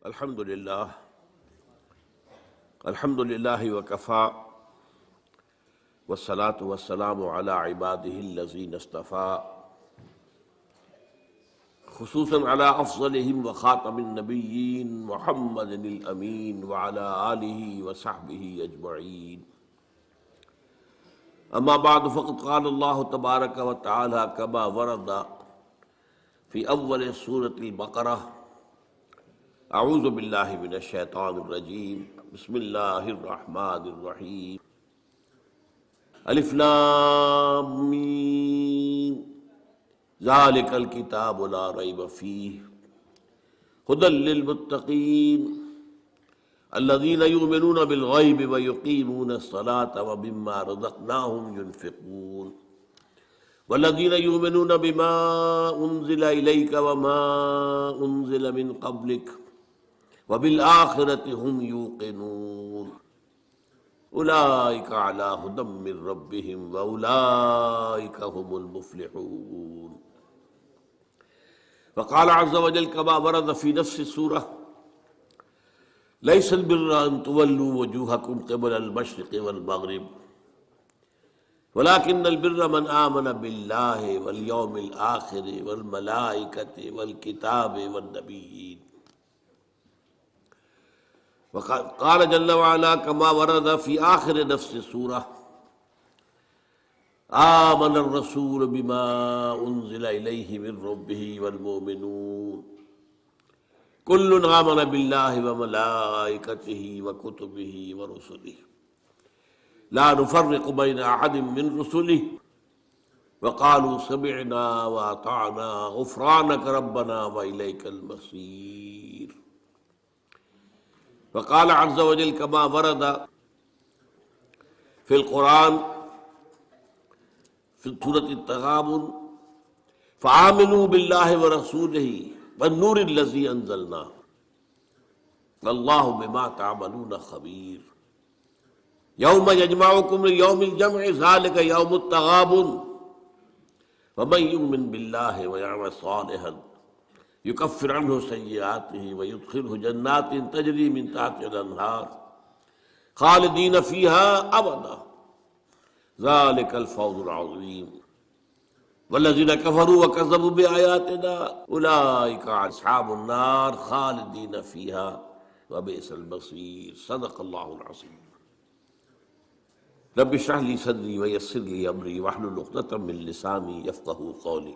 الحمد للہ وکفا والصلاة والسلام علی عباده الذین اصطفیٰ خصوصاً علی افضلہم وخاتم النبیین محمد الامین وعلی آلہ وصحبہ اجمعین اما بعد فقد قال اللہ تبارک وتعالی کما ورد فی اول سورۃ البقرہ اعوذ باللہ من الشیطان الرجیم بسم اللہ الرحمن الرحیم الف لام میم ذالک الکتاب لا ریب فیہ ھدی للمتقین الذین یؤمنون بالغیب ویقیمون الصلاة ومما رزقناہم ینفقون والذین یؤمنون بما انزل الیک وما انزل من قبلک وبالآخرۃ ہم یوقنون اولئک علی ھدی من ربہم واولئک هم المفلحون وقال عز وجل كما ورد في نفس السورة ليس البر أن تولوا وجوهكم قبل المشرق والمغرب ولكن البر من آمن بالله واليوم الآخر والملائكة والكتاب والنبيين وقال جل وعلا كما ورد في آخر نفس السورة آمن الرسول بما أنزل إليه من ربه والمؤمنون كل آمن بالله وملائكته وكتبه ورسله لا نفرق بين أحد من رسله وقالوا سمعنا وأطعنا غفرانك ربنا وإليك المصير وقال عز وجل كما ورد في القرآن في سورة التغابن فآمنوا بالله ورسوله والنور الذي أنزلنا والله بما تعملون خبير يوم يجمعكم ليوم الجمع ذلك يوم التغابن ومن يؤمن بالله ويعمل صالحا يكفر عنه سيئاته ويدخله جنات تجري من تحتها الأنهار خالدين فيها أبدا ذلك الفوز العظيم والذين كفروا وكذبوا بآياتنا أولئك أصحاب النار خالدين فيها وبئس المصير صدق الله العظيم رب اشرح لي صدري ويسر لي أمري واحلل عقدة من لساني يفقهوا قولي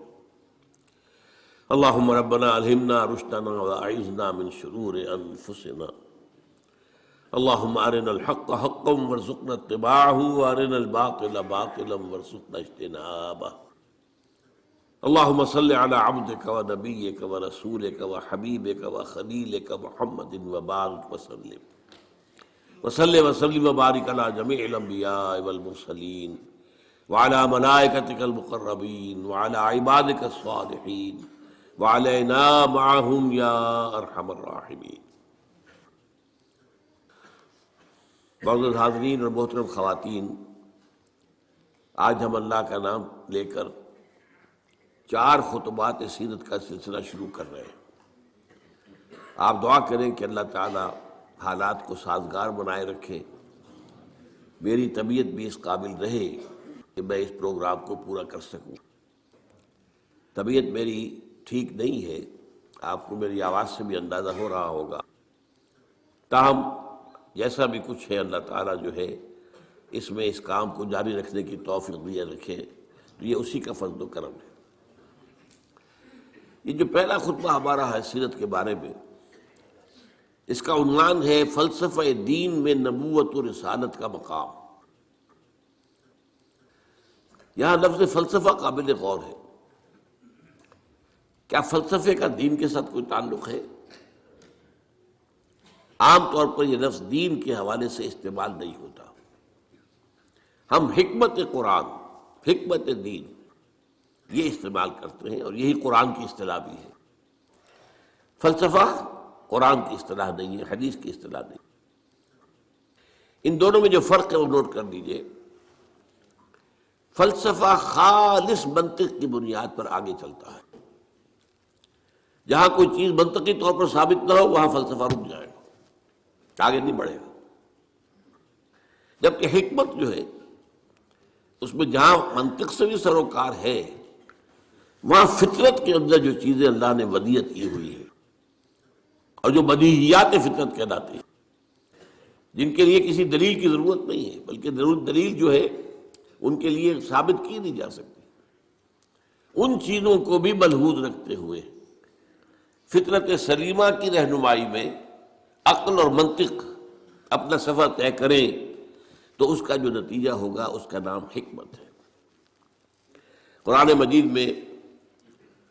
اللهم ربنا ألهمنا رشدنا وأعذنا من شرور أنفسنا اللهم أرنا الحق حقا وارزقنا اتباعه وأرنا الباطل باطلا وارزقنا اجتنابه اللهم صل على عبدك ونبيك ورسولك وحبيبك وخليلك محمد وبارك وسلم وبارك على جميع الأنبياء والمرسلين وعلى ملائكتك المقربين وعلى عبادك الصالحين وعلينا معهم يا ارحم الراحمين۔ معزز حاضرین اور محترم خواتین، آج ہم اللہ کا نام لے کر 4 خطبات سیرت کا سلسلہ شروع کر رہے ہیں۔ آپ دعا کریں کہ اللہ تعالی حالات کو سازگار بنائے رکھے، میری طبیعت بھی اس قابل رہے کہ میں اس پروگرام کو پورا کر سکوں۔ طبیعت میری ٹھیک نہیں ہے، آپ کو میری آواز سے بھی اندازہ ہو رہا ہوگا، تاہم جیسا بھی کچھ ہے اللہ تعالیٰ جو ہے اس میں اس کام کو جاری رکھنے کی توفیق دیے رکھے، تو یہ اسی کا فضل و کرم ہے۔ یہ جو پہلا خطبہ ہمارا ہے سیرت کے بارے میں، اس کا عنوان ہے فلسفہ دین میں نبوت و رسالت کا مقام۔ یہاں لفظ فلسفہ قابل غور ہے۔ کیا فلسفے کا دین کے ساتھ کوئی تعلق ہے؟ عام طور پر یہ لفظ دین کے حوالے سے استعمال نہیں ہوتا۔ ہم حکمت قرآن، حکمت دین یہ استعمال کرتے ہیں، اور یہی قرآن کی اصطلاح بھی ہے۔ فلسفہ قرآن کی اصطلاح نہیں ہے، حدیث کی اصطلاح نہیں۔ ان دونوں میں جو فرق ہے وہ نوٹ کر لیجئے۔ فلسفہ خالص منطق کی بنیاد پر آگے چلتا ہے، جہاں کوئی چیز منطقی طور پر ثابت نہ ہو وہاں فلسفہ رک جائے گا، آگے نہیں بڑھے گا۔ جبکہ حکمت جو ہے اس میں جہاں منطق سے بھی سروکار ہے، وہاں فطرت کے اندر جو چیزیں اللہ نے ودیعت کی ہوئی ہے اور جو بدیہیات فطرت کہلاتے ہیں، جن کے لیے کسی دلیل کی ضرورت نہیں ہے، بلکہ دلیل جو ہے ان کے لیے ثابت کی نہیں جا سکتی، ان چیزوں کو بھی ملحوظ رکھتے ہوئے فطرت سلیمہ کی رہنمائی میں عقل اور منطق اپنا سفر طے کریں تو اس کا جو نتیجہ ہوگا اس کا نام حکمت ہے۔ قرآن مجید میں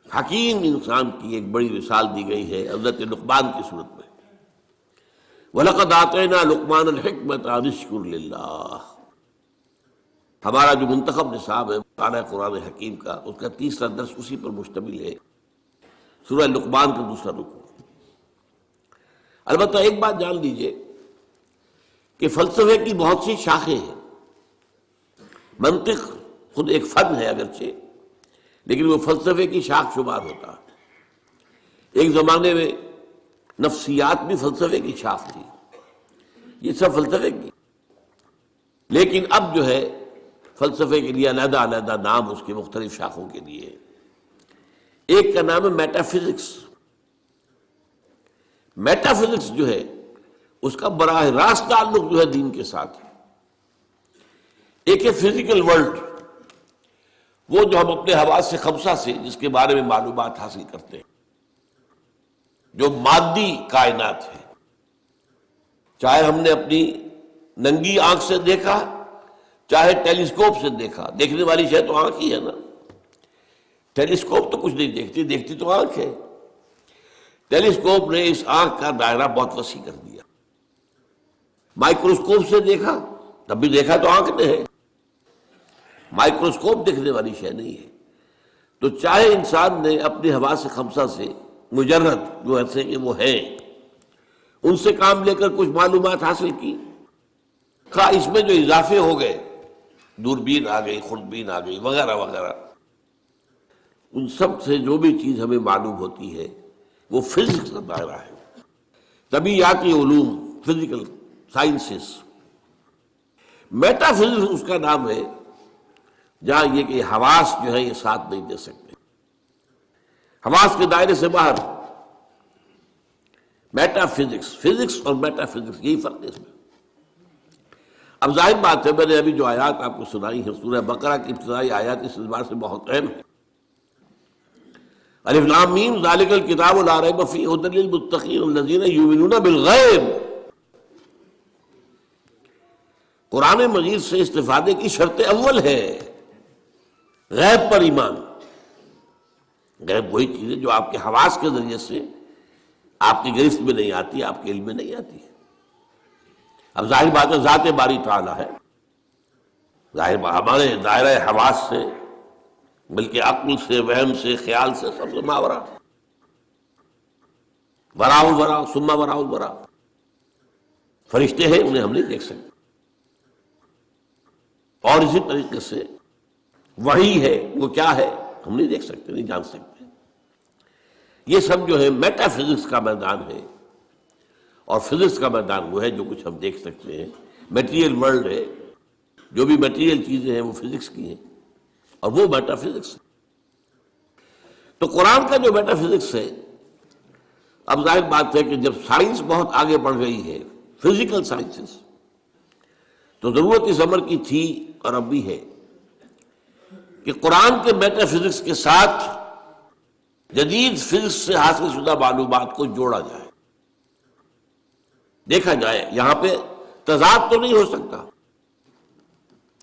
حکیم انسان کی ایک بڑی مثال دی گئی ہے حضرت لقمان کی صورت میں، وَلَقَدْ آتَيْنَا لُقْمَانَ الْحِكْمَةَ أَنِ اشْكُرْ لِلَّهِ۔ ہمارا جو منتخب نصاب ہے مطالعہ قرآن حکیم کا، اس کا تیسرا درس اسی پر مشتمل ہے، سورہ لقمان کا دوسرا رکوع۔ البتہ ایک بات جان لیجئے کہ فلسفے کی بہت سی شاخیں ہیں۔ منطق خود ایک فن ہے اگرچہ، لیکن وہ فلسفے کی شاخ شمار ہوتا ہے۔ ایک زمانے میں نفسیات بھی فلسفے کی شاخ تھی، یہ سب فلسفے کی، لیکن اب جو ہے فلسفے کے لیے علیحدہ علیحدہ نام اس کے مختلف شاخوں کے لیے۔ ایک کا نام ہے میٹا فزکس۔ میٹا فزکس جو ہے اس کا براہ راست تعلق جو ہے دین کے ساتھ ہے۔ ایک ہے فزیکل ورلڈ، وہ جو ہم اپنے حواس خمسہ سے جس کے بارے میں معلومات حاصل کرتے ہیں، جو مادی کائنات ہے، چاہے ہم نے اپنی ننگی آنکھ سے دیکھا چاہے ٹیلیسکوپ سے دیکھا، دیکھنے والی شے تو آنکھ ہی ہے نا۔ ٹیلیسکوپ تو کچھ نہیں دیکھتی، دیکھتی تو آنکھ ہے۔ ٹیلیسکوپ نے اس آنکھ کا دائرہ بہت وسیع کر دیا۔ مائکروسکوپ سے دیکھا تب بھی دیکھا تو آنکھ نے ہے، مائکروسکوپ دیکھنے والی شے نہیں ہے۔ تو چاہے انسان نے اپنے حواس خمسہ سے مجرد جو ایسے کہ وہ ہیں ان سے کام لے کر کچھ معلومات حاصل کی، خواہ اس میں جو اضافے ہو گئے، دوربین آ گئی، خوردبین آ گئی، وغیرہ وغیرہ، ان سب سے جو بھی چیز ہمیں معلوم ہوتی ہے وہ فزکس کا دائرہ ہے، طبیعیاتی علوم، فزیکل سائنسز۔ میٹا فزکس اس کا نام ہے جہاں یہ کہ حواس جو ہے یہ ساتھ نہیں دے سکتے، حواس کے دائرے سے باہر۔ میٹا فزکس، فزکس اور میٹا فزکس یہی فرق ہے اس میں۔ اب ظاہر بات ہے، میں نے ابھی جو آیات آپ کو سنائی ہیں سورہ بقرہ کی ابتدائی آیات اس اعتبار سے بہت اہم ہے۔ الف لام میم ذالک الکتاب لا ریب فیہ ھدی للمتقین الذین یؤمنون بالغیب۔ قرآن مجید سے استفادے کی شرط اول ہے غیب پر ایمان۔ غیب وہی چیز ہے جو آپ کے حواس کے ذریعے سے آپ کی گرفت میں نہیں آتی، آپ کے علم میں نہیں آتی۔ اب ظاہر بات ہے ذات باری تعالیٰ ہے، ظاہر ہمارے دائرہ حواس سے بلکہ عقل سے، وہم سے، خیال سے سب سے ماورا، وراء الورا ثم وراء الورا۔ فرشتے ہیں انہیں ہم نہیں دیکھ سکتے، اور اسی طریقے سے وحی ہے وہ کیا ہے ہم نہیں دیکھ سکتے، نہیں جان سکتے۔ یہ سب جو ہے میٹا فزکس کا میدان ہے، اور فزکس کا میدان وہ ہے جو کچھ ہم دیکھ سکتے ہیں، میٹیریل ورلڈ ہے، جو بھی میٹیریل چیزیں ہیں وہ فزکس کی ہیں، اور وہ میٹا فزکس ہے۔ تو قرآن کا جو میٹا فزکس ہے، اب ظاہر بات ہے کہ جب سائنس بہت آگے بڑھ گئی ہے، فزیکل سائنسز، تو ضرورت اس امر کی تھی اور اب بھی ہے کہ قرآن کے میٹا فزکس کے ساتھ جدید فزکس سے حاصل شدہ معلومات کو جوڑا جائے، دیکھا جائے۔ یہاں پہ تضاد تو نہیں ہو سکتا،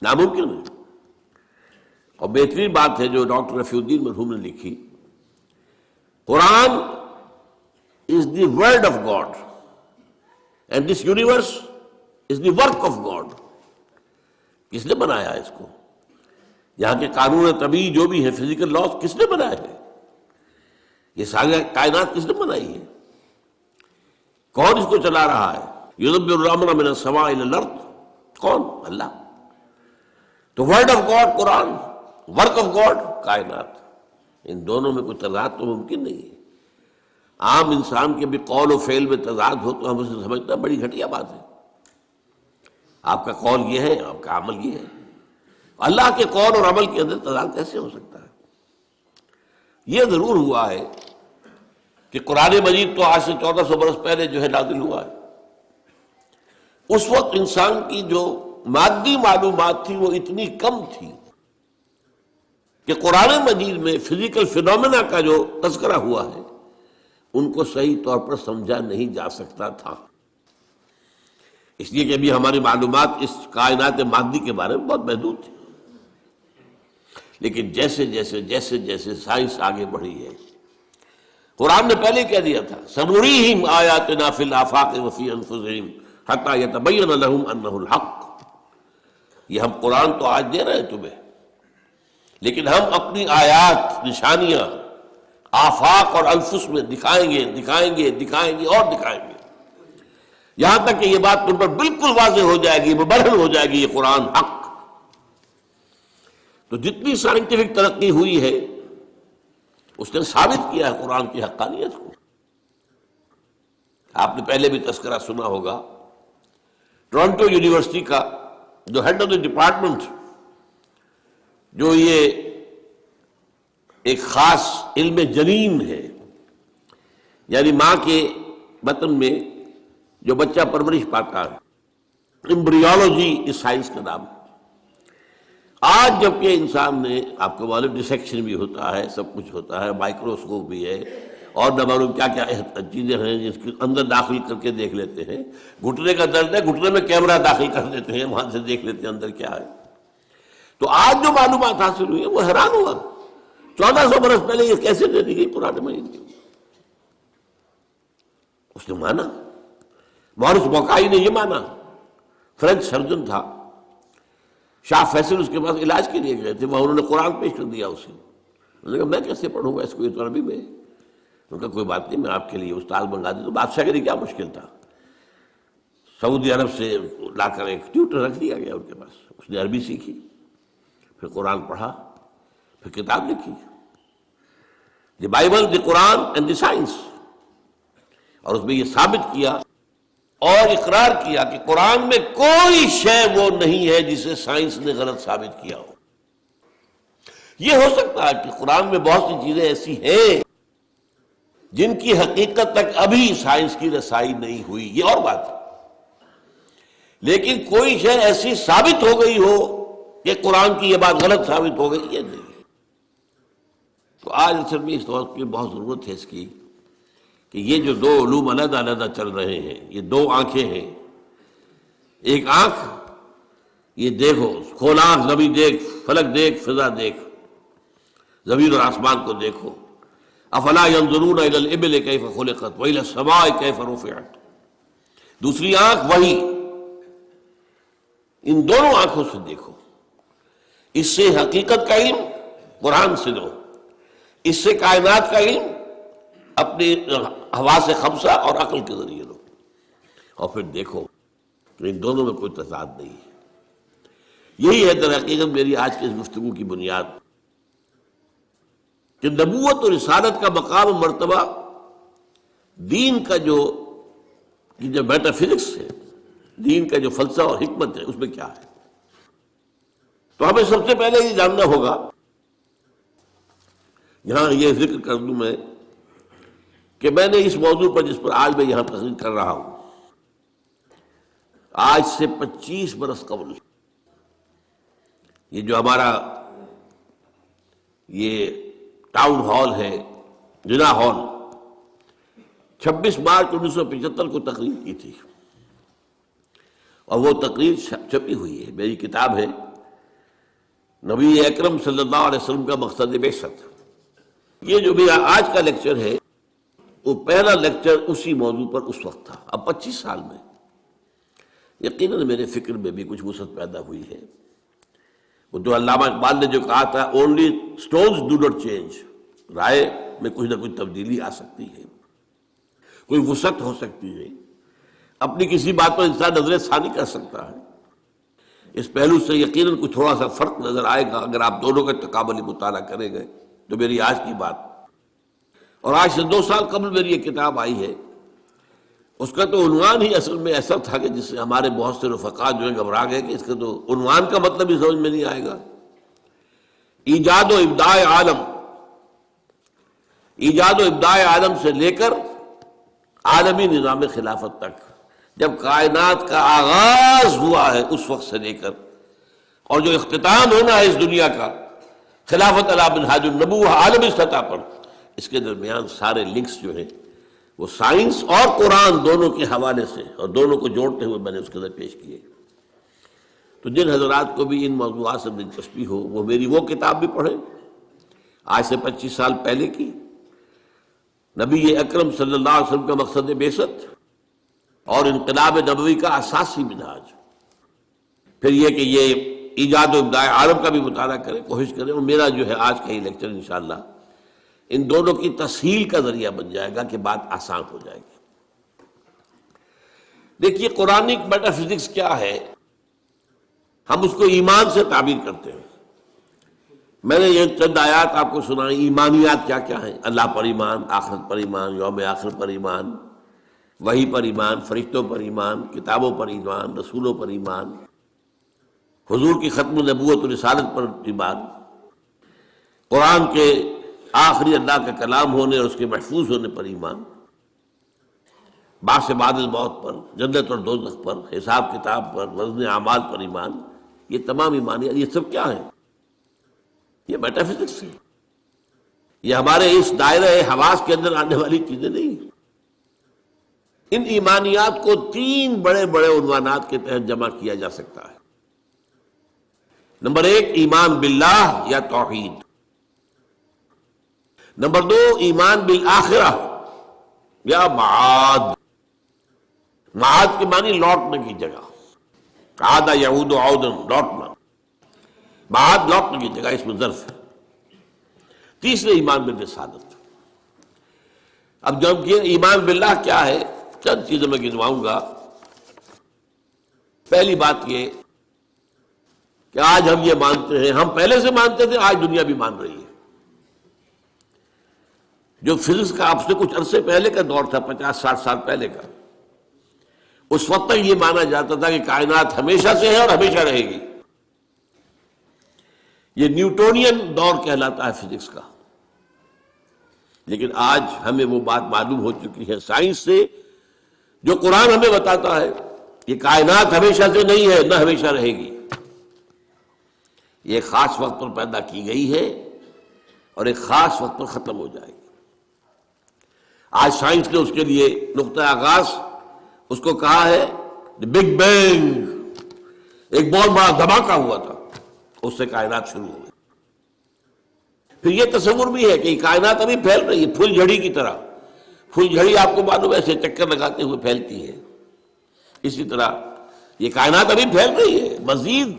ناممکن ہے۔ اور بہترین بات ہے جو ڈاکٹر رفیع الدین مرحوم نے لکھی، قرآن is the word of God and this universe is the work of God۔ کس نے بنایا اس کو؟ یہاں کے قانون طبیعی جو بھی ہے، فزیکل لاز، کس نے بنایا ہے؟ یہ ساری کائنات کس نے بنائی ہے؟ کون اس کو چلا رہا ہے؟ یدبر الامر من السماء الى الارض، کون؟ اللہ۔ تو word of God Quran, work of God کائنات، ان دونوں میں کوئی تضاد تو ممکن نہیں ہے۔ عام انسان کے بھی قول و فعل میں تضاد ہو تو ہم اسے سمجھتے ہیں بڑی گھٹیا بات ہے. آپ کا قول یہ ہے، آپ کا عمل یہ ہے. اللہ کے قول اور عمل کے اندر تضاد کیسے ہو سکتا ہے؟ یہ ضرور ہوا ہے کہ قرآن مجید تو آج سے 1400 برس پہلے جو ہے نازل ہوا ہے. اس وقت انسان کی جو مادی معلومات تھی وہ اتنی کم تھی کہ قرآن مجید میں فزیکل فینومینا کا جو تذکرہ ہوا ہے ان کو صحیح طور پر سمجھا نہیں جا سکتا تھا. اس لیے کہ ابھی ہماری معلومات اس کائنات مادی کے بارے میں بہت محدود تھی. لیکن جیسے جیسے جیسے جیسے سائنس آگے بڑھی ہے، قرآن نے پہلے کہہ دیا تھا سنریہم آیاتنا فی الآفاق وفی انفسہم حتی یتبین لہم انہ الحق. یہ ہم قرآن تو آج دے رہے ہیں تمہیں، لیکن ہم اپنی آیات، نشانیاں آفاق اور انفس میں دکھائیں گے دکھائیں گے دکھائیں گے اور دکھائیں گے، یہاں تک کہ یہ بات تم پر بالکل واضح ہو جائے گی، مبرہن ہو جائے گی یہ قرآن حق. تو جتنی سائنٹیفک ترقی ہوئی ہے اس نے ثابت کیا ہے قرآن کی حقانیت کو. آپ نے پہلے بھی تذکرہ سنا ہوگا، ٹورنٹو یونیورسٹی کا جو ہیڈ آف دی ڈپارٹمنٹ، جو یہ ایک خاص علم جنین ہے، یعنی ماں کے بطن میں جو بچہ پرورش پاتا ہے، امبریولوجی اس سائنس کا نام ہے. آج جبکہ انسان نے، آپ کو معلوم ڈسیکشن بھی ہوتا ہے، سب کچھ ہوتا ہے، مائکروسکوپ بھی ہے اور نہ معلوم کیا کیا چیزیں ہیں جس کے اندر داخل کر کے دیکھ لیتے ہیں. گھٹنے کا درد ہے، گھٹنے میں کیمرہ داخل کر دیتے ہیں، وہاں سے دیکھ لیتے ہیں اندر کیا ہے. تو آج جو معلومات حاصل ہوئی ہے وہ حیران ہوا. 1400 برس پہلے یہ کیسے دے دی گئی قرآن مجید کی؟ اس نے مانا. مورس بوکائی نے یہ مانا، فرینچ سرجن تھا، شاہ فیصل اس کے پاس علاج کے لیے گئے تھے، وہاں انہوں نے قرآن پیش کر دیا اسے. انہوں نے کہا میں کیسے پڑھوں گا اس کو، یہ تو عربی میں. انہوں نے کہا کوئی بات نہیں، میں آپ کے لیے استاد منگا دوں. تو بادشاہ کے لیے کیا مشکل تھا، سعودی عرب سے لا کر ایک ٹیوٹر رکھ دیا گیا ان کے پاس. اس نے عربی سیکھی، پھر قرآن پڑھا، پھر کتاب لکھی، the Bible, the Quran and the science. اور اس میں یہ ثابت کیا اور اقرار کیا کہ قرآن میں کوئی شے وہ نہیں ہے جسے سائنس نے غلط ثابت کیا ہو. یہ ہو سکتا ہے کہ قرآن میں بہت سی چیزیں ایسی ہیں جن کی حقیقت تک ابھی سائنس کی رسائی نہیں ہوئی، یہ اور بات ہے. لیکن کوئی شے ایسی ثابت ہو گئی ہو کہ قرآن کی یہ بات غلط ثابت ہو گئی، یہ نہیں. تو آج اصل میں اس وقت کی بہت ضرورت ہے اس کی کہ یہ جو دو علوم علیحدہ علیحدہ چل رہے ہیں، یہ دو آنکھیں ہیں. ایک آنکھ یہ دیکھو، کھول آنکھ، زمین دیکھ، فلک دیکھ، فضا دیکھ، زمین اور آسمان کو دیکھو. افلا ينظرون الى الابل كيف خلقت والى السماء كيف رفعت. دوسری آنکھ وہی. ان دونوں آنکھوں سے دیکھو. اس سے حقیقت کا علم قرآن سے لو، اس سے کائنات کا علم اپنی حواس خمسہ اور عقل کے ذریعے لو، اور پھر دیکھو کہ ان دونوں میں کوئی تضاد نہیں ہے. یہی ہے در حقیقت میری آج کی اس گفتگو کی بنیاد، کہ نبوت اور رسالت کا مقام و مرتبہ دین کا جو میٹا فزکس ہے، دین کا جو فلسفہ اور حکمت ہے، اس میں کیا ہے. تو ہمیں سب سے پہلے یہ جاننا ہوگا، یہاں یہ ذکر کر دوں میں کہ میں نے اس موضوع پر جس پر آج میں یہاں تقریر کر رہا ہوں، آج سے 25 برس قبل یہ جو ہمارا یہ ٹاؤن ہال ہے، جنا ہال، 26 مارچ 1975 کو تقریر کی تھی. اور وہ تقریر چھپی ہوئی ہے، میری کتاب ہے نبی اکرم صلی اللہ علیہ وسلم کا مقصد بعثت. یہ جو میرا آج کا لیکچر ہے وہ پہلا لیکچر اسی موضوع پر اس وقت تھا. اب 25 سال میں یقیناً میرے فکر میں بھی کچھ وسعت پیدا ہوئی ہے. وہ جو علامہ اقبال نے جو کہا تھا only stones do not change, رائے میں کچھ نہ کچھ تبدیلی آ سکتی ہے، کوئی وسعت ہو سکتی ہے. اپنی کسی بات پر انسان نظر ثانی کر سکتا ہے. اس پہلو سے یقیناً کچھ تھوڑا سا فرق نظر آئے گا اگر آپ دونوں کا تقابلی مطالعہ کریں گے. تو میری آج کی بات اور آج سے 2 سال قبل میری یہ کتاب آئی ہے، اس کا تو عنوان ہی اصل میں ایسا تھا کہ جس سے ہمارے بہت سے رفقا جو ہے گھبرا گئے کہ اس کا تو عنوان کا مطلب ہی سمجھ میں نہیں آئے گا۔ ایجاد و ابداع عالم، ایجاد و ابداع عالم سے لے کر عالمی نظام خلافت تک، جب کائنات کا آغاز ہوا ہے اس وقت سے لے کر اور جو اختتام ہونا ہے اس دنیا کا خلافت علی منہاج النبوہ عالمی سطح پر، اس کے درمیان سارے لنکس جو ہیں وہ سائنس اور قرآن دونوں کے حوالے سے اور دونوں کو جوڑتے ہوئے میں نے اس کے اندر پیش کیے۔ تو جن حضرات کو بھی ان موضوعات سے دلچسپی ہو وہ میری وہ کتاب بھی پڑھیں، آج سے 25 سال پہلے کی، نبی اکرم صلی اللہ علیہ وسلم کا مقصد بعثت اور انقلاب نبوی کا اساسی منہاج۔ پھر یہ کہ یہ ایجاد و ابداع عالم کا بھی مطالعہ کریں، کوشش کریں، اور میرا جو ہے آج کا یہ لیکچر انشاءاللہ ان دونوں کی تسہیل کا ذریعہ بن جائے گا کہ بات آسان ہو جائے گی۔ دیکھیے قرآنک میٹا فزکس کیا ہے، ہم اس کو ایمان سے تعبیر کرتے ہیں۔ میں نے یہ چند آیات آپ کو سنائی، ایمانیات کیا کیا ہیں، اللہ پر ایمان، آخرت پر ایمان، یوم آخر پر ایمان، وحی پر ایمان، فرشتوں پر ایمان، کتابوں پر ایمان، رسولوں پر ایمان، حضور کی ختم نبوت و رسالت پر ایمان، قرآن کے آخری اللہ کا کلام ہونے اور اس کے محفوظ ہونے پر ایمان، بعث بعد الموت پر، جنت اور دوزخ پر، حساب کتاب پر، وزن اعمال پر ایمان، یہ تمام ایمانیات، یہ سب کیا ہے؟ یہ میٹا فزکس ہے، یہ ہمارے اس دائرہ حواس کے اندر آنے والی چیزیں نہیں۔ ان ایمانیات کو 3 بڑے بڑے عنوانات کے تحت جمع کیا جا سکتا ہے۔ نمبر 1 ایمان باللہ یا توحید، نمبر 2 ایمان بالآخرہ یا معاد، معاد کے معنی لوٹنے کی جگہ، عاد یعود عودن، لوٹنا، معاد لوٹنے کی جگہ، اس میں ظرف ہے۔ تیسرے ایمان بالرسالت۔ اب جب یہ ایمان باللہ کیا ہے، چند چیزیں میں گنواؤں گا۔ پہلی بات یہ کہ آج ہم یہ مانتے ہیں، ہم پہلے سے مانتے تھے، آج دنیا بھی مان رہی ہے۔ جو فزکس کا اب سے کچھ عرصے پہلے کا دور تھا، 50-60 سال پہلے کا، اس وقت تک یہ مانا جاتا تھا کہ کائنات ہمیشہ سے ہے اور ہمیشہ رہے گی۔ یہ نیوٹونین دور کہلاتا ہے فزکس کا۔ لیکن آج ہمیں وہ بات معلوم ہو چکی ہے سائنس سے، جو قرآن ہمیں بتاتا ہے یہ کائنات ہمیشہ سے نہیں ہے، نہ ہمیشہ رہے گی، یہ خاص وقت پر پیدا کی گئی ہے اور ایک خاص وقت پر ختم ہو جائے گی۔ آج سائنس نے اس کے لیے نقطہ آغاز اس کو کہا ہے بگ بینگ، ایک بہت بڑا دھماکہ ہوا تھا، اس سے کائنات شروع ہو گئی۔ پھر یہ تصور بھی ہے کہ یہ کائنات ابھی پھیل رہی ہے، پھول جھڑی کی طرح۔ پھول جھڑی آپ کو معلوم ہے ایسے چکر لگاتے ہوئے پھیلتی ہے، اسی طرح یہ کائنات ابھی پھیل رہی ہے، مزید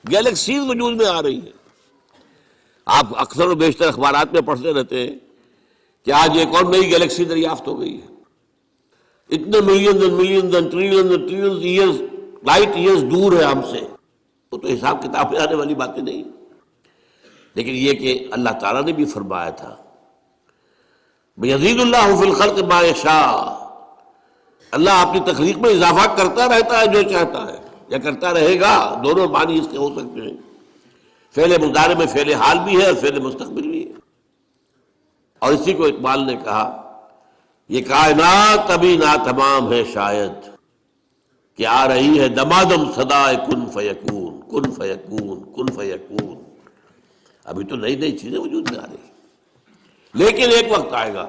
گیلیکسیز وجود میں آ رہی ہے۔ آپ اکثر و بیشتر اخبارات میں پڑھتے رہتے ہیں کہ آج ایک اور نئی گیلیکسی دریافت ہو گئی ہے، اتنے millions and millions and trillions and trillions years, light years دور ہے ہم سے۔ وہ تو حساب کتاب میں آنے والی باتیں نہیں، لیکن یہ کہ اللہ تعالیٰ نے بھی فرمایا تھا یزید اللہ فی الخلق ما یشاء، اللہ اپنی تخلیق میں اضافہ کرتا رہتا ہے جو چاہتا ہے، یا کرتا رہے گا، دونوں معنی اس کے ہو سکتے ہیں۔ فعل مضارع میں فعل حال بھی ہے اور فعل مستقبل بھی ہے۔ اور اسی کو اقبال نے کہا یہ کائنات ابھی ناتمام ہے شاید، کہ آ رہی ہے دمادم صدائے کن فیکون، کن فیکون، کن فیکون۔ ابھی تو نئی نئی چیزیں وجود میں آ رہی ہیں، لیکن ایک وقت آئے گا،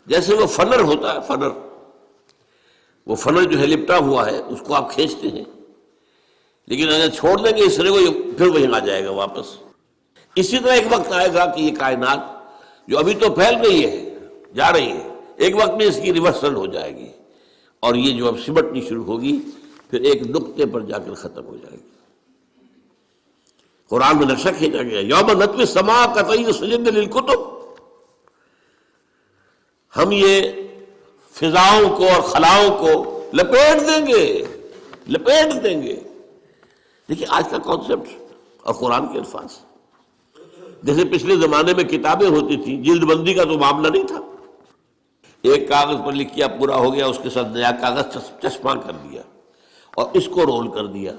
جیسے وہ فنر ہوتا ہے، فنر، وہ فنر جو ہے لپٹا ہوا ہے، اس کو آپ کھینچتے ہیں، لیکن اگر چھوڑ دیں گے اس طرح کو، یہ پھر وہیں آ جائے گا واپس۔ اسی طرح ایک وقت آئے گا کہ یہ کائنات جو ابھی تو پھیل رہی ہے، جا رہی ہے، ایک وقت میں اس کی ریورسل ہو جائے گی، اور یہ جو اب سمٹنی شروع ہوگی پھر ایک نقطے پر جا کر ختم ہو جائے گی۔ قرآن میں نقشہ کھینچا گیا، یوم نطوی السماء کطی سجل للکتب، ہم یہ فضاؤں کو اور خلاؤں کو لپیٹ دیں گے، لپیٹ دیں گے۔ دیکھیے آج کا کانسیپٹ اور قرآن کے الفاظ، جیسے پچھلے زمانے میں کتابیں ہوتی تھیں، جلد بندی کا تو معاملہ نہیں تھا، ایک کاغذ پر لکھ کیا پورا ہو گیا، اس کے ساتھ نیا کاغذ چسپاں کر دیا اور اس کو رول کر دیا۔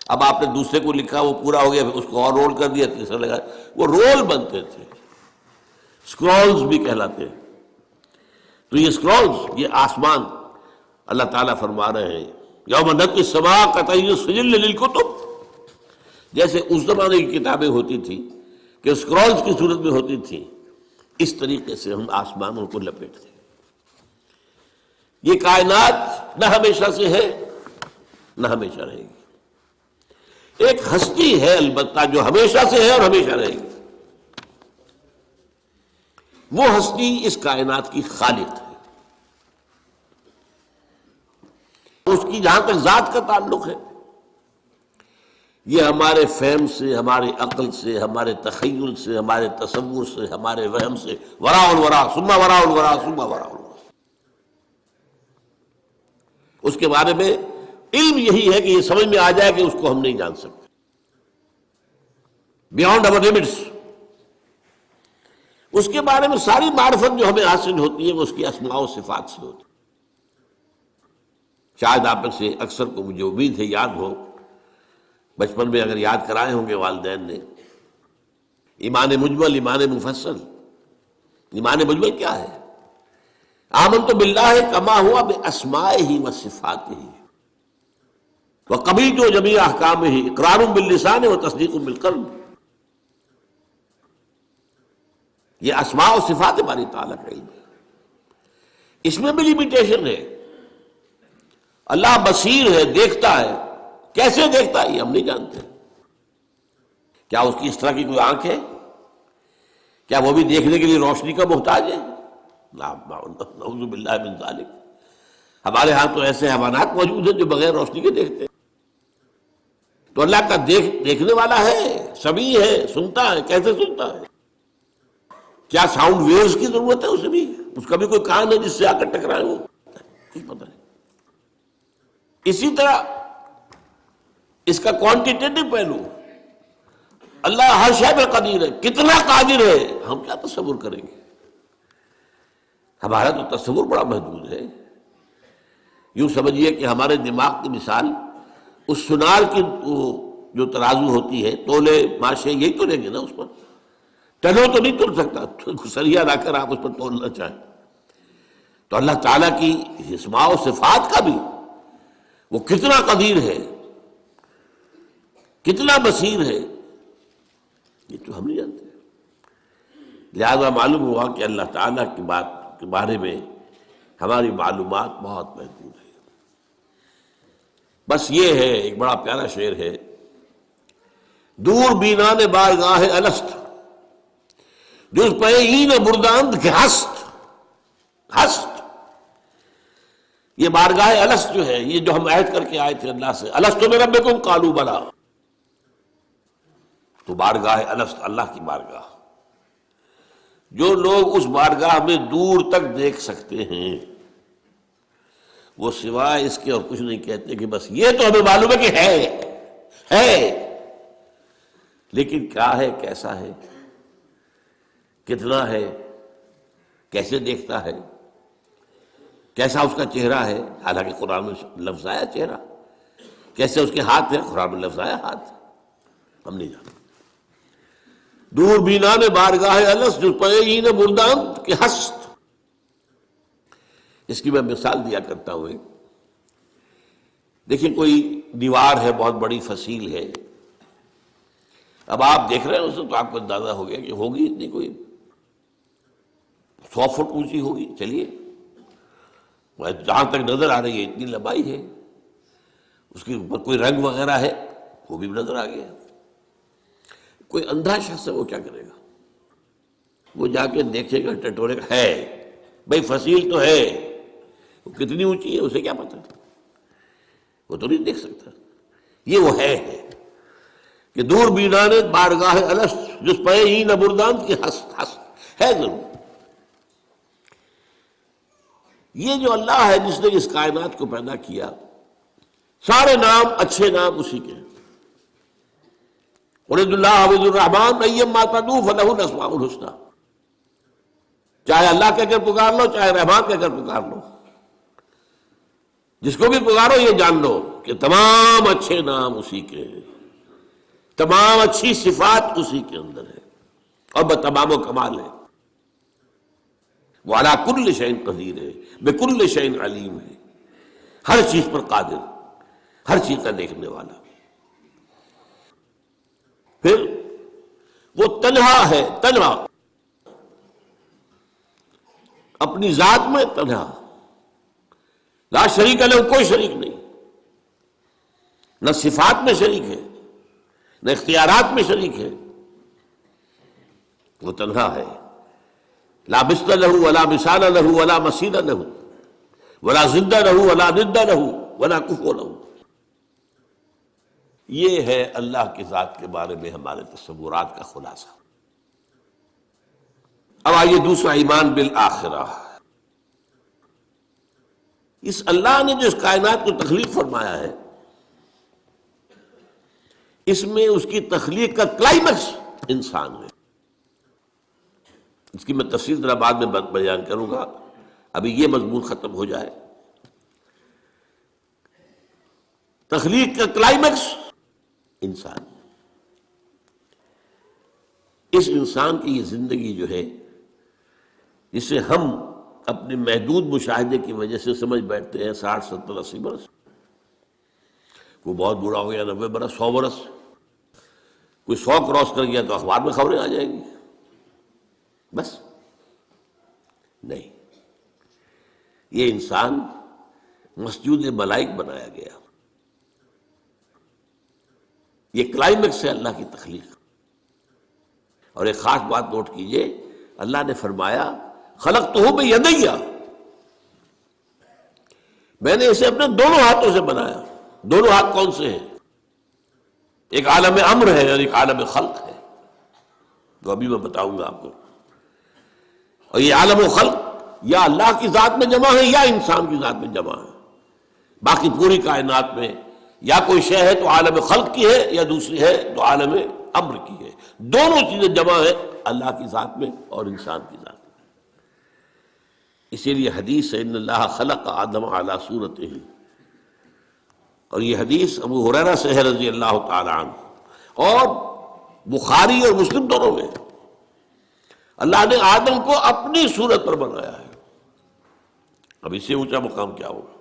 اب آپ نے دوسرے کو لکھا، وہ پورا ہو گیا، پھر اس کو اور رول کر دیا، تیسرا لگا، وہ رول بنتے تھے، سکرولز بھی کہلاتے ہیں۔ تو یہ سکرولز، یہ آسمان، اللہ تعالیٰ فرما رہے ہیں یوم نطوی السماء کطی السجل للکتب، جیسے اس زمانے کی کتابیں ہوتی تھیں کہ سکرولز کی صورت میں ہوتی تھیں، اس طریقے سے ہم آسمانوں کو لپیٹتے ہیں۔ یہ کائنات نہ ہمیشہ سے ہے نہ ہمیشہ رہے گی، ایک ہستی ہے البتہ جو ہمیشہ سے ہے اور ہمیشہ رہے گی، وہ ہستی اس کائنات کی خالق ہے۔ اس کی جہاں تک ذات کا تعلق ہے، یہ ہمارے فہم سے، ہمارے عقل سے، ہمارے تخیل سے، ہمارے تصور سے، ہمارے وہم سے وراء الورا ثم وراء الورا ثم وراء الورا، اس کے بارے میں علم یہی ہے کہ یہ سمجھ میں آ جائے کہ اس کو ہم نہیں جان سکتے، بیانڈ اور لمٹس۔ اس کے بارے میں ساری معرفت جو ہمیں حاصل ہوتی ہے وہ اس کی اسماء و صفات سے ہوتی ہے۔ شاید آپ میں سے اکثر کو مجھے امید ہے یاد ہو، بچپن میں اگر یاد کرائے ہوں گے والدین نے، ایمان مجمل، ایمان مفصل۔ ایمان مجمل کیا ہے؟ آمنت باللہ کما ہوا باسمائہ و صفاتہ وقبلت جمیع احکامہ اقرار باللسان و تصدیق بالقلب۔ یہ اسماء و صفات باری تعالیٰ کا علم ہے، اس میں بھی لمیٹیشن ہے۔ اللہ بصیر ہے، دیکھتا ہے، کیسے دیکھتا ہے یہ ہم نہیں جانتے۔ کیا اس کی اس طرح کی کوئی آنکھ ہے؟ کیا وہ بھی دیکھنے کے لیے روشنی کا محتاج ہے؟ نعوذ باللہ من ذالک۔ ہمارے ہاں تو ایسے حیوانات موجود ہیں جو بغیر روشنی کے دیکھتے ہیں۔ تو اللہ کا دیکھنے والا ہے، سمیع ہے، سنتا ہے، کیسے سنتا ہے؟ کیا ساؤنڈ ویوز کی ضرورت ہے اسے بھی؟ اس کا بھی کوئی کان ہے جس سے آ کر ٹکرائے وہ؟ کچھ پتہ نہیں۔ اسی طرح اس کا کوانٹیٹیو پہلو، اللہ ہر شے پہ قدیر ہے، کتنا قادر ہے ہم کیا تصور کریں گے؟ ہمارا تو تصور بڑا محدود ہے۔ یوں سمجھیے کہ ہمارے دماغ کی مثال اس سنار کی جو ترازو ہوتی ہے، تولے ماشے یہی تو لیں گے نا، اس پر ٹنوں تو نہیں تول سکتا، سریا لا کر آپ اس پر تولنا چاہیں۔ تو اللہ تعالیٰ کی اسماء و صفات کا بھی وہ کتنا قدیر ہے، کتنا بصیر ہے، یہ تو ہم نہیں جانتے۔ لہذا معلوم ہوا کہ اللہ تعالیٰ کی بات کے بارے میں ہماری معلومات بہت محدود ہے۔ بس یہ ہے، ایک بڑا پیارا شعر ہے، دور بینان بارگاہ الست جز پہ این برداند کے ہست۔ یہ بارگاہ الست جو ہے، یہ جو ہم عہد کر کے آئے تھے اللہ سے، الست بربکم قالوا بلی، تو بارگاہ الست، اللہ کی بارگاہ، جو لوگ اس بارگاہ میں دور تک دیکھ سکتے ہیں وہ سوائے اس کے اور کچھ نہیں کہتے کہ بس یہ تو ہمیں معلوم ہے کہ ہے، لیکن کیا ہے، کیسا ہے، کتنا ہے، کیسے دیکھتا ہے، کیسا اس کا چہرہ ہے؟ حالانکہ قرآن میں لفظ آیا چہرہ، کیسے اس کے ہاتھ ہیں؟ قرآن میں لفظ آیا ہاتھ، ہم نہیں جانتے۔ دور بینان بارگاہ الست جو پئین برداند کے ہست، اس کی میں مثال دیا کرتا ہوں۔ دیکھیں کوئی دیوار ہے، بہت بڑی فصیل ہے، اب آپ دیکھ رہے ہیں اسے تو آپ کو اندازہ ہو گیا کہ ہوگی اتنی، کوئی 100 فٹ اونچی ہوگی، چلیے جہاں تک نظر آ رہی ہے اتنی لمبائی ہے، اس کے اوپر کوئی رنگ وغیرہ ہے وہ بھی نظر آ گیا۔ کوئی اندھا شخص ہے وہ کیا کرے گا؟ وہ جا کے دیکھے گا، ٹٹورے گا، ہے بھائی فصیل تو ہے، وہ کتنی اونچی ہے اسے کیا پتہ، وہ تو نہیں دیکھ سکتا۔ یہ وہ ہے کہ دور بینان بارگاہ الست جس پہ این برداند کی ہست ہے ضرور۔ یہ جو اللہ ہے جس نے اس کائنات کو پیدا کیا، سارے نام اچھے نام اسی کے ہیں، قل ادعوا اللہ او ادعوا الرحمن ایما تدعوا فلہ الاسماء الحسنی، چاہے اللہ کہہ کر پکار لو چاہے رحمان کہہ کر پکار لو، جس کو بھی پکارو یہ جان لو کہ تمام اچھے نام اسی کے ہیں، تمام اچھی صفات اسی کے اندر ہے اور بتمام و کمال ہے۔ وہ علی کل شیء قدیر ہے، بکل شیء علیم ہے، ہر چیز پر قادر، ہر چیز کا دیکھنے والا۔ پھر وہ تنہا ہے، تنہا اپنی ذات میں تنہا، لا شریک لہ، کوئی شریک نہیں، نہ صفات میں شریک ہے نہ اختیارات میں شریک ہے، وہ تنہا ہے، لا مثل لہ ولا مثال لہ ولا مثیل لہ ولا ضد لہ ولا ند لہ ولا کفو لہ۔ یہ ہے اللہ کی ذات کے بارے میں ہمارے تصورات کا خلاصہ۔ اب آئیے دوسرا، ایمان بالآخرہ۔ اس اللہ نے جو اس کائنات کو تخلیق فرمایا ہے، اس میں اس کی تخلیق کا کلائمیکس انسان ہے۔ اس کی میں تفصیل ذرا بعد میں بیان کروں گا، ابھی یہ مضمون ختم ہو جائے۔ تخلیق کا کلائمیکس انسان، اس انسان کی یہ زندگی جو ہے، جسے ہم اپنے محدود مشاہدے کی وجہ سے سمجھ بیٹھتے ہیں 60 70 80 برس، کوئی بہت بوڑھا ہو گیا 90 برس 100 برس، کوئی 100 کراس کر گیا تو اخبار میں خبریں آ جائیں گی، بس نہیں، یہ انسان مسجود ملائک بنایا گیا، یہ کلائمیکس ہے اللہ کی تخلیق۔ اور ایک خاص بات نوٹ کیجئے، اللہ نے فرمایا خلقتہ بیدی، میں نے اسے اپنے دونوں ہاتھوں سے بنایا۔ دونوں ہاتھ کون سے ہیں؟ ایک عالم امر ہے اور ایک عالم خلق ہے، تو ابھی میں بتاؤں گا آپ کو۔ اور یہ عالم و خلق یا اللہ کی ذات میں جمع ہے یا انسان کی ذات میں جمع ہے۔ باقی پوری کائنات میں یا کوئی شے ہے تو عالم خلق کی ہے یا دوسری ہے تو عالم امر کی ہے، دونوں چیزیں جمع ہے اللہ کی ذات میں اور انسان کی ذات میں۔ اسی لیے حدیث ہے ان اللہ خلق آدم علی صورتہ، اور یہ حدیث ابو ہریرہ سے ہے رضی اللہ تعالی عنہ، اور بخاری اور مسلم دونوں میں اللہ نے آدم کو اپنی صورت پر بنایا ہے۔ اب اس سے اونچا مقام کیا ہوگا؟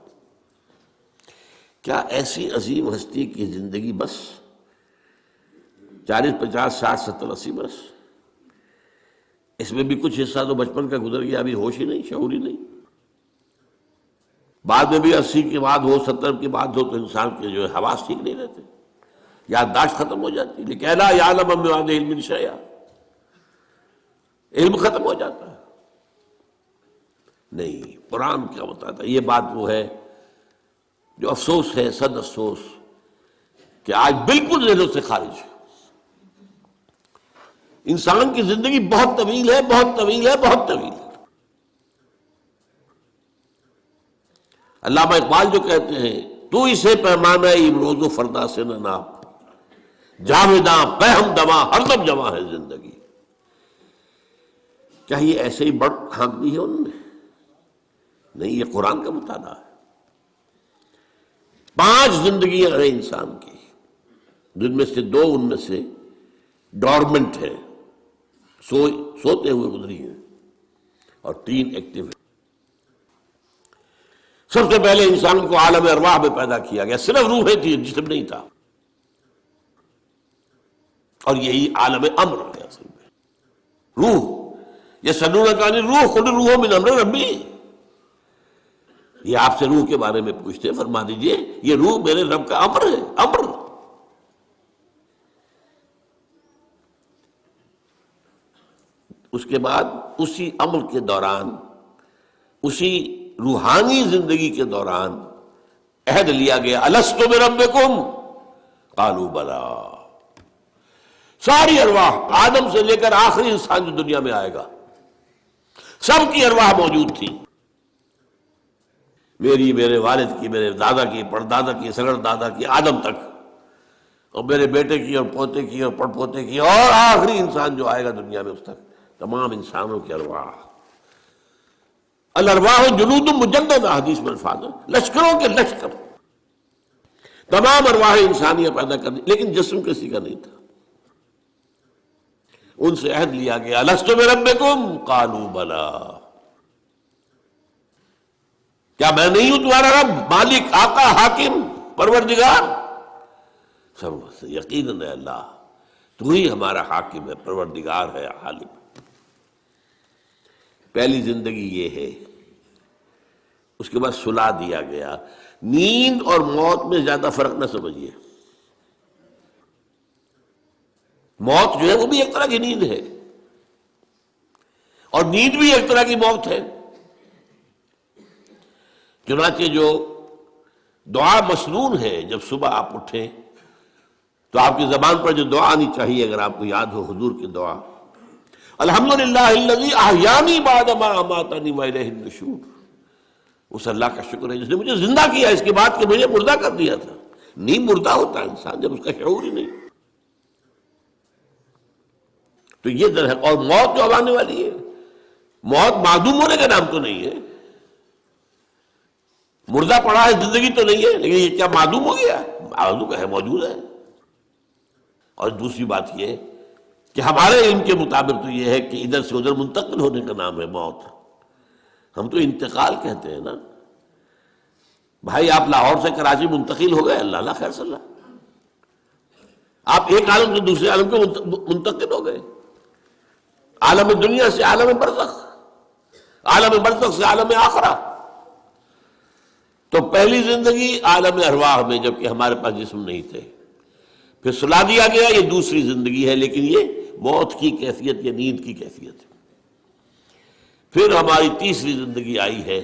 کیا ایسی عظیم ہستی کی زندگی بس 40 50 60 70 80 برس؟ اس میں بھی کچھ حصہ تو بچپن کا گزر گیا، ابھی ہوش ہی نہیں، شعور ہی نہیں، بعد میں بھی 80 کے بعد ہو 70 کے بعد ہو تو انسان کے جو ہے حواس ٹھیک نہیں رہتے، یادداشت ختم ہو جاتی، لیکن لا یعلم من بعد علم شیئا، علم ختم ہو جاتا ہے۔ نہیں، قرآن کیا بتاتا ہے؟ یہ بات وہ ہے جو افسوس ہے، صد افسوس، کہ آج بالکل ذہنوں سے خارج ہے۔ انسان کی زندگی بہت طویل ہے، بہت طویل ہے، بہت طویل ہے۔ علامہ اقبال جو کہتے ہیں تو اسے پیمانہ امروز و فردا سے نہ ناپ، جاویداں پہ ہم دماں ہر دم جمع ہے زندگی۔ کیا یہ ایسے ہی بڑھ ہانک دی ہے انہوں نے؟ نہیں، یہ قرآن کا مطالعہ ہے۔ 5 زندگیاں ہیں انسان کی، جن میں سے 2 ان میں سے ڈورمنٹ ہے، سوتے ہوئے گزری ہیں، اور 3 ایکٹیو ہیں۔ سب سے پہلے انسان کو عالم ارواح میں پیدا کیا گیا، صرف روحیں تھی، جسم نہیں تھا، اور یہی عالم امر ہے اصل میں۔ روح، یسألونک عن الروح قل الروح من امر ربی، یہ آپ سے روح کے بارے میں پوچھتے ہیں، فرما دیجئے یہ روح میرے رب کا امر ہے، امر۔ اس کے بعد اسی امر کے دوران، اسی روحانی زندگی کے دوران عہد لیا گیا، الست بربکم قالوا بلی۔ ساری ارواح، آدم سے لے کر آخری انسان جو دنیا میں آئے گا، سب کی ارواح موجود تھی، میری، میرے والد کی، میرے دادا کی، پردادا کی، سگڑ دادا کی، آدم تک، اور میرے بیٹے کی اور پوتے کی اور پڑ پوتے کی اور آخری انسان جو آئے گا دنیا میں اس تک تمام انسانوں کے ارواح. الارواح جنود مجندہ حدیث میں الفاظ ہے، لشکروں کے لشکر، تمام ارواح انسانیہ پیدا کرنی، لیکن جسم کسی کا نہیں تھا. ان سے عہد لیا گیا الست بربکم قالوا بلا، کیا میں نہیں ہوں تمہارا رب، مالک، آقا، حاکم، پروردگار؟ سب یقیناً ہے اللہ تو ہی ہمارا حاکم ہے، پروردگار ہے، عالم. پہلی زندگی یہ ہے. اس کے بعد سلا دیا گیا. نیند اور موت میں زیادہ فرق نہ سمجھیے. موت جو ہے وہ بھی ایک طرح کی نیند ہے اور نیند بھی ایک طرح کی موت ہے. چنانچہ جو دعا مسنون ہے، جب صبح آپ اٹھیں تو آپ کی زبان پر جو دعا آنی چاہیے، اگر آپ کو یاد ہو حضور کی دعا، الحمدللہ الذی احیانی بعد ما اماتنی والیہ النشور. اس اللہ کا شکر ہے جس نے مجھے زندہ کیا اس کے بعد کہ مجھے مردہ کر دیا تھا. نہیں مردہ ہوتا ہے انسان جب اس کا شعور ہی نہیں. تو یہ در ہے. اور موت جو اب آنے والی ہے، موت معدوم ہونے کا نام تو نہیں ہے. مردہ پڑا ہے، زندگی تو نہیں ہے، لیکن یہ کیا معدوم ہو گیا؟ معدوم ہے، موجود ہے. اور دوسری بات یہ کہ ہمارے علم کے مطابق تو یہ ہے کہ ادھر سے ادھر منتقل ہونے کا نام ہے موت. ہم تو انتقال کہتے ہیں نا. بھائی آپ لاہور سے کراچی منتقل ہو گئے، اللہ خیر صلی اللہ، آپ ایک عالم سے دوسرے عالم کے منتقل ہو گئے. عالم دنیا سے عالم برزخ، عالم برزخ سے عالم آخرہ. تو پہلی زندگی عالم ارواح میں، جبکہ ہمارے پاس جسم نہیں تھے. پھر سلا دیا گیا، یہ دوسری زندگی ہے، لیکن یہ موت کی کیفیت یا نیند کی کیفیت ہے. پھر ہماری تیسری زندگی آئی ہے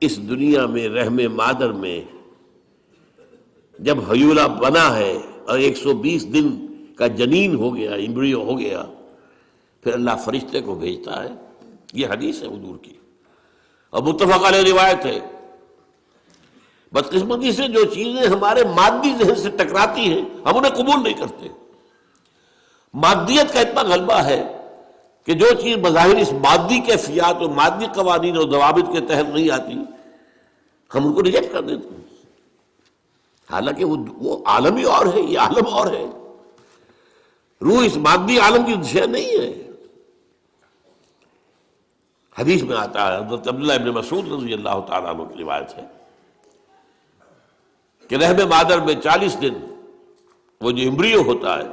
اس دنیا میں، رحم مادر میں جب ہیولہ بنا ہے اور 120 دن کا جنین ہو گیا، ایمبریو ہو گیا، پھر اللہ فرشتے کو بھیجتا ہے. یہ حدیث ہے حضور کی اور متفق علیہ روایت ہے. بدقسمتی سے جو چیزیں ہمارے مادی ذہن سے ٹکراتی ہیں ہم انہیں قبول نہیں کرتے. مادیت کا اتنا غلبہ ہے کہ جو چیز بظاہر اس مادی کیفیات اور مادی قوانین اور ضوابط کے تحت نہیں آتی ہم ان کو ریجیکٹ کر دیتے ہیں، حالانکہ وہ عالم ہی اور ہے، یہ عالم اور ہے. روح اس مادی عالم کی شے نہیں ہے. حدیث میں آتا ہے، حضرت عبداللہ ابن مسعود رضی اللہ تعالیٰ عنہ کی روایت ہے کہ رحم مادر میں 40 دن وہ جو ایمبریو ہوتا ہے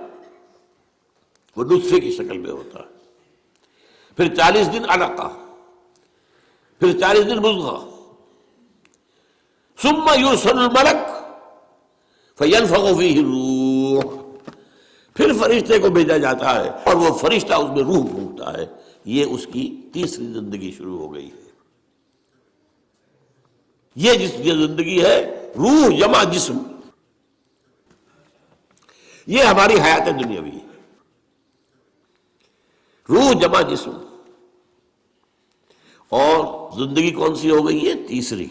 وہ نطفے کی شکل میں ہوتا ہے، پھر 40 دن علقہ، پھر 40 دن مضغہ، ثم یرسل الملک فینفخ فیہ الروح، پھر فرشتے کو بھیجا جاتا ہے اور وہ فرشتہ اس میں روح پھونکتا ہے. یہ اس کی تیسری زندگی شروع ہو گئی ہے. یہ جس یہ زندگی ہے روح جمع جسم، یہ ہماری حیات دنیاوی ہے. روح جمع جسم. اور زندگی کون سی ہو گئی ہے؟ تیسری،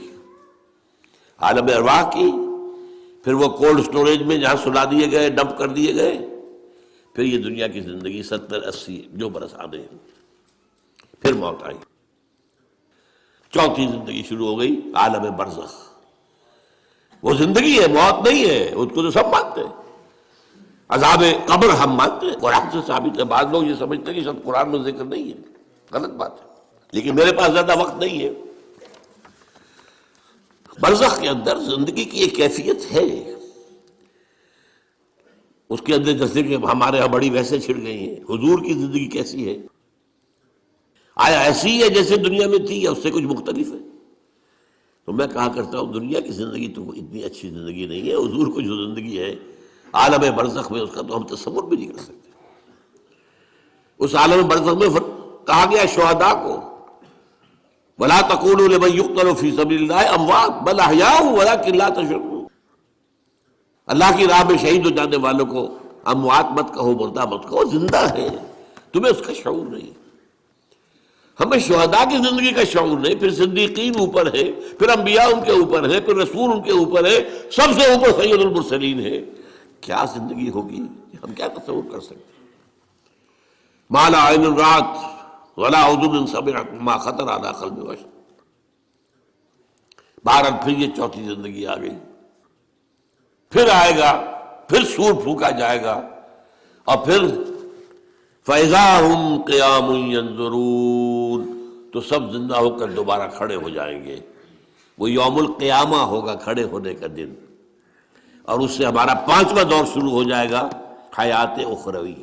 عالم ارواح کی. پھر وہ کولڈ سٹوریج میں جہاں سلا دیے گئے، ڈمپ کر دیے گئے. پھر یہ دنیا کی زندگی 70-80 جو برس آنے ہیں. پھر موت آئی. چوتھی زندگی شروع ہو گئی، عالم برزخ. وہ زندگی ہے، موت نہیں ہے. اس کو تو سب مانتے ہیں. عذاب قبر ہم مانتے ہیں، قرآن سے ثابت ہے. بعض لوگ یہ سمجھتے ہیں کہ شاید قرآن میں ذکر نہیں ہے، غلط بات ہے، لیکن میرے پاس زیادہ وقت نہیں ہے. برزخ کے اندر زندگی کی ایک کیفیت ہے. اس کے اندر جیسے کہ ہمارے یہاں بڑی ویسے چھڑ گئی ہیں. حضور کی زندگی کیسی ہے؟ آیا ایسی ہے جیسے دنیا میں تھی یا اس سے کچھ مختلف ہے؟ تو میں کہا کرتا ہوں دنیا کی زندگی تو اتنی اچھی زندگی نہیں ہے. حضور کو جو زندگی ہے عالم برزخ میں، اس کا تو ہم تصور بھی نہیں کر سکتے. اس عالم برزخ میں کہا گیا شہداء کو وَلَا تَقُولُوا لِمَن يُقْتَلُ فِي سَبِيلِ اللَّهِ أَمْوَاتٌ بَلْ أَحْيَاءٌ وَلَٰكِن لَا تَشْعُرُونَ. اللہ کی راہ میں شہید ہو جانے والوں کو اموات مت کہو، مردہ مت کہو، زندہ ہے. تمہیں اس کا شعور نہیں. ہمیں شہداء کی زندگی کا شعور نہیں. پھر صدیقین اوپر ہے، پھر انبیاء ان کے اوپر ہے، پھر رسول ان کے اوپر ہے، سب سے اوپر سید المرسلین ہے. کیا زندگی ہوگی ہم کیا تصور کر سکتے ہیں؟ ما لا عین رات ولا اذن سمعت ما خطر علی قلب بشر. بہرحال پھر یہ چوتھی زندگی آ گئی، پھر آئے گا، پھر سور پھونکا جائے گا، اور پھر فَإِذَا هُمْ قِيَامٌ يَنظُرُونَ، تو سب زندہ ہو کر دوبارہ کھڑے ہو جائیں گے. وہ یوم القیامہ ہوگا، کھڑے ہونے کا دن، اور اس سے ہمارا 5واں دور شروع ہو جائے گا، حیات اخروی.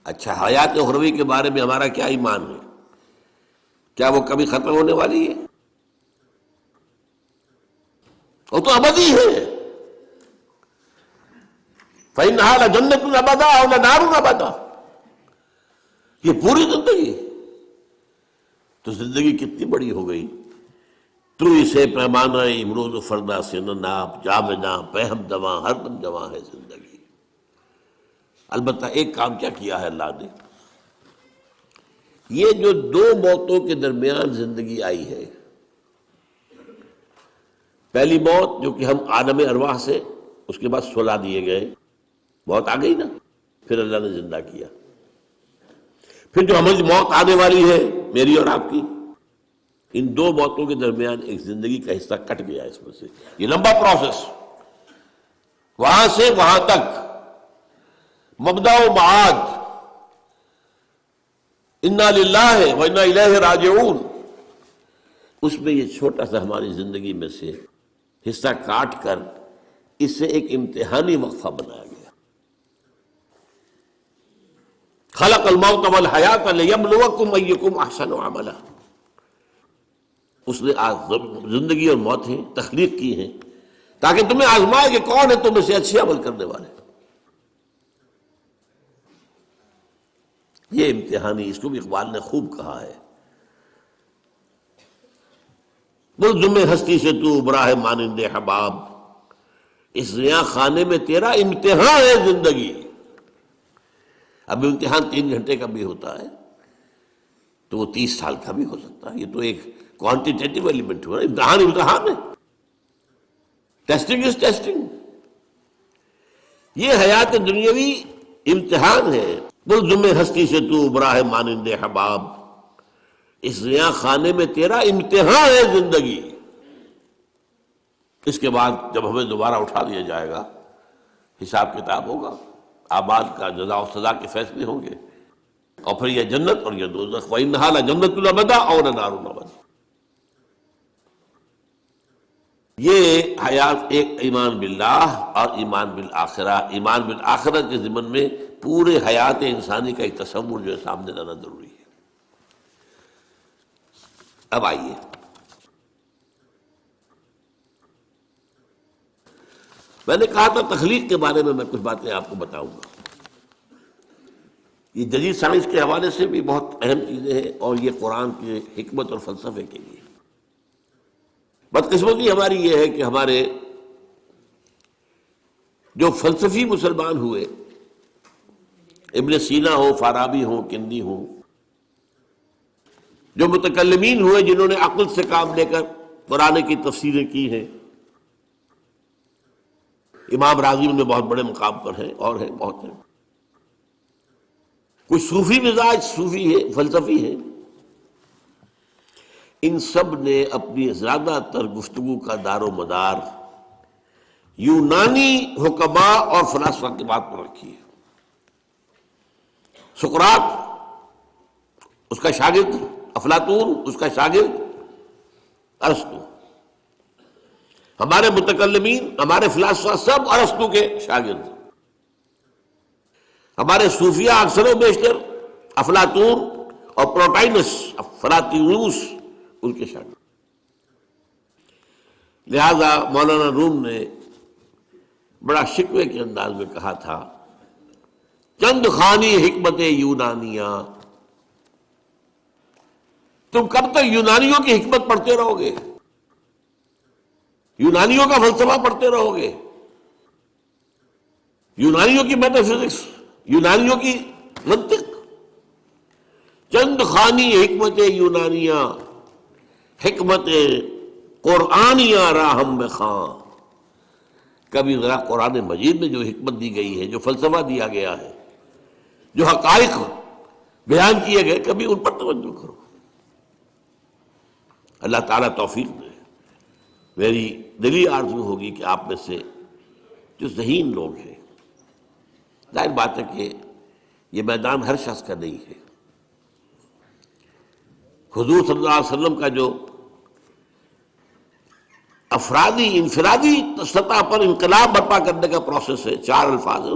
اچھا، حیات اخروی کے بارے میں ہمارا کیا ایمان ہے؟ کیا وہ کبھی ختم ہونے والی ہے؟ وہ تو ابدی ہے. فَإِنَّهَا لَجَنَّةٌ أَبَدًا أَوْ لَنَارٌ أَبَدًا. یہ پوری زندگی تو زندگی کتنی بڑی ہو گئی. تروئی سے پیمانہ امروز و فردا سے نہ ناپ، جامداں پہم دواں ہر دم جواں ہے زندگی. البتہ ایک کام کیا کیا ہے اللہ نے، یہ جو دو موتوں کے درمیان زندگی آئی ہے، پہلی موت جو کہ ہم عالم ارواح سے، اس کے بعد سلا دیے گئے، موت آ گئی نا، پھر اللہ نے زندہ کیا. پھر جو ہماری موت آنے والی ہے میری اور آپ کی، ان دو موتوں کے درمیان ایک زندگی کا حصہ کٹ گیا اس میں سے. یہ لمبا پروسیس، وہاں سے وہاں تک، مبدا و معاد، انا للہ و انا الیہ راجعون، اس میں یہ چھوٹا سا ہماری زندگی میں سے حصہ کاٹ کر اس سے ایک امتحانی وقفہ بنایا گیا. خلق الموت والحیات لیبلوکم ایکم احسن عملا. اس نے زندگی اور موتیں تخلیق کی ہیں تاکہ تمہیں آزمائے کہ کون ہے تم میں سے اچھے عمل کرنے والے. یہ امتحانی، اس کو بھی اقبال نے خوب کہا ہے، ملزم ہستی سے تو ابرا ہے مانند حباب، اس زیاں خانے میں تیرا امتحان ہے زندگی. اب امتحان 3 گھنٹے کا بھی ہوتا ہے تو وہ 30 سال کا بھی ہو سکتا ہے. یہ تو ایک کوانٹیٹیو ایلیمنٹ ہوا، امتحان ہے. Testing is testing. یہ حیات دنیاوی امتحان ہے. ملزم ہستی سے تو ابرا ہے مانند حباب، اس زیاں خانے میں تیرا امتحان ہے زندگی. اس کے بعد جب ہمیں دوبارہ اٹھا دیا جائے گا، حساب کتاب ہوگا، اعمال کا جزا و سزا کے فیصلے ہوں گے، اور پھر یہ جنت اور یہ دوزخ. وَإِنَّهَا لَجَنَّةٌ أَبَدًا أَوْ لَنَارٌ أَبَدًا. یہ حیات ایک ایمان باللہ اور ایمان بالآخرہ. ایمان بالآخرہ کے ضمن میں پورے حیات انسانی کا ایک تصور جو ہے سامنے لانا ضروری ہے. اب آئیے، میں نے کہا تھا تخلیق کے بارے میں کچھ باتیں آپ کو بتاؤں گا. یہ جدید سائنس کے حوالے سے بھی بہت اہم چیزیں ہیں، اور یہ قرآن کے حکمت اور فلسفے کے لیے. بدقسمتی ہماری یہ ہے کہ ہمارے جو فلسفی مسلمان ہوئے، ابن سینا ہو، فارابی ہو، کندی ہو، جو متکلمین ہوئے جنہوں نے عقل سے کام لے کر قرآن کی تفسیریں کی ہیں، امام راغب میں بہت بڑے مقام پر ہیں، اور ہیں بہت ہیں. کچھ صوفی مزاج صوفی ہے، فلسفی ہے. ان سب نے اپنی زیادہ تر گفتگو کا دار و مدار یونانی حکماء اور فلاسفہ کی بات پر رکھی ہے. سقراط اس کا شاگرد، افلاطون اس کا شاگرد ارسطو. ہمارے متکلمین، ہمارے فلاسفہ سب ارسطو کے شاگرد. ہمارے صوفیہ اکثر و بیشتر افلاطون اور پروٹائنس، فلاطینوس ان کے شاگرد. لہذا مولانا روم نے بڑا شکوے کے انداز میں کہا تھا، چند خانی حکمت یونانیہ. تم کب تک یونانیوں کی حکمت پڑھتے رہو گے، یونانیوں کا فلسفہ پڑھتے رہو گے، یونانیوں کی میٹا فزکس، یونانیوں کی منطق. چند خانی حکمت یونانیہ، حکمت قرآنیہ راہم میں خاں. کبھی ذرا قرآن مجید میں جو حکمت دی گئی ہے، جو فلسفہ دیا گیا ہے، جو حقائق بیان کیے گئے، کبھی ان پر توجہ کرو۔ اللہ تعالیٰ توفیق دے۔ میری دلی آرزو ہوگی کہ آپ میں سے جو ذہین لوگ ہیں، ظاہر بات ہے کہ یہ میدان ہر شخص کا نہیں ہے، حضور صلی اللہ علیہ وسلم کا جو افرادی انفرادی سطح پر انقلاب برپا کرنے کا پروسیس ہے، 4 الفاظ ہیں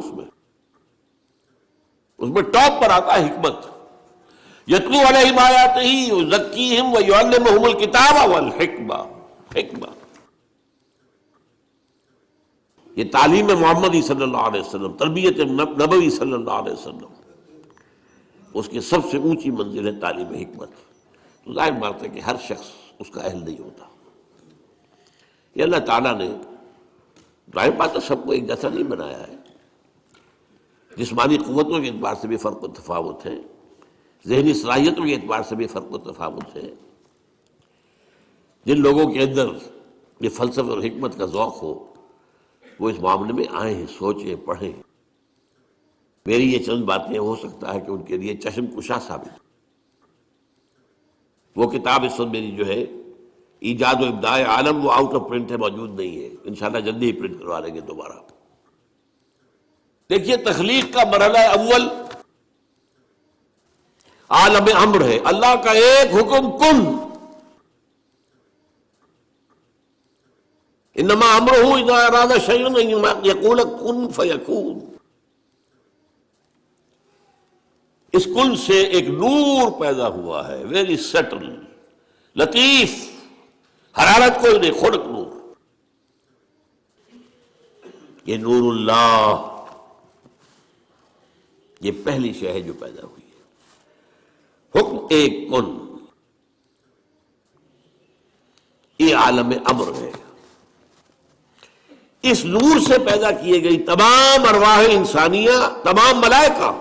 اس میں ٹاپ پر آتا ہے حکمت۔ یتلو علیہم آیاتہ یزکیہم ویعلمہم الکتاب والحکمہ۔ حکمہ یہ تعلیم محمدی صلی اللہ علیہ وسلم، تربیت نبوی صلی اللہ علیہ وسلم، اس کی سب سے اونچی منزل ہے تعلیم حکمت۔ تو ظاہر بات ہے کہ ہر شخص اس کا اہل نہیں ہوتا۔ یہ اللہ تعالیٰ نے ظاہر بات ہے سب کو ایک جیسا نہیں بنایا ہے، جسمانی قوتوں کے اعتبار سے بھی فرق و تفاوت ہے، ذہنی صلاحیتوں کے اعتبار سے بھی فرق و تفاوت ہے۔ جن لوگوں کے اندر یہ فلسفہ اور حکمت کا ذوق ہو وہ اس معاملے میں آئیں، سوچیں، پڑھیں۔ میری یہ چند باتیں ہو سکتا ہے کہ ان کے لیے چشم کشا ثابت۔ وہ کتاب اس وقت میری جو ہے ایجاد و ابداع عالم، وہ آؤٹ آف پرنٹ ہے، موجود نہیں ہے، انشاءاللہ جلدی ہی پرنٹ کروا لیں گے دوبارہ۔ دیکھیے تخلیق کا مرحلہ اول عالم امر ہے، اللہ کا ایک حکم کن، انما امرہ اذا اراد شیئا ان یقول کن فیکون۔ اس کن سے ایک نور پیدا ہوا ہے، ویری سٹل، لطیف، حرارت کوئی نہیں، خلق نور۔ یہ نور اللہ، یہ پہلی شے ہے جو پیدا ہوئی ہے۔ حکم ایک کن، یہ عالم امر ہے۔ اس نور سے پیدا کیے گئی تمام ارواح انسانیہ، تمام ملائکہ۔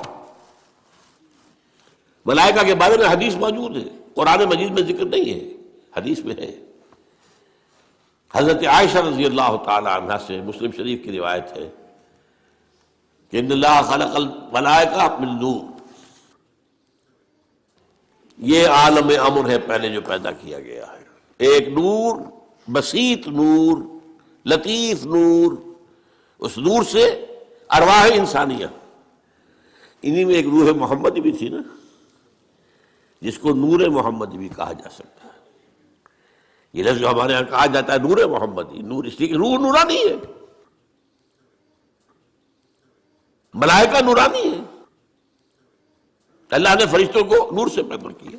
ملائکہ کے بارے میں حدیث موجود ہے، قرآن مجید میں ذکر نہیں ہے، حدیث میں ہے۔ حضرت عائشہ رضی اللہ تعالی عنہ سے مسلم شریف کی روایت ہے کہ ان اللہ خلق الملائکہ من نور، یہ عالم امر ہے پہلے جو پیدا کیا گیا ہے، ایک نور، بسیط نور، لطیف نور۔ اس نور سے ارواح انسانیہ، انہی میں ایک روح محمدی بھی تھی نا، جس کو نور محمدی بھی کہا جا سکتا ہے۔ یہ لفظ جو ہمارے یہاں کہا جاتا ہے نور محمدی، نور اس لیے کہ روح نورانی ہے، ملائکہ نورانی ہے، اللہ نے فرشتوں کو نور سے پیدا کیا۔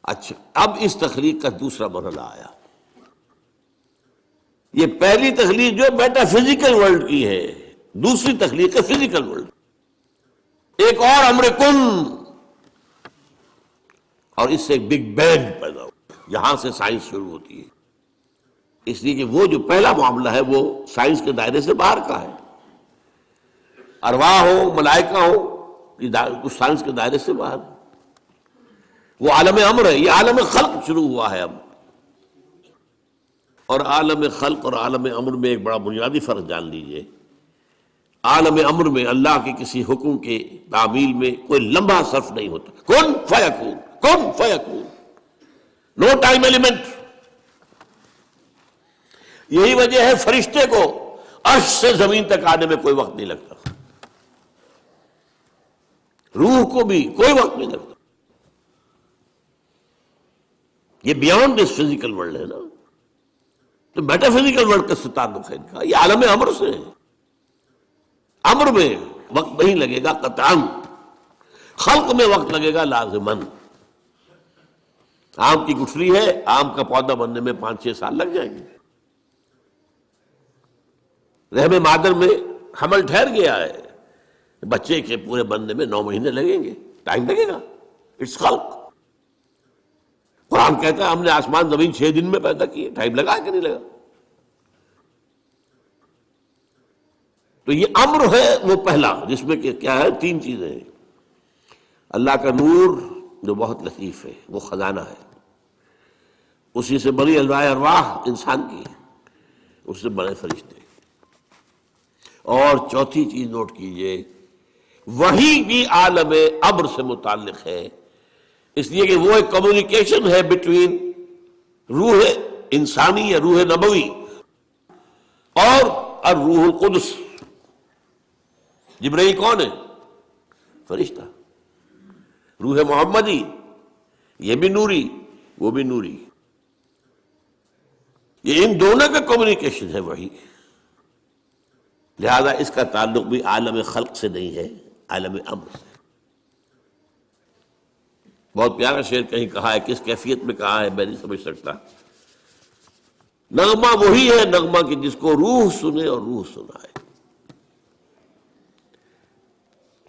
اچھا، اب اس تخلیق کا دوسرا مرحلہ آیا۔ یہ پہلی تخلیق جو میٹا فزیکل ورلڈ کی ہے، دوسری تخلیق ہے فزیکل ورلڈ۔ ایک اور امر کن، اور اس سے ایک بگ بینگ پیدا ہو، یہاں سے سائنس شروع ہوتی ہے۔ اس لیے کہ وہ جو پہلا معاملہ ہے وہ سائنس کے دائرے سے باہر کا ہے، ارواح ہو، ملائکہ ہو، یہ سائنس کے دائرے سے باہر ہے۔ وہ عالم امر ہے، یہ عالم خلق شروع ہوا ہے اب۔ اور عالم خلق اور عالم امر میں ایک بڑا بنیادی فرق جان لیجئے۔ عالم امر میں اللہ کے کسی حکم کے تعمیل میں کوئی لمحہ صرف نہیں ہوتا، کن فیکون، کن فیکون، نو ٹائم ایلیمنٹ۔ یہی وجہ ہے فرشتے کو عرش سے زمین تک آنے میں کوئی وقت نہیں لگتا، روح کو بھی کوئی وقت نہیں لگتا۔ یہ بیانڈ دس فزیکل ورلڈ ہے نا، تو میٹا فزیکل ورلڈ کا سے تعلق ہے ان کا، یہ عالم امر سے ہے۔ امر میں وقت نہیں لگے گا قطعاً، خلق میں وقت لگے گا لازماً۔ آم کی گٹھلی ہے، آم کا پودا بننے میں 5-6 سال لگ جائیں گے۔ رحم مادر میں حمل ٹھہر گیا ہے، بچے کے پورے بننے میں 9 مہینے لگیں گے، ٹائم لگے گا، اٹس خلق۔ قرآن کہتا ہے ہم نے آسمان زمین 6 دن میں پیدا کیے، ٹائم لگا کہ نہیں لگا؟ تو یہ امر ہے وہ پہلا، جس میں کہ کیا ہے 3 چیزیں ہیں۔ اللہ کا نور جو بہت لطیف ہے، وہ خزانہ ہے، اسی سے بڑی ارواح انسان کی ہے، اس سے بڑے فرشتے. اور چوتھی چیز نوٹ کیجئے، وہی بھی عالم امر سے متعلق ہے، اس لیے کہ وہ ایک کمیونیکیشن ہے بٹوین روح انسانی یا روح نبوی اور الروح القدس. جبرائیل کون ہے؟ فرشتہ. روح محمدی یہ بھی نوری وہ بھی نوری. یہ ان دونوں کا کمیونیکیشن ہے وہی. لہذا اس کا تعلق بھی عالم خلق سے نہیں ہے، عالم امر سے. بہت پیارا شعر کہیں کہا ہے، کس کیفیت میں کہا ہے میں نہیں سمجھ سکتا. نغمہ وہی ہے نغمہ کہ جس کو روح سنے اور روح سنائے.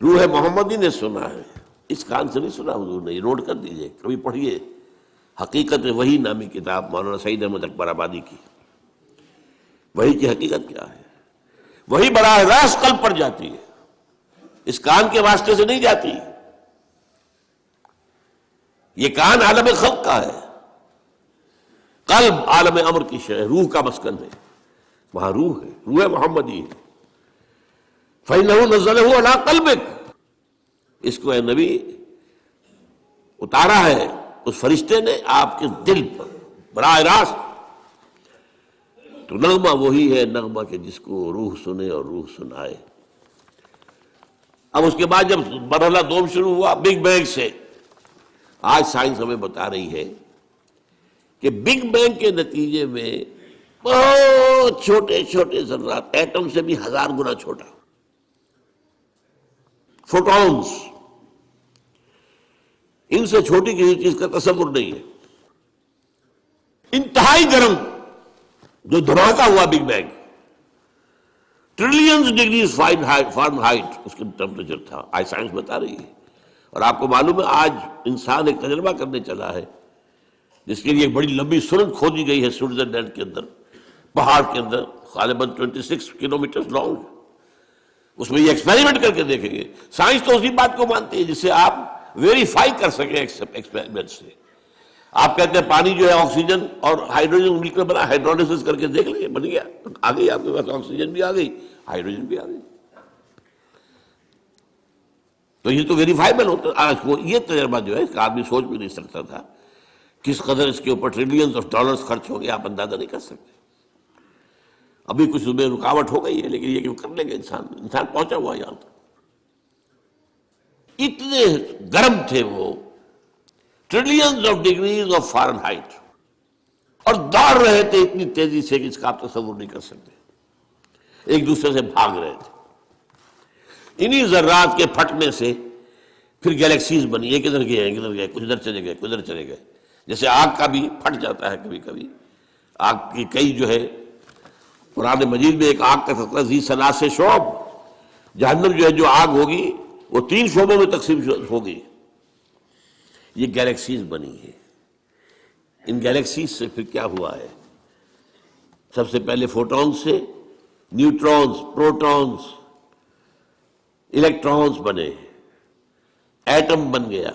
روح محمدی نے سنا ہے، اس کان سے نہیں سنا حضور نے. یہ نوٹ کر دیجئے، کبھی پڑھیے حقیقت وحی نامی کتاب مولانا سعید احمد اکبر آبادی کی. وحی کی حقیقت کیا ہے؟ وہی براہ راست قلب پر جاتی ہے، اس کان کے واسطے سے نہیں جاتی. یہ کان عالم خلق کا ہے، قلب عالم امر کی شے، روح کا مسکن ہے. وہاں روح ہے، روح محمدی ہے. فَإِنَّهُ نَزَّلَهُ عَلَىٰ قَلْبِكَ، اس کو اے نبی اتارا ہے اس فرشتے نے آپ کے دل پر براہ راست. تو نغمہ وہی ہے نغمہ کہ جس کو روح سنے اور روح سنائے. اب اس کے بعد جب مرحلہ دوم شروع ہوا بگ بینگ سے، آج سائنس ہمیں بتا رہی ہے کہ بگ بینگ کے نتیجے میں بہت چھوٹے چھوٹے ذرات، ایٹم سے بھی 1000 گنا چھوٹا، فوٹونز، ان سے چھوٹی کسی چیز کا تصور نہیں ہے. انتہائی گرم جو دھماکہ ہوا big bang, trillions degrees Fahrenheit اس کا ٹیمپریچر تھا، آج سائنس بتا رہی ہے. اور آپ کو معلوم ہے آج انسان ایک تجربہ کرنے چلا ہے جس کے لیے ایک بڑی لمبی سرنگ کھودی گئی ہے سوئٹزرلینڈ کے اندر، پہاڑ کے اندر، غالباً 26 کلومیٹر لانگ. اس میں یہ ایکسپیریمنٹ کر کے دیکھیں گے. سائنس تو اسی بات کو مانتی ہے جس سے آپ ویریفائی کر سکیں ایکسپیریمنٹ سے. آپ کہتے ہیں پانی جو ہے آکسیجن اور ہائیڈروجن مل کر بنا، ہائیڈرولسس کر کے دیکھ لیں بن گیا، آ گئی آپ کے پاس آکسیجن بھی آ گئی، ہائیڈروجن بھی آ گئی. تو یہ تو ویریفائبل ہوتا ہے. آج کو یہ تجربہ جو ہے اس کا آدمی سوچ بھی نہیں سکتا تھا کس قدر اس کے اوپر ٹریلینز آف ڈالرز خرچ ہو گیا، آپ اندازہ نہیں کر سکتے. ابھی کچھ میں رکاوٹ ہو گئی ہے لیکن یہ کہ کر لے گا انسان پہنچا ہوا یہاں تک. اتنے گرم تھے وہ، trillions of degrees of Fahrenheit, اور دوڑ رہے تھے اتنی تیزی سے کہ اس کا آپ تصور نہیں کر سکتے. ایک دوسرے سے بھاگ رہے تھے. انہی ذرات کے پھٹنے سے پھر گیلیکسیز بنی. یہ کدھر گئے ہیں کدھر گئے، کچھ ادھر چلے گئے کچھ ادھر چلے گئے. جیسے آگ کا بھی پھٹ جاتا ہے کبھی کبھی. آگ کی کئی جو ہے قرآن مجید میں ایک آگ کا تذکرہ ذی ثلاث شعب، جہنم جو ہے جو آگ ہوگی وہ 3 شعبوں میں تقسیم ہوگی. یہ گیلیکسیز بنی ہے. ان گیلیکسیز سے پھر کیا ہوا ہے؟ سب سے پہلے فوٹونز سے نیوٹرونز، پروٹونز، الیکٹرونز بنے، ایٹم بن گیا.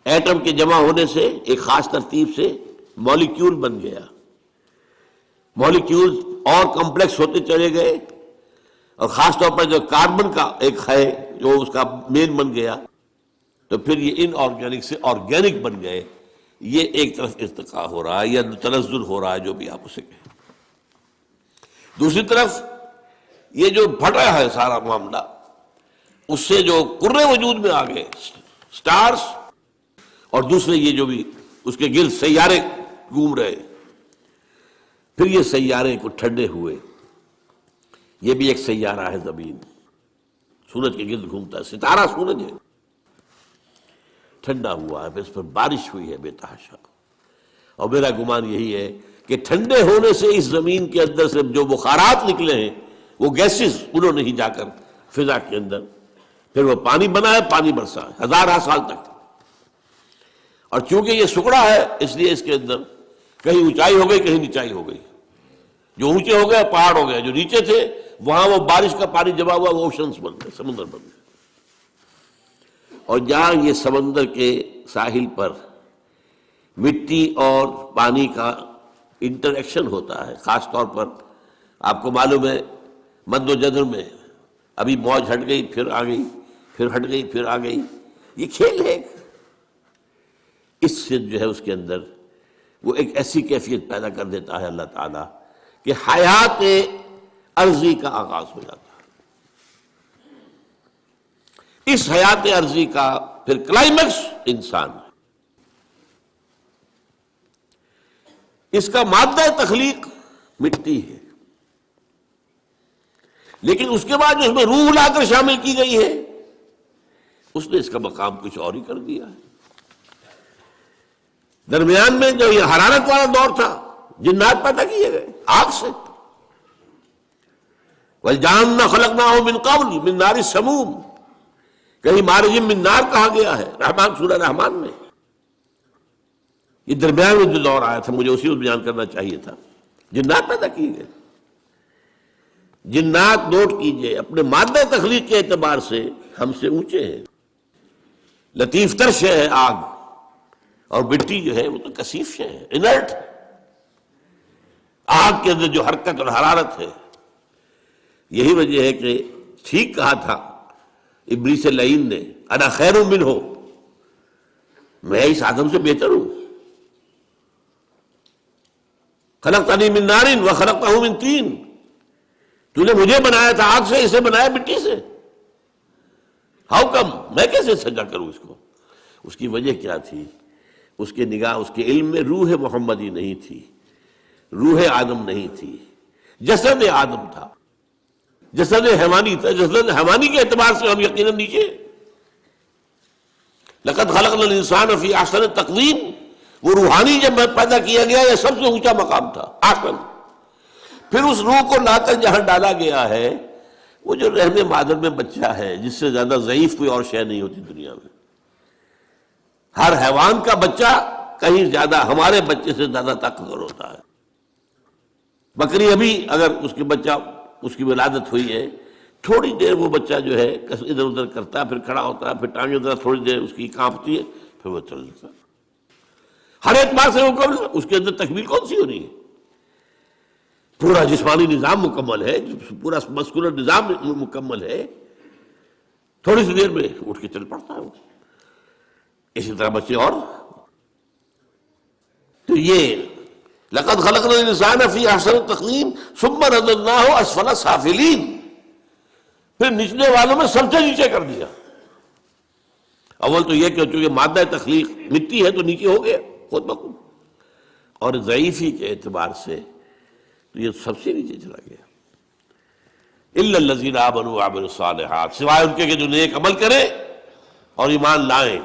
ایٹم کے جمع ہونے سے ایک خاص ترتیب سے مولیکیول بن گیا. مولیکیول اور کمپلیکس ہوتے چلے گئے، اور خاص طور پر جو کاربن کا ایک ہے جو اس کا مین بن گیا، تو پھر یہ ان آرگینک سے آرگینک بن گئے. یہ ایک طرف ارتقاء ہو رہا ہے یا تنزل ہو رہا ہے، جو بھی آپ اسے کہیں. دوسری طرف یہ جو پھٹا ہے سارا معاملہ، اس سے جو کرے وجود میں آ گئے سٹارز، اور دوسرے یہ جو بھی اس کے گرد سیارے گھوم رہے. پھر یہ سیارے کو ٹھنڈے ہوئے. یہ بھی ایک سیارہ ہے زمین، سورج کے گرد گھومتا ہے، ستارہ سورج ہے. ٹھنڈا ہوا ہے، پھر اس پر بارش ہوئی ہے بے تحاشا. اور میرا گمان یہی ہے کہ ٹھنڈے ہونے سے اس زمین کے اندر سے جو بخارات نکلے ہیں وہ گیسز، انہوں نے ہی جا کر فضا کے اندر پھر وہ پانی بنا ہے، پانی برسا ہے 1000 سال تک. اور چونکہ یہ سکڑا ہے اس لیے اس کے اندر کہیں اونچائی ہو گئی کہیں نیچائی ہو گئی. جو اونچے ہو گئے پہاڑ ہو گئے، جو نیچے تھے وہاں وہ بارش کا پانی جمع ہوا، وہ اوشنز بن گئے، سمندر بن گئے. اور جہاں یہ سمندر کے ساحل پر مٹی اور پانی کا انٹریکشن ہوتا ہے، خاص طور پر آپ کو معلوم ہے مد و جزر میں ابھی موج ہٹ گئی پھر آ گئی، پھر ہٹ گئی پھر آ گئی، یہ کھیل ہے۔ اس سے جو ہے اس کے اندر وہ ایک ایسی کیفیت پیدا کر دیتا ہے اللہ تعالیٰ کہ حیات عرضی کا آغاز ہو جاتا ہے۔ اس حیات عرضی کا پھر کلائمیکس انسان ہے۔ اس کا مادہ تخلیق مٹی ہے، لیکن اس کے بعد جو اس میں روح لا کر شامل کی گئی ہے، اس نے اس کا مقام کچھ اور ہی کر دیا ہے۔ درمیان میں جو یہ حرارت والا دور تھا، جنات پیدا کیے گئے آگ سے، وَالْجَانَّ خَلَقْنَاهُ مِنْ قَبْلُ مِنْ نَارِ السَّمُومِ، کہیں مارج من نار کہا گیا ہے رحمان سورہ رحمان میں۔ یہ درمیان میں جو دور آیا تھا، مجھے اسی کو بیان کرنا چاہیے تھا۔ جنات پیدا کیے گئے، جنات نوٹ کیجئے اپنے مادہ تخلیق کے اعتبار سے ہم سے اونچے ہیں۔ لطیف تر شے ہے آگ، اور مٹی جو ہے وہ تو کثیف شے ہے، انرٹ۔ آگ کے اندر جو حرکت اور حرارت ہے، یہی وجہ ہے کہ ٹھیک کہا تھا ابلیس لعین نے، انا خیر منہ، میں اس آدم سے بہتر ہوں، خلقتنی من نار وخلقتہ من طین، تو نے مجھے بنایا تھا آگ سے، اسے بنایا مٹی سے، ہاؤ کم، میں کیسے سجا کروں اس کو؟ اس کی وجہ کیا تھی؟ اس کے نگاہ، اس کے علم میں روح محمدی نہیں تھی، روح آدم نہیں تھی، جسد آدم تھا، جسد حیوانی تھا۔ جسد حیوانی کے اعتبار سے ہم یقیناً نیچے۔ لقد خلقنا الانسان فی احسن تقویم، وہ روحانی جب پیدا کیا گیا یہ سب سے اونچا مقام تھا، احسن۔ پھر اس روح کو لا کر جہاں ڈالا گیا ہے، وہ جو رحم مادر میں بچہ ہے، جس سے زیادہ ضعیف کوئی اور شے نہیں ہوتی دنیا میں۔ ہر حیوان کا بچہ کہیں زیادہ ہمارے بچے سے زیادہ طاقتور ہوتا ہے۔ بکری ابھی اگر اس کے بچہ، اس کی ولادت ہوئی ہے، تھوڑی دیر وہ بچہ جو ہے ادھر ادھر کرتا ہے، پھر کھڑا ہوتا ہے، پھر ٹانگیں ادھر تھوڑی دیر اس کی کانپتی ہے، پھر وہ چل دیتا ہے۔ ہر اعتبار سے مکمل، اس کے اندر تکمیل کون سی ہو رہی ہے؟ پورا جسمانی نظام مکمل ہے، پورا مسکولر نظام مکمل ہے، تھوڑی سی دیر میں اٹھ کے چل پڑتا ہے وہ۔ اسی طرح بچے اور۔ تو یہ لقد خلقنا الانسان فی احسن تقویم ثم رددناہ اسفل سافلین، پھر نچلے والوں میں سب سے نیچے کر دیا۔ اول تو یہ کہ چونکہ مادہ تخلیق مٹی ہے تو نیچے ہو گیا خود بخود، اور ضعیفی کے اعتبار سے تو یہ سب سے نیچے چلا گیا۔ الا الذین آمنوا وعملوا الصالحات، سوائے ان کے کہ جو نیک عمل کریں اور ایمان لائیں،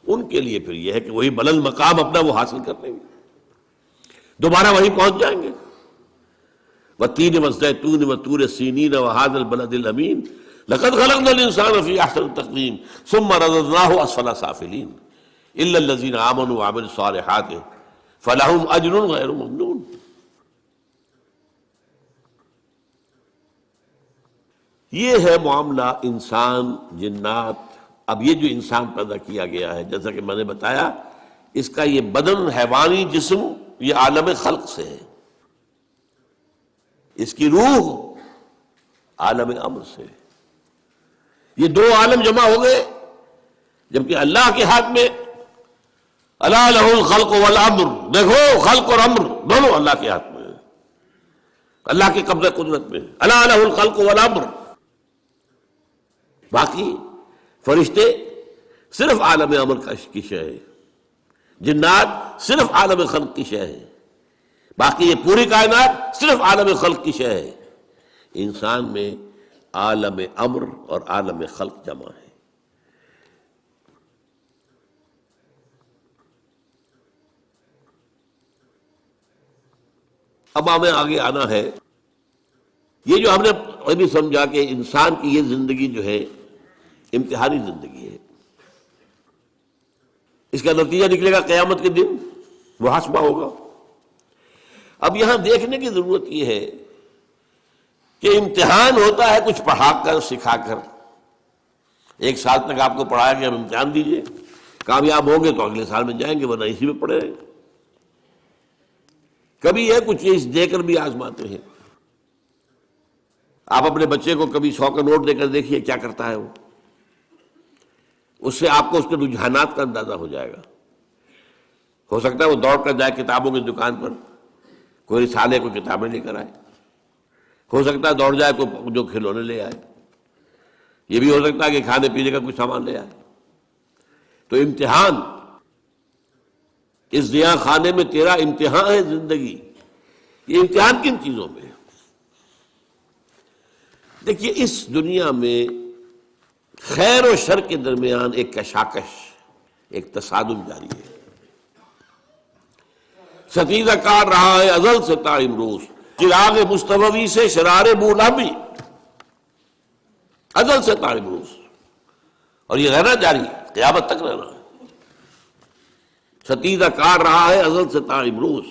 ان کے لیے پھر یہ ہے کہ وہی بلند مقام اپنا وہ حاصل کر لیں گے، دوبارہ وہیں پہنچ جائیں گے۔ وَالتِّينِ وَالزَّيْتُونِ وَطُورِ سِينِينَ وَهَذَا الْبَلَدِ الْأَمِينِ لَقَدْ خَلَقْنَا الْإِنسَانَ فِي أَحْسَنِ تَقْوِيمٍ ثُمَّ رَدَدْنَاهُ أَسْفَلَ سَافِلِينَ إِلَّا الَّذِينَ آمَنُوا وَعَمِلُوا الصَّالِحَاتِ فَلَهُمْ أَجْرٌ غَيْرُ مَمْنُونٍ۔ یہ ہے معاملہ انسان جنات۔ اب یہ جو انسان پیدا کیا گیا ہے، جیسا کہ میں نے بتایا، اس کا یہ بدن حیوانی جسم یہ عالم خلق سے ہے، اس کی روح عالم امر سے۔ یہ دو عالم جمع ہو گئے، جبکہ اللہ کے ہاتھ میں الا لہ الخلق والامر، دیکھو خلق اور امر دونوں اللہ کے ہاتھ میں، اللہ کے قبضہ قدرت میں، الا لہ الخلق والامر۔ باقی فرشتے صرف عالم امر کی شے ہے، جنات صرف عالم خلق کی شے ہے، باقی یہ پوری کائنات صرف عالم خلق کی شے ہے۔ انسان میں عالم امر اور عالم خلق جمع ہے۔ اب ہمیں آگے آنا ہے، یہ جو ہم نے ابھی سمجھا کہ انسان کی یہ زندگی جو ہے امتحانی زندگی ہے، اس کا نتیجہ نکلے گا قیامت کے دن، محاسبہ ہوگا۔ اب یہاں دیکھنے کی ضرورت یہ ہے کہ امتحان ہوتا ہے کچھ پڑھا کر، سکھا کر۔ ایک سال تک آپ کو پڑھایا گیا، امتحان دیجئے، کامیاب ہوں گے تو اگلے سال میں جائیں گے، ورنہ اسی میں پڑے رہیں۔ کبھی یہ کچھ چیز دے کر بھی آزماتے ہیں. آپ اپنے بچے کو کبھی 100 کا نوٹ دے کر دیکھیے کیا کرتا ہے وہ. اس سے آپ کو اس کے رجحانات کا اندازہ ہو جائے گا. ہو سکتا ہے وہ دوڑ کر جائے کتابوں کی دکان پر, کوئی رسالے کو کتابیں لے کر آئے. ہو سکتا ہے دوڑ جائے کوئی جو کھلونے لے آئے. یہ بھی ہو سکتا ہے کہ کھانے پینے کا کچھ سامان لے آئے. تو امتحان, اس ضیاء خانے میں تیرا امتحان ہے زندگی. یہ امتحان کن چیزوں میں ہے؟ دیکھیے, اس دنیا میں خیر و شر کے درمیان ایک کشاکش, ایک تصادم جاری ہے. ستیزہ کار رہا ہے ازل سے تا امروز, چراغ مصطفی سے شرار بولا بھی, ازل سے تا امروز. اور یہ رہنا جاری ہے, قیامت تک رہنا ہے. ستیزہ کار رہا ہے ازل سے تا امروز,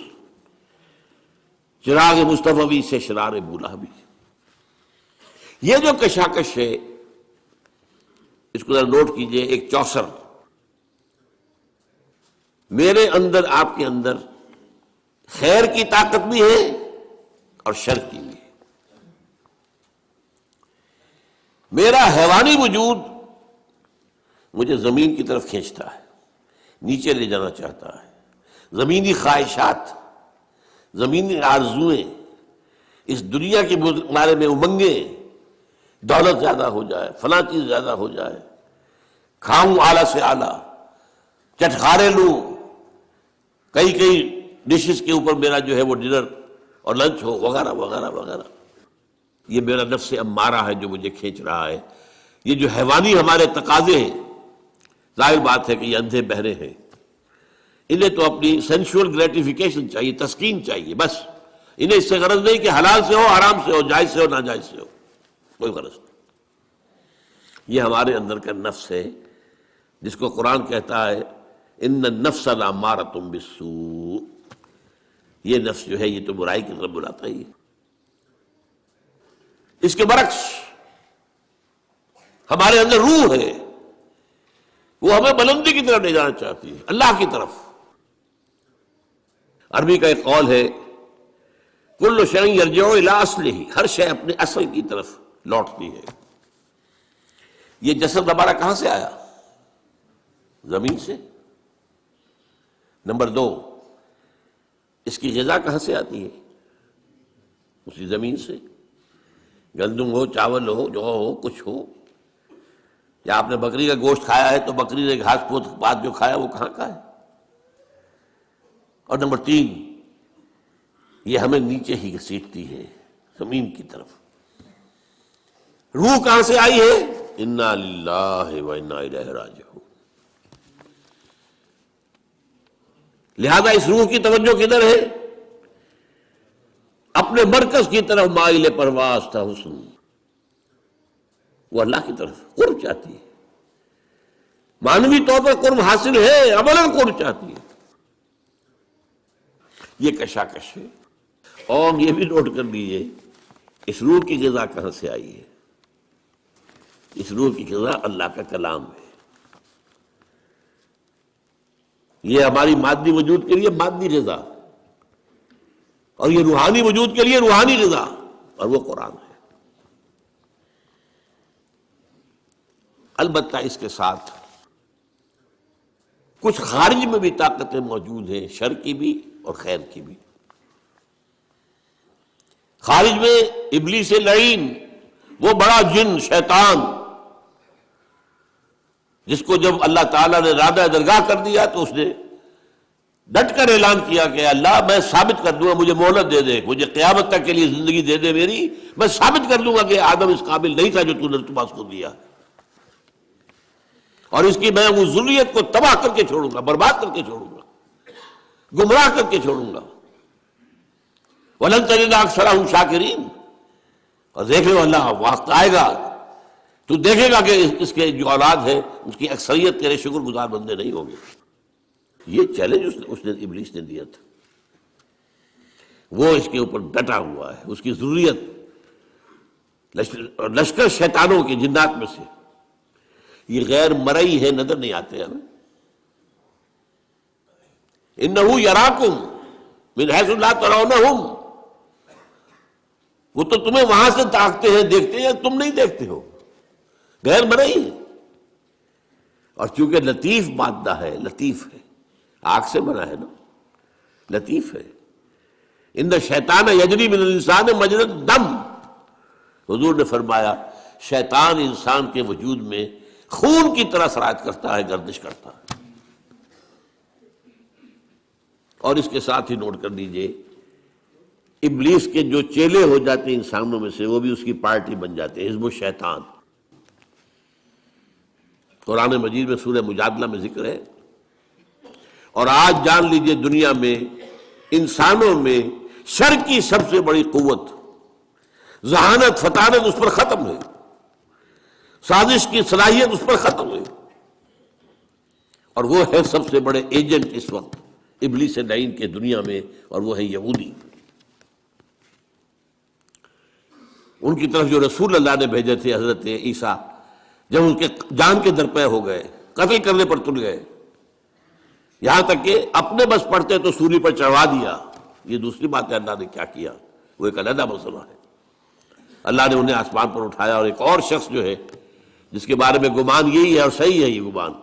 چراغ مصطفی سے شرار بولا بھی. یہ جو کشاکش ہے اس کو ذرا نوٹ کیجئے. ایک چوسر, میرے اندر آپ کے اندر خیر کی طاقت بھی ہے اور شر کی بھی ہے. میرا حیوانی وجود مجھے زمین کی طرف کھینچتا ہے, نیچے لے جانا چاہتا ہے. زمینی خواہشات, زمینی آرزوئیں, اس دنیا کے بارے میں امنگیں, دولت زیادہ ہو جائے, فلاں چیز زیادہ ہو جائے, کھاؤں اعلیٰ سے اعلیٰ, چٹخارے لوں, کئی ڈشز کے اوپر میرا جو ہے وہ ڈنر اور لنچ ہو, وغیرہ وغیرہ وغیرہ. یہ میرا نفس امارہ ہے جو مجھے کھینچ رہا ہے. یہ جو حیوانی ہمارے تقاضے ہیں, ظاہر بات ہے کہ یہ اندھے بہرے ہیں. انہیں تو اپنی سینشول گریٹیفیکیشن چاہیے, تسکین چاہیے, بس. انہیں اس سے غرض نہیں کہ حلال سے ہو, حرام سے ہو, جائز سے ہو, ناجائز سے ہو, کوئی غرض نہیں. یہ ہمارے اندر کا نفس ہے جس کو قرآن کہتا ہے ان النفس لامارۃ بالسوء. یہ نفس جو ہے یہ تو برائی کی طرف بلاتا ہی ہے. اس کے برعکس ہمارے اندر روح ہے, وہ ہمیں بلندی کی طرف لے جانا چاہتی ہے, اللہ کی طرف. عربی کا ایک قول ہے کل شیء یرجع الی اصلہ, ہر شے اپنے اصل کی طرف لوٹتی ہے. یہ جسد ہمارا کہاں سے آیا؟ زمین سے. نمبر 2, اس کی غذا کہاں سے آتی ہے؟ اسی زمین سے. گندم ہو, چاول ہو, جو ہو, کچھ ہو. یا آپ نے بکری کا گوشت کھایا ہے تو بکری نے گھاس پھوس پات جو کھایا وہ کہاں کا ہے؟ اور نمبر 3, یہ ہمیں نیچے ہی گھسیٹتی ہے, زمین کی طرف. روح کہاں سے آئی ہے؟ انا للہ و انا الیہ راجعون. لہذا اس روح کی توجہ کدھر ہے؟ اپنے مرکز کی طرف مائل پرواز تھا حسن, وہ اللہ کی طرف قرب چاہتی ہے. معنوی طور پر قرب حاصل ہے, عملاً قرب چاہتی ہے. یہ کشاکش ہے. اور یہ بھی نوٹ کر لیجیے اس روح کی غذا کہاں سے آئی ہے. اس روح کی غذا اللہ کا کلام ہے. یہ ہماری مادی وجود کے لیے مادی غذا, اور یہ روحانی وجود کے لیے روحانی غذا, اور وہ قرآن ہے. البتہ اس کے ساتھ کچھ خارج میں بھی طاقتیں موجود ہیں, شر کی بھی اور خیر کی بھی. خارج میں ابلیس لعین, وہ بڑا جن شیطان, جس کو جب اللہ تعالیٰ نے رادہ درگاہ کر دیا تو اس نے ڈٹ کر اعلان کیا کہ اللہ میں ثابت کر دوں گا, مجھے مہلت دے دے, مجھے قیامت تک کے لیے زندگی دے دے میری, میں ثابت کر دوں گا کہ آدم اس قابل نہیں تھا جو تو نے تمہاس کو دیا, اور اس کی میں وہ ذریت کو تباہ کر کے چھوڑوں گا, برباد کر کے چھوڑوں گا, گمراہ کر کے چھوڑوں گا. وَلَن تَجِدَ أَكْثَرَهُمْ شَاكِرِينَ. اور دیکھ لو اللہ وقت آئے گا تو دیکھے گا کہ اس کے جو اولاد ہے اس کی اکثریت تیرے شکر گزار بندے نہیں ہوں گے. یہ چیلنج اس نے ابلیس نے دیا تھا, وہ اس کے اوپر ڈٹا ہوا ہے. اس کی ضروریت لشکر شیطانوں کے جنات میں سے, یہ غیر مرئی ہے, نظر نہیں آتے ہمیں. انہو یراکم من حیث لا ترونہم، وہ تو تمہیں وہاں سے تاکتے ہیں دیکھتے ہیں، تم نہیں دیکھتے ہو، غیر مرئی ہے۔ اور چونکہ لطیف مادہ ہے، لطیف ہے، آگ سے بنا ہے نا، لطیف ہے۔ ان الشیطان یجری من الانسان مجری الدم، حضور نے فرمایا شیطان انسان کے وجود میں خون کی طرح سرایت کرتا ہے، گردش کرتا ہے۔ اور اس کے ساتھ ہی نوٹ کر لیجئے، ابلیس کے جو چیلے ہو جاتے ہیں انسانوں میں سے، وہ بھی اس کی پارٹی بن جاتے ہیں، حزب الشیطان۔ قرآن مجید میں سورہ مجادلہ میں ذکر ہے۔ اور آج جان لیجئے دنیا میں انسانوں میں شر کی سب سے بڑی قوت، ذہانت، فطانت اس پر ختم ہے، سازش کی صلاحیت اس پر ختم ہے، اور وہ ہے سب سے بڑے ایجنٹ اس وقت ابلیس لعین کے دنیا میں، اور وہ ہے یہودی۔ ان کی طرف جو رسول اللہ نے بھیجے تھے حضرت عیسیٰ، جب ان کے جان کے درپے ہو گئے، قتل کرنے پر تل گئے، یہاں تک کہ اپنے بس پڑتے تو سولی پر چڑھوا دیا۔ یہ دوسری بات ہے، اللہ نے کیا کیا وہ ایک علیحدہ مسئلہ ہے۔ اللہ نے انہیں آسمان پر اٹھایا، اور ایک اور شخص جو ہے جس کے بارے میں گمان یہی ہے، اور صحیح ہے یہ گمان،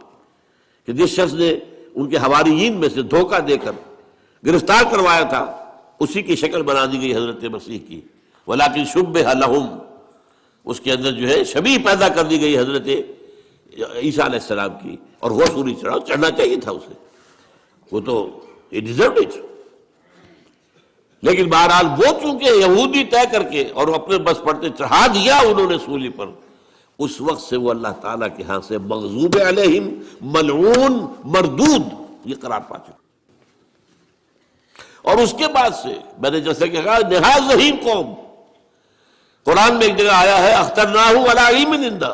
کہ جس شخص نے ان کے حواریین میں سے دھوکہ دے کر گرفتار کروایا تھا، اسی کی شکل بنا دی گئی حضرت مسیح کی، ولیکن شبہ لہم، اس کے اندر جو ہے شبیہ پیدا کر دی گئی حضرت عیسیٰ علیہ السلام کی، اور وہ سولی چڑھنا چاہیے تھا اسے، وہ تو it deserved it۔ لیکن بہرحال وہ چونکہ یہودی طے کر کے اور اپنے بس پڑتے چڑھا دیا انہوں نے سولی پر، اس وقت سے وہ اللہ تعالیٰ کے ہاں سے مغضوب علیہم، ملعون، مردود، یہ قرار پا چکا۔ اور اس کے بعد سے میں نے جیسے کہ کہا نہایت ذہین قوم، قرآن میں ایک جگہ آیا ہے اخترناہ علی علم عندنا،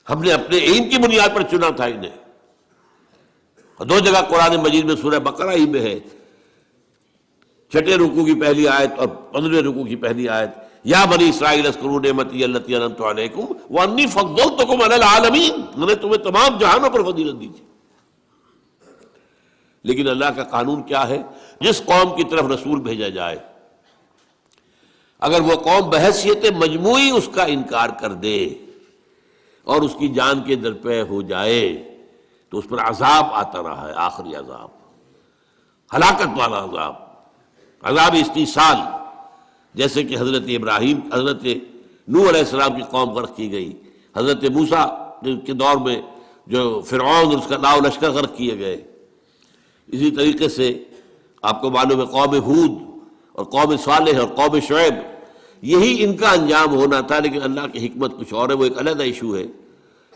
ہم نے اپنے علم کی بنیاد پر چنا تھا انہیں۔ اور دو جگہ قرآن مجید میں سورہ بقرہ ہی میں ہے، چھٹے رکوع کی پہلی آیت اور 15ویں رکوع کی پہلی آیت، یا بنی اسرائیل اذکروا نعمتی التی انعمت علیکم وانی فضلتکم علی العالمین، میں نے تمہیں تمام جہانوں پر فضیلت دی تھی۔ لیکن اللہ کا قانون کیا ہے؟ جس قوم کی طرف رسول بھیجا جائے، اگر وہ قوم بحیثیت مجموعی اس کا انکار کر دے اور اس کی جان کے درپے ہو جائے تو اس پر عذاب آتا رہا ہے، آخری عذاب، ہلاکت والا عذاب، عذاب استیصال، جیسے کہ حضرت ابراہیم، حضرت نوح علیہ السلام کی قوم غرق کی گئی، حضرت موسیٰ کے دور میں جو فرعون اور اس کا لاؤ لشکر غرق کیے گئے۔ اسی طریقے سے آپ کو معلوم ہے قوم ہود اور قوم صالح اور قوم شعیب، یہی ان کا انجام ہونا تھا، لیکن اللہ کی حکمت کچھ اور ہے، وہ ایک علیحدہ ایشو ہے۔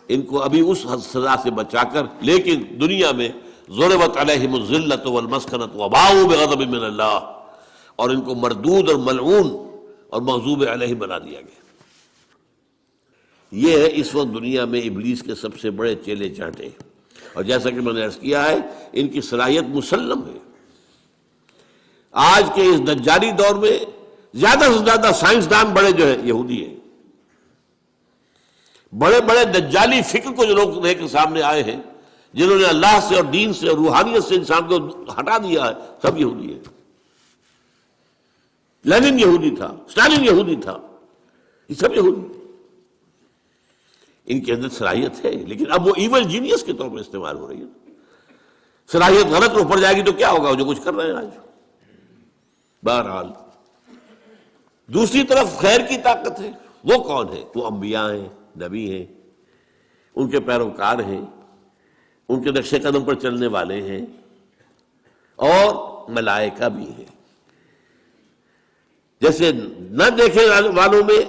ان کو ابھی اس سزا سے بچا کر، لیکن دنیا میں ضربت علیہم الذلۃ والمسکنۃ وباؤوا بغضب من اللہ، اور ان کو مردود اور ملعون اور مغضوب علیہ بنا دیا گیا۔ یہ ہے اس وقت دنیا میں ابلیس کے سب سے بڑے چیلے چانٹے، اور جیسا کہ میں نے عرض کیا ہے ان کی صلاحیت مسلم ہے۔ آج کے اس دجالی دور میں زیادہ سے زیادہ سائنسدان بڑے جو ہے یہودی ہیں، بڑے بڑے دجالی فکر کو جو لوگ لے کر سامنے آئے ہیں، جنہوں نے اللہ سے اور دین سے اور روحانیت سے انسان کو ہٹا دیا ہے، سب یہودی ہیں۔ لینن یہودی تھا، اسٹالن یہودی تھا، یہ سب یہودی۔ ان کے اندر صلاحیت ہے، لیکن اب وہ ایول جینیس کے طور پر استعمال ہو رہی ہے۔ صلاحیت غلط روح پڑ جائے گی تو کیا ہوگا، جو کچھ کر رہے ہیں آج۔ بہرحال دوسری طرف خیر کی طاقت ہے، وہ کون ہے؟ وہ انبیاء ہیں، نبی ہیں، ان کے پیروکار ہیں، ان کے نقش قدم پر چلنے والے ہیں، اور ملائکہ بھی ہیں۔ جیسے نہ دیکھے والوں میں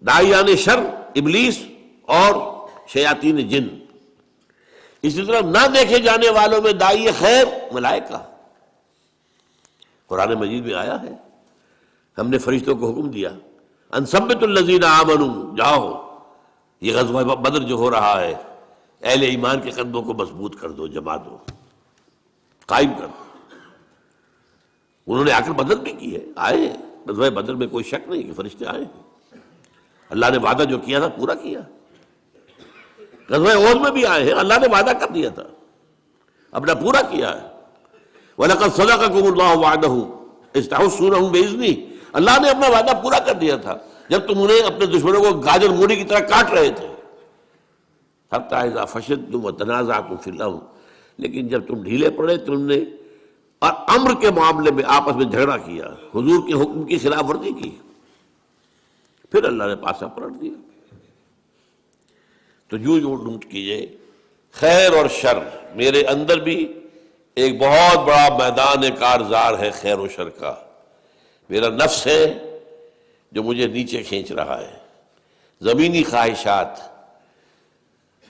داعیان شر ابلیس اور شیاطین جن، اسی طرح نہ دیکھے جانے والوں میں داعی خیر ملائکہ۔ قرآن مجید میں آیا ہے، ہم نے فرشتوں کو حکم دیا ان ثبتوا الذین آمنوا، جاؤ یہ غزوہ بدر جو ہو رہا ہے، اہل ایمان کے قدموں کو مضبوط کر دو، جما دو، قائم کر دو۔ انہوں نے آ کر بدر بھی کی ہے، آئے ہیں غزوہ بدر میں، کوئی شک نہیں کہ فرشتے آئے ہیں۔ اللہ نے وعدہ جو کیا تھا پورا کیا۔ غزوہ احد میں بھی آئے ہیں، اللہ نے وعدہ کر دیا تھا، اپنا پورا کیا ہے۔ وَلَقَدْ صَدَقَكُمُ اللَّهُ وَعْدَهُ إِذْ تَحُسُّونَهُم بِإِذْنِهِ، اللہ نے اپنا وعدہ پورا کر دیا تھا جب تم انہیں اپنے دشمنوں کو گاجر مولی کی طرح کاٹ رہے تھے. حَتَّىٰ إِذَا فَشِلْتُمْ وَتَنَازَعْتُمْ فِي الْأَمْرِ، لیکن جب تم ڈھیلے پڑے تم نے اور امر کے معاملے میں آپس میں جھگڑا کیا، حضور کے حکم کی خلاف ورزی کی، پھر اللہ نے پاسا پلٹ دیا. تو جو نوٹ کیجئے خیر اور شر، میرے اندر بھی ایک بہت بڑا میدان کارزار ہے خیر و شر کا. میرا نفس ہے جو مجھے نیچے کھینچ رہا ہے، زمینی خواہشات،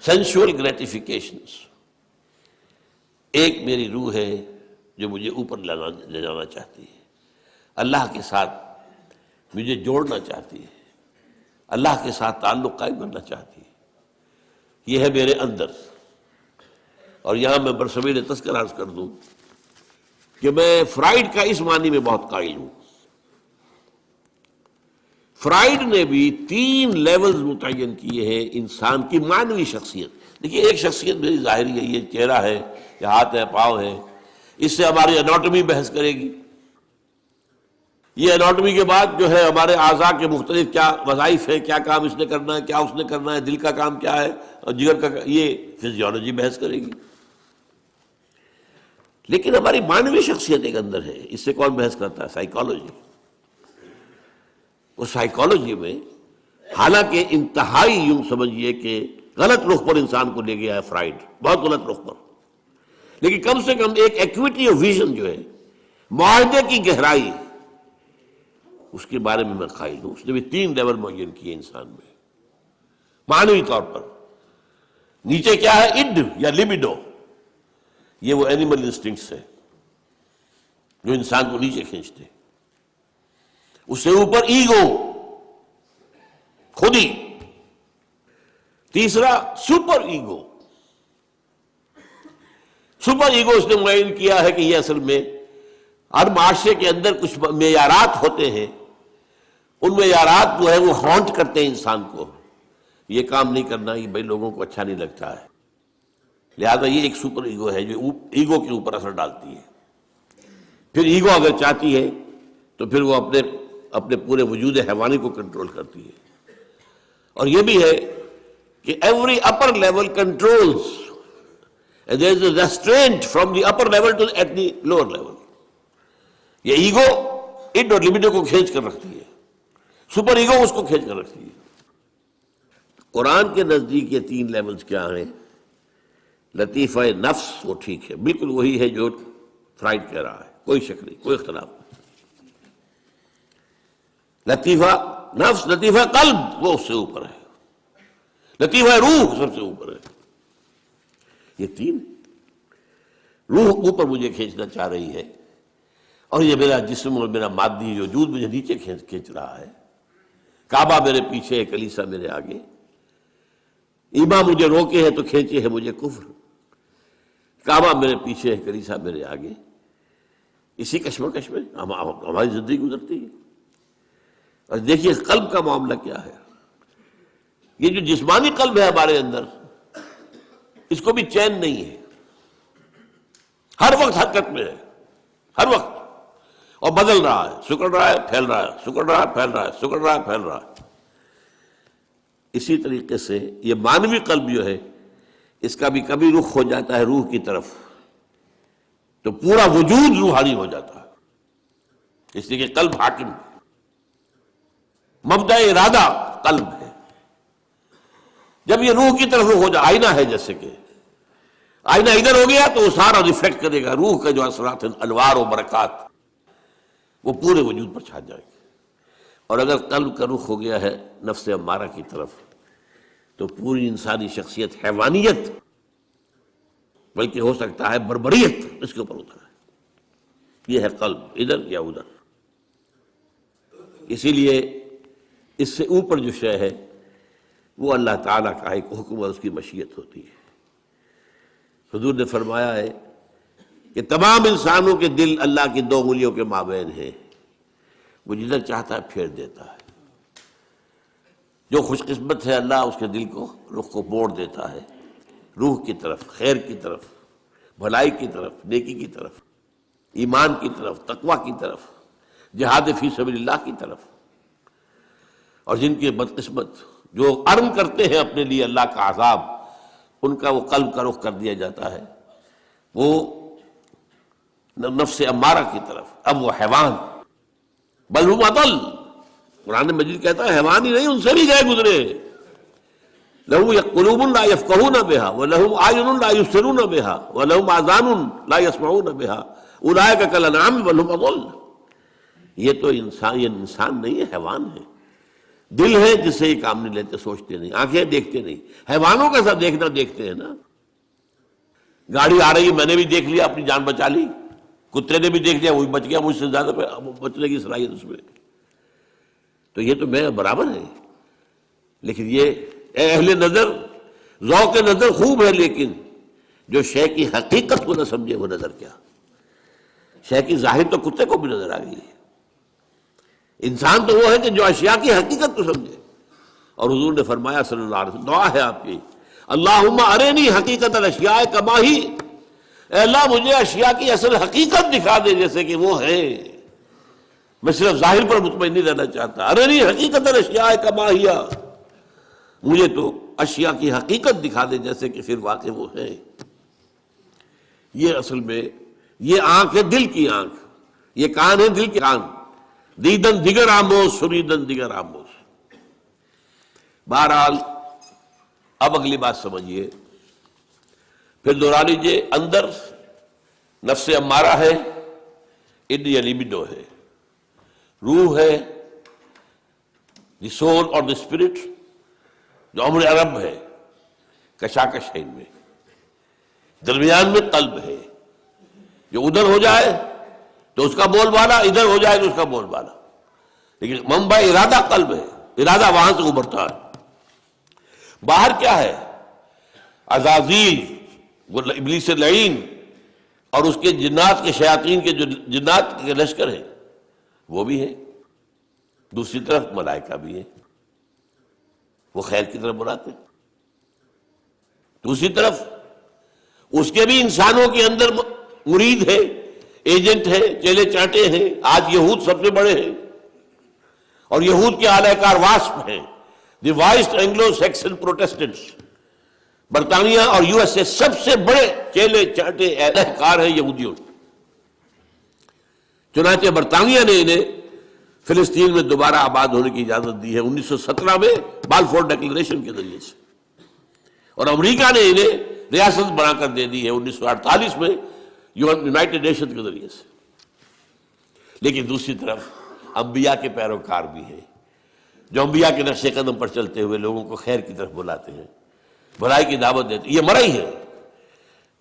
سینشول گریٹیفیکیشنز. ایک میری روح ہے جو مجھے اوپر لے جانا چاہتی ہے، اللہ کے ساتھ مجھے جوڑنا چاہتی ہے، اللہ کے ساتھ تعلق قائم کرنا چاہتی ہے. یہ ہے میرے اندر. اور یہاں میں برصغیر تذکرہ عرض کر دوں کہ میں فرائیڈ کا اس معنی میں بہت قائل ہوں. فرائیڈ نے بھی 3 لیولز متعین کیے ہیں انسان کی معنوی شخصیت. دیکھیے ایک شخصیت میری ظاہری ہے، یہ چہرہ ہے، یہ ہاتھ ہے، پاؤں ہے، اس سے ہماری اناٹومی بحث کرے گی. یہ اناٹومی کے بعد جو ہے ہمارے اعضاء کے مختلف کیا وظائف ہیں، کیا کام اس نے کرنا ہے، کیا اس نے کرنا ہے، دل کا کام کیا ہے اور جگر کا یہ فزیولوجی بحث کرے گی. لیکن ہماری معنوی شخصیت ایک اندر ہے، اس سے کون بحث کرتا ہے؟ سائیکالوجی. اس سائیکالوجی میں حالانکہ انتہائی یوں سمجھیے کہ غلط رخ پر انسان کو لے گیا ہے فرائیڈ، بہت غلط رخ پر، لیکن کم سے کم ایک ایکویٹی آف ویژن جو ہے، معاہدے کی گہرائی، اس کے بارے میں قائل ہوں. اس نے بھی 3 لیول معین کیے انسان میں معنوی طور پر. نیچے کیا ہے؟ اڈ یا لبیڈو، یہ وہ اینیمل انسٹنکٹس ہیں جو انسان کو نیچے کھینچتے. اس سے اوپر ایگو، خودی. تیسرا سپر ایگو. سپر ایگو اس نے معین کیا ہے کہ یہ اصل میں ہر معاشرے کے اندر کچھ معیارات ہوتے ہیں، ان معیارات جو ہے وہ ہانٹ کرتے ہیں انسان کو. یہ کام نہیں کرنا، یہ بھائی لوگوں کو اچھا نہیں لگتا ہے، لہذا یہ ایک سپر ایگو ہے جو ایگو کے اوپر اثر ڈالتی ہے. پھر ایگو اگر چاہتی ہے تو پھر وہ اپنے پورے وجود حیوانی کو کنٹرول کرتی ہے. اور یہ بھی ہے کہ every upper level controls and there is a restraint from the upper level to at the lower level. یہ ایگو اڈ اور لبیڈو کو کھینچ کر رکھتی ہے، سپر ایگو اس کو کھینچ کر رکھتی ہے. قرآن کے نزدیک یہ 3 لیولز کیا ہیں؟ لطیفہ نفس وہ ٹھیک ہے، بالکل وہی ہے جو فرائیڈ کہہ رہا ہے، کوئی شک نہیں، کوئی اختلاف نہیں. لطیفہ نفس، لطیفہ قلب وہ اس سے اوپر ہے، لطیفہ روح سب سے اوپر ہے. یہ 3 روح اوپر مجھے کھینچنا چاہ رہی ہے، اور یہ میرا جسم اور میرا مادی وجود مجھے نیچے کھینچ رہا ہے. کعبہ میرے پیچھے ہے، کلیسا میرے آگے. ایمان مجھے روکے ہے تو کھینچے ہے مجھے کفر. کعبہ میرے پیچھے ہے، کلیسا میرے آگے. اسی کشمکش میں ہماری زندگی گزرتی ہے. اور دیکھیے قلب کا معاملہ کیا ہے. یہ جو جسمانی قلب ہے ہمارے اندر، اس کو بھی چین نہیں ہے، ہر وقت حرکت میں ہے، ہر وقت، اور بدل رہا ہے، سکڑ رہا ہے، پھیل رہا ہے، سکڑ رہا ہے، پھیل رہا ہے، سکڑ رہا ہے، پھیل رہا ہے. اسی طریقے سے یہ مانوی قلب جو ہے، اس کا بھی کبھی رخ ہو جاتا ہے روح کی طرف تو پورا وجود روحانی ہو جاتا ہے. اس لیے کہ قلب حاکم ہے، مبدأ ارادہ قلب ہے. جب یہ روح کی طرف رخ ہو جائے، آئینہ ہے جیسے کہ آئینہ ادھر ہو گیا تو وہ سارا ریفلیکٹ کرے گا، روح کا جو اثرات ہیں، انوار و برکات، وہ پورے وجود پر چھا جائے گے. اور اگر قلب کا رخ ہو گیا ہے نفس امارہ کی طرف تو پوری انسانی شخصیت حیوانیت، بلکہ ہو سکتا ہے بربریت، اس کے اوپر ہوتا ہے. یہ ہے قلب، ادھر یا ادھر. اسی لیے اس سے اوپر جو شے ہے وہ اللہ تعالیٰ کا ایک حکم اور اس کی مشیت ہوتی ہے. حضور نے فرمایا ہے کہ تمام انسانوں کے دل اللہ کی 2 انگلیوں کے مابین ہیں، وہ جدھر چاہتا ہے پھیر دیتا ہے. جو خوش قسمت ہے اللہ اس کے دل کو، رخ کو موڑ دیتا ہے روح کی طرف، خیر کی طرف، بھلائی کی طرف، نیکی کی طرف. ایمان کی طرف، تقوی کی طرف، جہاد فی سبیل اللہ کی طرف. اور جن کے بدقسمت جو ارن کرتے ہیں اپنے لیے اللہ کا عذاب، ان کا وہ قلب کا رخ کر دیا جاتا ہے وہ نفس امارہ کی طرف. اب وہ حیوان، بل ہم اضل، قرآن مجید کہتا ہے حیوان ہی نہیں، ان سے بھی گئے گزرے. لہم قلوب لا یفقہون بہا ولہم اعین لا یبصرون بہا ولہم آذان لا یسمعون بہا اولئک کالانعام بل ہم اضل. یہ تو انسان نہیں ہے، حیوان ہے. دل ہے جس سے یہ کام نہیں لیتے، سوچتے نہیں، آنکھیں دیکھتے نہیں. حیوانوں کا سب دیکھنا دیکھتے ہیں نا. گاڑی آ رہی ہے، میں نے بھی دیکھ لیا، اپنی جان بچا لی. کتے نے بھی دیکھ لیا، وہی بچ گیا، مجھ سے زیادہ بچنے کی صلاحیت اس میں. تو یہ تو میں برابر ہے. لیکن یہ اے اہل نظر، ذوق نظر خوب ہے، لیکن جو شے کی حقیقت کو نہ سمجھے وہ نظر کیا. شے کی ظاہر تو کتے کو بھی نظر آ گئی ہے. انسان تو وہ ہے کہ جو اشیاء کی حقیقت کو سمجھے. اور حضور نے فرمایا صلی اللہ علیہ وسلم، دعا ہے آپ کی، اللہم ارنی حقیقت الاشیاء کما ہی، اے اللہ مجھے اشیاء کی اصل حقیقت دکھا دے جیسے کہ وہ ہے. میں صرف ظاہر پر مطمئن نہیں رہنا چاہتا. ارنی حقیقت الاشیاء کما ہی، مجھے تو اشیاء کی حقیقت دکھا دے جیسے کہ پھر واقع وہ ہے. یہ اصل میں یہ آنکھ ہے دل کی آنکھ، یہ کان ہے دل کے کان. دیدن دیگر آموز سنیدن دیگر آموز. بہرحال اب اگلی بات سمجھیے، پھر دوہرا لیجیے. اندر نفس امارہ ہے، ان یعنی لبیڈو ہے، روح ہے، دی سول اور دی اسپرٹ، جو عمر عرب ہے، کشاکش ہے ان میں. درمیان میں قلب ہے، جو ادھر ہو جائے تو اس کا بول بالا، ادھر ہو جائے تو اس کا بول بالا. لیکن منبع ارادہ قلب ہے، ارادہ وہاں سے ابھرتا ہے. باہر کیا ہے؟ عزازیل، وہ ابلیس لعین اور اس کے جنات کے شیاطین کے جو جنات کے لشکر ہیں وہ بھی ہے. دوسری طرف ملائکہ بھی ہے، وہ خیر کی طرف بلاتے. دوسری طرف اس کے بھی انسانوں کے اندر مرید ہے، ایجنٹ ہے، چیلے چاٹے ہیں. آج یہود سب سے بڑے ہیں، اور یہود کے اعلی کار واسپ ہیں، دی وائسڈ اینگلو سیکسن پروٹیسٹنٹس. برطانیہ اور یو ایس اے سب سے بڑے چیلے چاٹے اعلی کار ہیں یہودیوں. چنانچہ برطانیہ نے انہیں فلسطین میں دوبارہ آباد ہونے کی اجازت دی ہے 1917 میں بالفور ڈکلریشن کے ذریعے سے، اور امریکہ نے انہیں ریاست بنا کر دے دی ہے 1948 میں یونائٹڈ نیشن کے ذریعے سے. لیکن دوسری طرف انبیاء کے پیروکار بھی ہیں، جو انبیاء کے نقش قدم پر چلتے ہوئے لوگوں کو خیر کی طرف بلاتے ہیں، بھلائی کی دعوت دیتے ہیں. یہ مرئی ہے،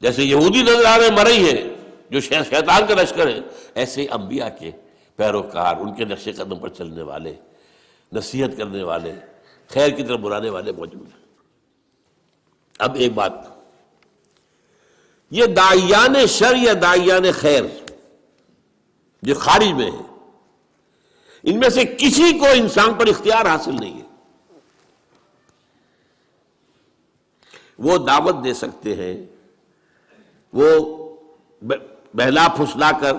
جیسے یہودی نظر آ رہے مرئی ہے جو شیطان کا لشکر ہے، ایسے انبیاء کے پیروکار، ان کے نقش قدم پر چلنے والے، نصیحت کرنے والے، خیر کی طرف بلانے والے موجود ہیں. اب ایک بات، یہ داعیان شر یا داعیان خیر جو خارج میں ہے، ان میں سے کسی کو انسان پر اختیار حاصل نہیں ہے. وہ دعوت دے سکتے ہیں، وہ بہلا پھسلا کر،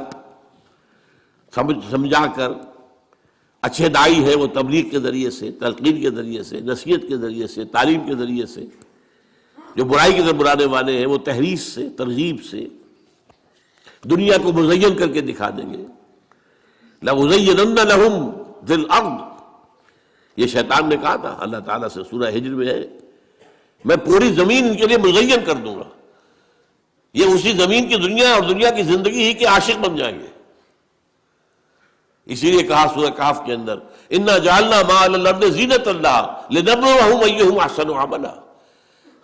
سمجھا کر، اچھے دائی ہے وہ تبلیغ کے ذریعے سے، تلقین کے ذریعے سے، نصیحت کے ذریعے سے، تعلیم کے ذریعے سے. جو برائی کی طرف بلانے والے ہیں وہ تحریض سے، ترغیب سے دنیا کو مزین کر کے دکھا دیں گے. لَأُزَيِّنَنَّ لَهُمْ فِي الْأَرْضِ، یہ شیطان نے کہا تھا اللہ تعالیٰ سے، سورہ ہجر میں ہے، میں پوری زمین ان کے لیے مزین کر دوں گا. یہ اسی زمین کی دنیا اور دنیا کی زندگی ہی کے عاشق بن جائیں گے. اسی لیے کہا سورہ کہف کے اندر، اِنَّا جَعَلْنَا مَا عَلَى الْأَرْضِ زِینَةً لَهَا لِنَبْلُوَهُمْ أَيُّهُمْ أَحْسَنُ عَمَلًا.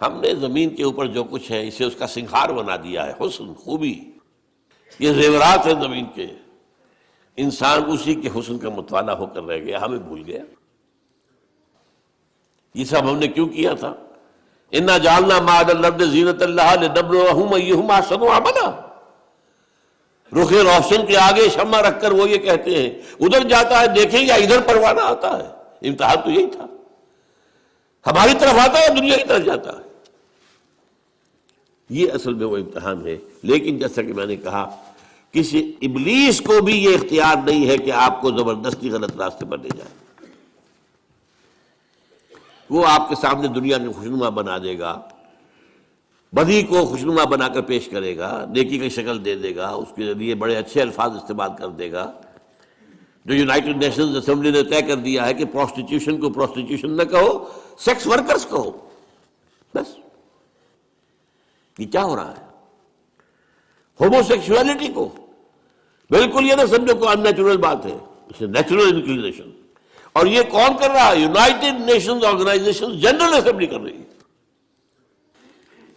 ہم نے زمین کے اوپر جو کچھ ہے اسے اس کا سنگھار بنا دیا ہے، حسن، خوبی، یہ زیورات ہیں زمین کے. انسان اسی کے حسن کا مطالعہ ہو کر رہ گیا، ہمیں بھول گیا. یہ سب ہم نے کیوں کیا تھا؟ اِنَّا جَعَلْنَا مَا عَلَى الْأَرْضِ زِینَةً لَهَا لِنَبْلُوَهُمْ أَيُّهُمْ أَحْسَنُ عَمَلًا. رخ روشن کے آگے شمع رکھ کر وہ یہ کہتے ہیں ادھر جاتا ہے دیکھیں یا ادھر پروانہ آتا ہے. امتحان تو یہی تھا، ہماری طرف آتا ہے دنیا کی طرف جاتا ہے. یہ اصل میں وہ امتحان ہے. لیکن جیسا کہ میں نے کہا کسی ابلیس کو بھی یہ اختیار نہیں ہے کہ آپ کو زبردستی غلط راستے پر لے جائے. وہ آپ کے سامنے دنیا کو خوشنما بنا دے گا، بدی کو خوشنما بنا کر پیش کرے گا، نیکی کی شکل دے دے گا، اس کے لیے بڑے اچھے الفاظ استعمال کر دے گا. جو یونائٹڈ نیشنز اسمبلی نے طے کر دیا ہے کہ پروسٹیٹیوشن کو پروسٹیٹیوشن نہ کہو، سیکس ورکرز کہو. بس یہ کیا ہو رہا ہے؟ ہومو سیکشولیٹی کو بالکل یہ نہ سمجھو کو ان نیچرل بات ہے، نیچرل انکلینیشن. اور یہ کون کر رہا ہے؟ United Nations Organization General Assembly کر رہی ہے.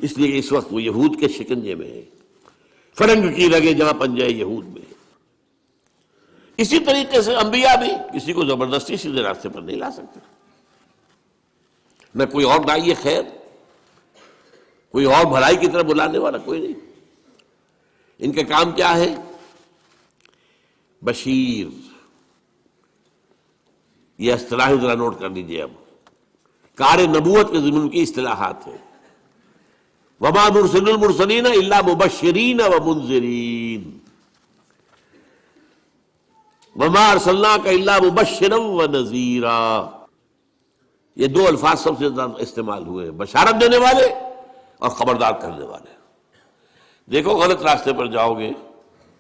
اس لیے اس وقت وہ یہود کے شکنجے میں ہے، فرنگ کی رگیں جہاں پنجے یہود میں. اسی طریقے سے انبیاء بھی کسی کو زبردستی سیدھے راستے پر نہیں لا سکتے. نہ کوئی اور داعی خیر، کوئی اور بھلائی کی طرف بلانے والا کوئی نہیں. ان کا کام کیا ہے؟ بشیر. یہ اصطلاح ذرا نوٹ کر لیجیے. اب کار نبوت کے ضمن کی اصطلاحات ہیں. وما نرسل المرسلین الا مبشرین ومنذرین وما ارسلناک الا مبشرا ونذیرا. یہ دو الفاظ سب سے زیادہ استعمال ہوئے ہیں، بشارت دینے والے اور خبردار کرنے والے. دیکھو غلط راستے پر جاؤ گے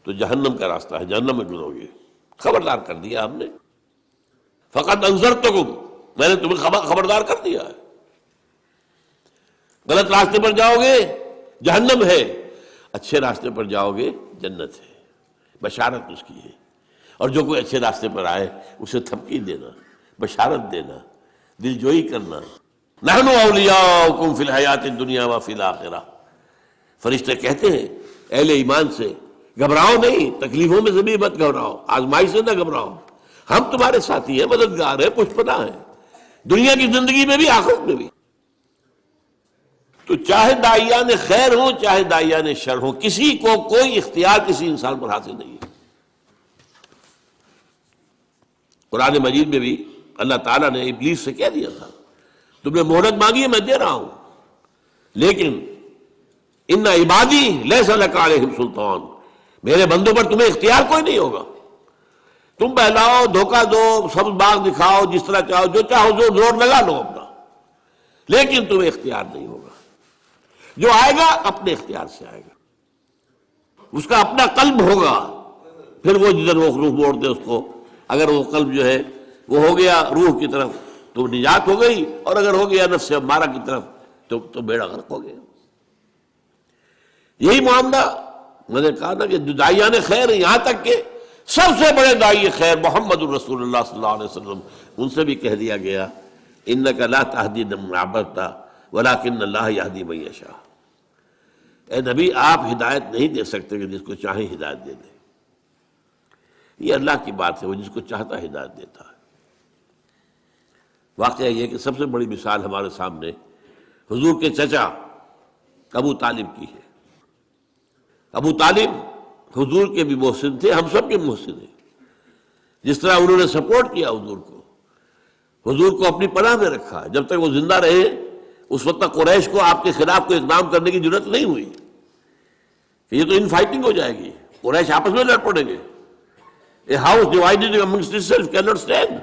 تو جہنم کا راستہ ہے، جہنم میں گزرو گے. خبردار کر دیا ہم نے. فقط انذرتکم، میں نے تمہیں خبردار کر دیا ہے. غلط راستے پر جاؤ گے جہنم ہے، اچھے راستے پر جاؤ گے جنت ہے. بشارت اس کی ہے. اور جو کوئی اچھے راستے پر آئے اسے تھپکی دینا، بشارت دینا، دل جوئی کرنا. نحن اولیاؤکم فی الحیات الدنیا وفی الآخرہ. فرشتے کہتے ہیں اہل ایمان سے گھبراؤ نہیں، تکلیفوں میں سے بھی مت گھبراؤ، آزمائش سے نہ گھبراؤ. ہم تمہارے ساتھی ہیں، مددگار ہیں، پشپنا ہیں، دنیا کی زندگی میں بھی آخرت میں بھی. تو چاہے داعیان خیر ہوں چاہے داعیان شر ہوں، کسی کو کوئی اختیار کسی انسان پر حاصل نہیں ہے. قرآن مجید میں بھی اللہ تعالیٰ نے ابلیس سے کہہ دیا تھا تم نے مہلت مانگی ہے میں دے رہا ہوں، لیکن ان عبادی لیس لک علیہم سلطان، میرے بندوں پر تمہیں اختیار کوئی نہیں ہوگا. تم بہلاؤ، دھوکہ دو، سبز باغ دکھاؤ، جس طرح چاہو، جو چاہو زور لگا لو اپنا، لیکن تمہیں اختیار نہیں ہوگا. جو آئے گا اپنے اختیار سے آئے گا، اس کا اپنا قلب ہوگا. پھر وہ جدھر وہ روح موڑ دے اس کو، اگر وہ قلب جو ہے وہ ہو گیا روح کی طرف تو نجات ہو گئی، اور اگر ہو گیا نفس امارہ کی طرف تو بیڑا غرق ہو گیا. یہی معاملہ میں نے کہا نا کہ داعیان خیر ہیں، یہاں تک کہ سب سے بڑے داعی خیر محمد الرسول اللہ صلی اللہ علیہ وسلم، ان سے بھی کہہ دیا گیا انک لا تہدی من احببت ولکن اللہ یہدی من یشاء. اے نبی آپ ہدایت نہیں دے سکتے کہ جس کو چاہیں ہدایت دے دیں. یہ اللہ کی بات ہے، وہ جس کو چاہتا ہدایت دیتا ہے. واقعہ یہ کہ سب سے بڑی مثال ہمارے سامنے حضور کے چچا ابو طالب کی ہے. ابو طالب حضور کے بھی محسن تھے، ہم سب کے محسن ہیں. جس طرح انہوں نے سپورٹ کیا حضور کو اپنی پناہ میں رکھا جب تک وہ زندہ رہے. اس وقت تک قریش کو آپ کے خلاف کوئی اقدام کرنے کی ضرورت نہیں ہوئی کہ یہ تو ان فائٹنگ ہو جائے گی، قریش آپس میں لڑ پڑیں گے. A house divided amongst itself cannot stand.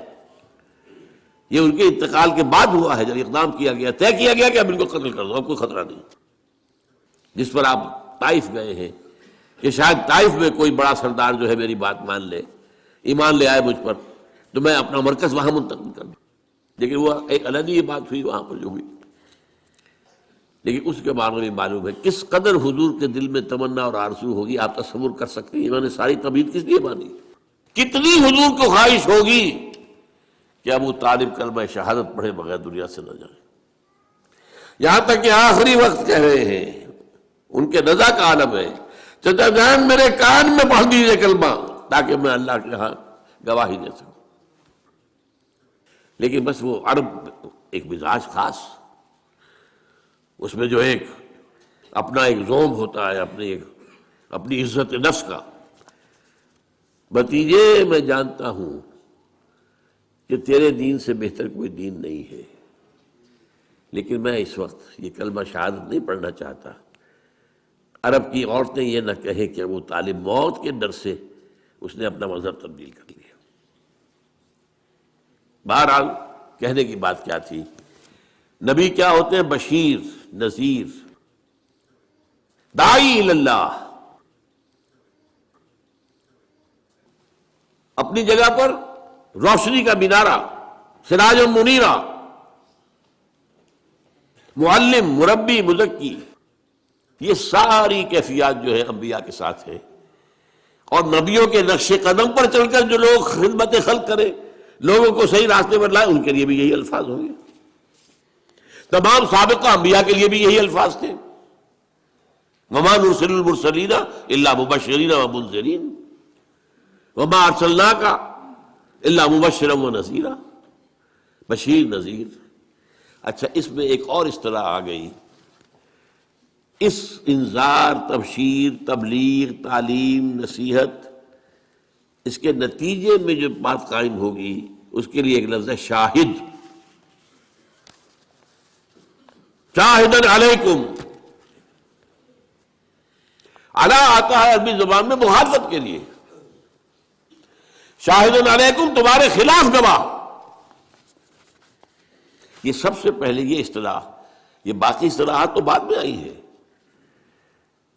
یہ ان کے انتقال کے بعد ہوا ہے جب اقدام کیا گیا، طے کیا گیا کہ اب ان کو قتل کر دو، اب کوئی خطرہ نہیں. جس پر آپ طائف گئے ہیں کہ شاید طائف میں کوئی بڑا سردار جو ہے میری بات مان لے، ایمان لے آئے مجھ پر، تو میں اپنا مرکز وہاں منتقل کر دوں. لیکن وہ ایک علیحدہ یہ بات ہوئی وہاں پر جو ہوئی. لیکن اس کے بارے میں معلوم ہے کس قدر حضور کے دل میں تمنا اور آرزو ہوگی. آپ تصور کر سکتے ہیں انہوں نے ساری تبعید کس لیے مانی، کتنی حضور کو خواہش ہوگی کہ ابو طالب کلمہ شہادت پڑھے بغیر دنیا سے نہ جائیں. یہاں تک کہ آخری وقت کہہ رہے ہیں، ان کے رضا کا عالم ہے، چچا جان میرے کان میں پڑھ دیجیے کلمہ تاکہ میں اللہ کے ہاں گواہی دے سکوں. لیکن بس وہ عرب ایک مزاج خاص، اس میں جو ایک اپنا ایک زوم ہوتا ہے، اپنی عزت نفس کا. بھتیجے میں جانتا ہوں کہ تیرے دین سے بہتر کوئی دین نہیں ہے، لیکن میں اس وقت یہ کلمہ شہادت نہیں پڑھنا چاہتا. عرب کی عورتیں یہ نہ کہیں کہ وہ طالب موت کے ڈر سے اس نے اپنا مذہب تبدیل کر لیا۔ بہرحال کہنے کی بات کیا تھی، نبی کیا ہوتے ہیں؟ بشیر، نذیر، داعی اللہ۔ اپنی جگہ پر روشنی کا مینارہ، سراج منیرہ، معلم، مربی، مزکی، یہ ساری کیفیات جو ہے انبیاء کے ساتھ ہے۔ اور نبیوں کے نقش قدم پر چل کر جو لوگ خدمت خلق کرے، لوگوں کو صحیح راستے پر لائے، ان کے لیے بھی یہی الفاظ ہوں گے۔ تمام سابقہ انبیاء کے لیے بھی یہی الفاظ تھے، وما نرسل المرسلین الا مبشرین ومنذرین وما ارسلناک الا مبشرا ونذیرا، بشیر، نذیر۔ اچھا، اس میں ایک اور اصطلاح آ گئی، اس انذار، تبشیر، تبلیغ، تعلیم، نصیحت، اس کے نتیجے میں جو بات قائم ہوگی اس کے لیے ایک لفظ ہے شاہد۔ شاہدن علیکم، علی آتا ہے عربی زبان میں مخالفت کے لیے، شاہدن علیکم، تمہارے خلاف گواہ۔ یہ سب سے پہلے یہ اصطلاح، یہ باقی اصطلاحات تو بعد میں آئی ہیں،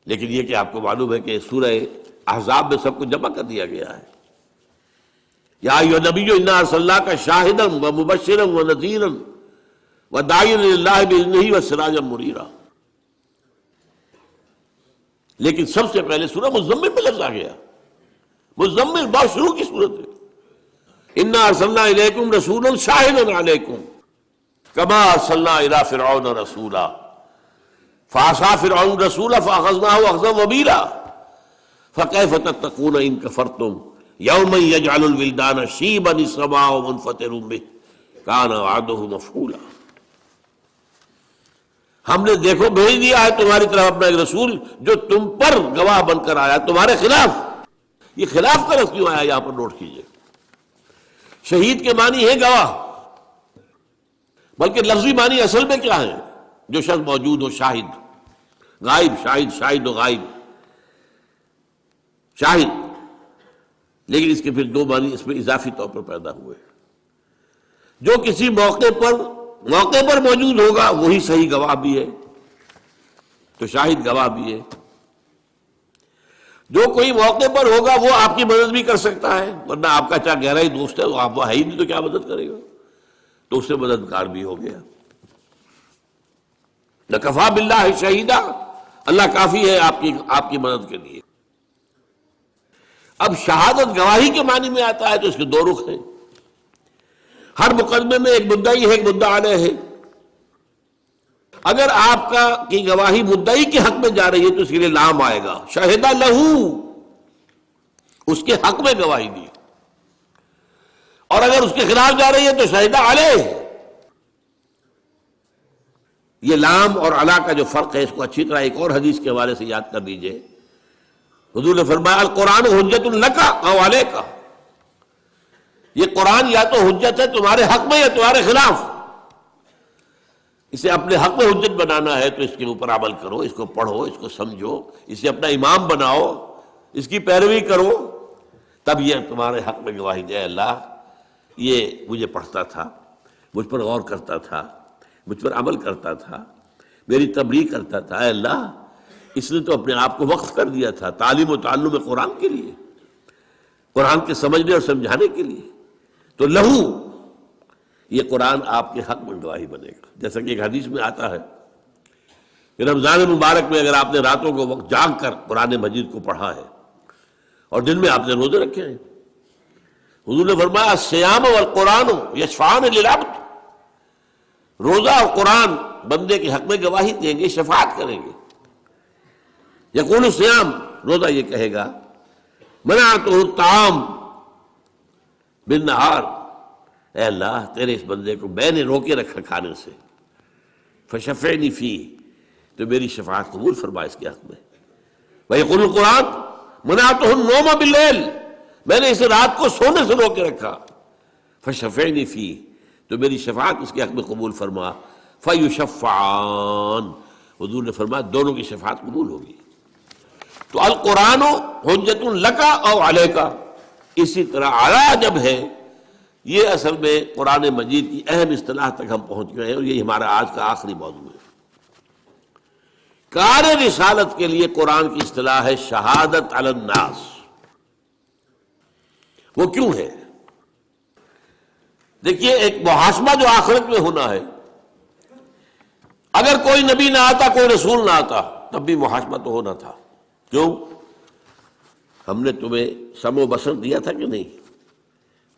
لیکن یہ کہ آپ کو معلوم ہے کہ سورہ احزاب میں سب کو جمع کر دیا گیا ہے۔ یا ایھا النبی انا ارسلناک شاہدا ومبشرا ونذیرا وداعیا الی اللہ باذنہ وسراجا منیرا۔ لیکن سب سے پہلے سورہ مزمل میں لفظ آ گیا، مزمل بہت شروع کی صورت ہے، انا ارسلنا الیکم رسولا شاہدا علیکم کما ارسلنا الی فرعون رسولا فعصى فرعون الرسول فاخذناه اخذا وبيلا فكيف تتقون ان كفرتم يوما يجعل الولدان شيبا السماء منفطر به كان وعده مفعولا۔ ہم نے دیکھو بھیج دیا ہے تمہاری طرف اپنا ایک رسول جو تم پر گواہ بن کر آیا تمہارے خلاف۔ یہ خلاف کا لفظ کیوں آیا یہاں پر نوٹ کیجئے۔ شہید کے معنی ہے گواہ، بلکہ لفظی معنی اصل میں کیا ہے؟ جو شخص موجود ہو، شاہد، غائب، شاہد، شاہد و غائب، شاہد۔ لیکن اس کے پھر دو معنی اس میں اضافی طور پر پیدا ہوئے، جو کسی موقع پر موجود ہوگا وہی صحیح گواہ بھی ہے، تو شاہد گواہ بھی ہے۔ جو کوئی موقع پر ہوگا وہ آپ کی مدد بھی کر سکتا ہے، ورنہ آپ کا چاہے گہرا ہی دوست ہے، وہ آپ وہ ہے ہی نہیں تو کیا مدد کرے گا، تو اس سے مددگار بھی ہو گیا۔ لکفا باللہ شہیدا، اللہ کافی ہے آپ کی مدد کے لیے۔ اب شہادت گواہی کے معنی میں آتا ہے تو اس کے دو رخ ہیں۔ ہر مقدمے میں ایک مدعی ہے، ایک مدعا علیہ ہے۔ اگر آپ کی گواہی مدعی کے حق میں جا رہی ہے تو اس کے لیے لام آئے گا، شہدہ لہو، اس کے حق میں گواہی دی۔ اور اگر اس کے خلاف جا رہی ہے تو شہدہ علیہ۔ یہ لام اور علا کا جو فرق ہے اس کو اچھی طرح ایک اور حدیث کے حوالے سے یاد کر لیجئے۔ حضور نے فرمایا القرآن حجت لک او علیک، یہ قرآن یا تو حجت ہے تمہارے حق میں یا تمہارے خلاف۔ اسے اپنے حق میں حجت بنانا ہے تو اس کے اوپر عمل کرو، اس کو پڑھو، اس کو سمجھو، اسے اپنا امام بناؤ، اس کی پیروی کرو، تب یہ تمہارے حق میں گواہی دے۔ اللہ یہ مجھے پڑھتا تھا، مجھ پر غور کرتا تھا، مجھ پر عمل کرتا تھا، میری تبلیغ کرتا تھا، اے اللہ اس نے تو اپنے آپ کو وقف کر دیا تھا تعلیم و تعلم قرآن کے لیے، قرآن کے سمجھنے اور سمجھانے کے لیے، تو لہو یہ قرآن آپ کے حق میں گواہی بنے گا۔ جیسا کہ ایک حدیث میں آتا ہے کہ رمضان مبارک میں اگر آپ نے راتوں کو وقت جاگ کر قرآن مجید کو پڑھا ہے اور دن میں آپ نے روزے رکھے ہیں، حضور نے فرمایا الصیام والقرآن یشفعان للعبد، روزہ اور قرآن بندے کے حق میں گواہی دیں گے، شفاعت کریں گے۔ یقول الصیام، روزہ یہ کہے گا منعتہ الطعام بالنہار، اے اللہ تیرے اس بندے کو میں نے روکے رکھا کھانے سے، فشفعنی فیہ، تو میری شفاعت قبول فرما اس کے حق میں۔ ویقول القرآن منعتہ النوم باللیل، میں نے اسے رات کو سونے سے روکے رکھا، فشفعنی فیہ، تو میری شفاعت اس کے حق میں قبول فرما۔ فیشفعان، حضور نے فرمایا دونوں کی شفاعت قبول ہوگی۔ تو القرآن حجت لک او علیک، اسی طرح علی جب ہے، یہ اصل میں قرآن مجید کی اہم اصطلاح تک ہم پہنچ گئے ہیں، اور یہ ہمارا آج کا آخری موضوع ہے۔ کار رسالت کے لیے قرآن کی اصطلاح ہے شہادت علی الناس۔ وہ کیوں ہے؟ دیکھیے، ایک محاسبہ جو آخرت میں ہونا ہے، اگر کوئی نبی نہ آتا، کوئی رسول نہ آتا، تب بھی محاسبہ تو ہونا تھا۔ کیوں؟ ہم نے تمہیں سمع و بصر دیا تھا کہ نہیں؟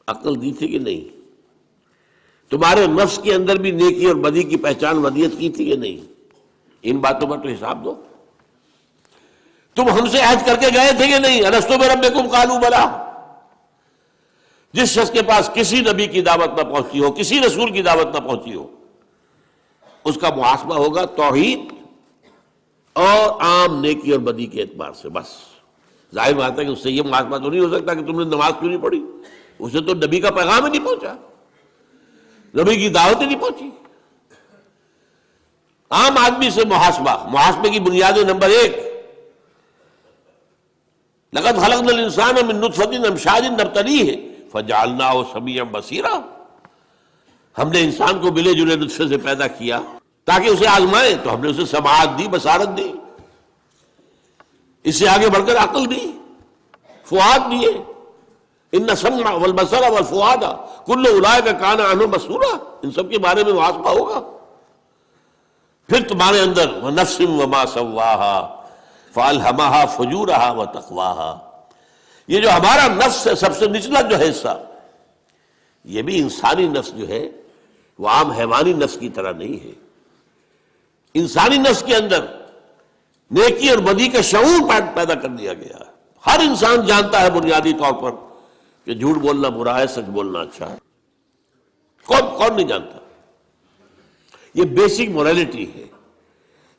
عقل دی تھی کہ نہیں؟ تمہارے نفس کے اندر بھی نیکی اور بدی کی پہچان ودیت کی تھی کہ نہیں؟ ان باتوں پر تو حساب دو۔ تم ہم سے عہد کر کے گئے تھے کہ نہیں؟ الستو بربکم قالوا بلی۔ جس شخص کے پاس کسی نبی کی دعوت نہ پہنچی ہو، کسی رسول کی دعوت نہ پہنچی ہو، اس کا محاسبہ ہوگا توحید اور عام نیکی اور بدی کے اعتبار سے، بس۔ ظاہر بات ہے کہ اس سے یہ محاسبہ تو نہیں ہو سکتا کہ تم نے نماز کیوں نہیں پڑھی، اسے تو نبی کا پیغام ہی نہیں پہنچا، نبی کی دعوت ہی نہیں پہنچی۔ عام آدمی سے محاسبے کی بنیادیں: نمبر 1، لقد خلقنا الانسان من نطفة امشاج نبتلیہ فجعلناہ سمیعا بصیرا۔ ہم نے انسان کو ملے جلے نطفے سے پیدا کیا تاکہ اسے آزمائیں، تو ہم نے اسے سماعت دی، بصارت دی، اس سے آگے بڑھ کر عقل دی، فؤاد دیے۔ ان السمع والبصر والفؤاد کل اولئک کان عنہ مسئولا، ان سب کے بارے میں محاسبہ ہوگا۔ پھر تمہارے اندر وَنَفْسٍ وَمَا سَوَّاهَا فَأَلْهَمَهَا فُجُورَهَا وَتَقْوَاهَا، یہ جو ہمارا نفس ہے، سب سے نچلا جو حصہ، یہ بھی انسانی نفس جو ہے وہ عام حیوانی نفس کی طرح نہیں ہے۔ انسانی نفس کے اندر نیکی اور بدی کا شعور پیدا کر دیا گیا ہے۔ ہر انسان جانتا ہے بنیادی طور پر کہ جھوٹ بولنا برا ہے، سچ بولنا اچھا ہے۔ کون نہیں جانتا؟ یہ بیسک موریلٹی ہے۔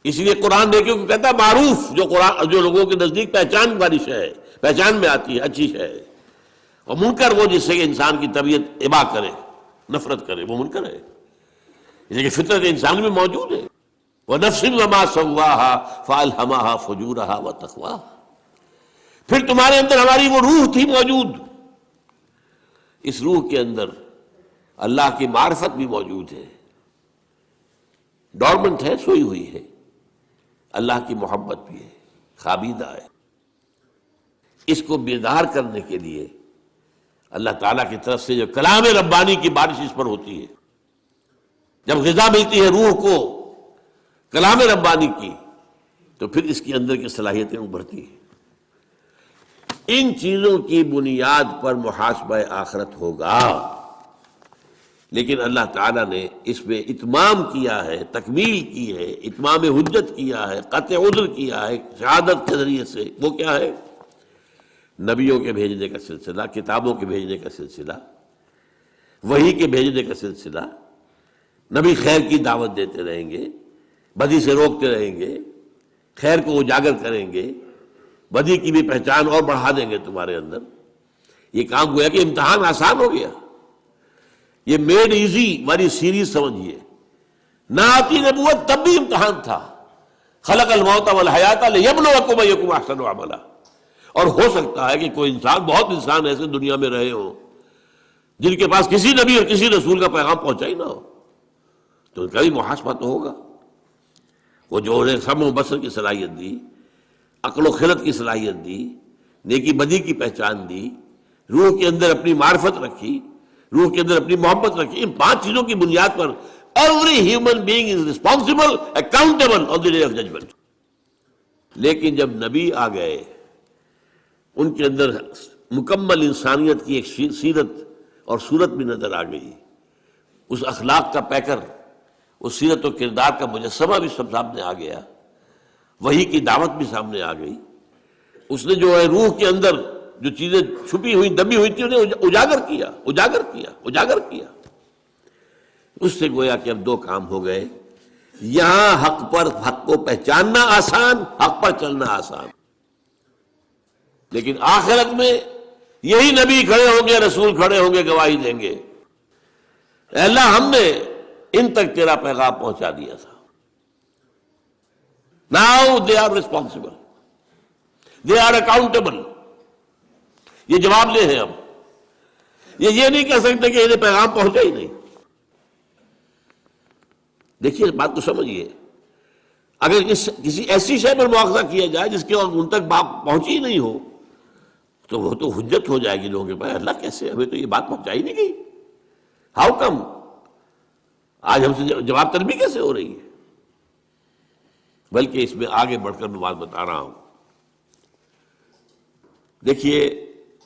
اس لیے قرآن نیکیوں کو کہتا ہے معروف، جو لوگوں کے نزدیک پہچان والی شے ہے، پہچان میں آتی ہے، اچھی شے ہے۔ اور منکر وہ جس سے کہ انسان کی طبیعت ابا کرے، نفرت کرے، وہ منکر ہے، لیکن فطرت انسان میں موجود ہے۔ وَنَفْسٍ وَمَا سَوَّاهَا فَأَلْهَمَهَا فُجُورَهَا وَتَقْوَاهَا، پھر تمہارے اندر ہماری وہ روح تھی موجود، اس روح کے اندر اللہ کی معرفت بھی موجود ہے، ڈورمنٹ ہے، سوئی ہوئی ہے، اللہ کی محبت بھی ہے، خوابیدہ ہے۔ اس کو بیدار کرنے کے لیے اللہ تعالیٰ کی طرف سے جو کلام ربانی کی بارش اس پر ہوتی ہے، جب غذا ملتی ہے روح کو کلام ربانی کی، تو پھر اس کے اندر کی صلاحیتیں ابھرتی ہیں۔ ان چیزوں کی بنیاد پر محاسبہ آخرت ہوگا، لیکن اللہ تعالیٰ نے اس میں اتمام کیا ہے، تکمیل کی ہے، اتمام حجت کیا ہے، قطع عذر کیا ہے شہادت کے ذریعے سے۔ وہ کیا ہے؟ نبیوں کے بھیجنے کا سلسلہ، کتابوں کے بھیجنے کا سلسلہ، وحی کے بھیجنے کا سلسلہ۔ نبی خیر کی دعوت دیتے رہیں گے، بدی سے روکتے رہیں گے، خیر کو اجاگر کریں گے، بدی کی بھی پہچان اور بڑھا دیں گے تمہارے اندر۔ یہ کام گویا کہ امتحان آسان ہو گیا، یہ میڈ ایزی والی سیریز سمجھیے۔ نہ آتی نبوت تب بھی امتحان تھا، خلق الموت والحیات لیبلوکم ایکم احسن عملا۔ اور ہو سکتا ہے کہ کوئی انسان، بہت انسان ایسے دنیا میں رہے ہوں جن کے پاس کسی نبی اور کسی رسول کا پیغام پہنچا ہی نہ ہو، تو ان کا بھی محاسبہ تو ہوگا۔ وہ جو انہیں سمع و بصر کی صلاحیت دی، عقل و خرد کی صلاحیت دی، نیکی بدی کی پہچان دی، روح کے اندر اپنی معرفت رکھی، روح کے اندر اپنی محبت رکھی، ان 5 چیزوں کی بنیاد پر every human being is responsible, accountable on the day of judgment۔ لیکن جب نبی آ گئے، ان کے اندر مکمل انسانیت کی ایک سیرت اور صورت بھی نظر آ گئی، اس اخلاق کا پیکر، اس سیرت و کردار کا مجسمہ بھی سب سامنے آ گیا، وحی کی دعوت بھی سامنے آ گئی۔ اس نے جو ہے روح کے اندر جو چیزیں چھپی ہوئی، دبی ہوئی تھی، انہیں اجاگر کیا۔ اس سے گویا کہ اب 2 کام ہو گئے، یہاں حق کو پہچاننا آسان، حق پر چلنا آسان، لیکن آخرت میں یہی نبی کھڑے ہوں گے، رسول کھڑے ہوں گے، گواہی دیں گے، اے اللہ ہم نے ان تک تیرا پیغام پہنچا دیا تھا۔ Now they are responsible۔ They are accountable. یہ جواب دہ ہیں. اب یہ نہیں کہہ سکتے کہ انہیں پیغام پہنچا ہی نہیں. دیکھیے بات کو سمجھیے. اگر کسی ایسی شے پر مواخذہ کیا جائے جس کے ان تک بات پہنچی ہی نہیں ہو تو وہ تو حجت ہو جائے گی لوگوں کے پاس. اللہ کیسے, ہمیں تو یہ بات پہنچائی نہیں گئی, ہاؤ کم, آج ہم سے جواب طلبی کیسے ہو رہی ہے. بلکہ اس میں آگے بڑھ کر میں بات بتا رہا ہوں. دیکھیے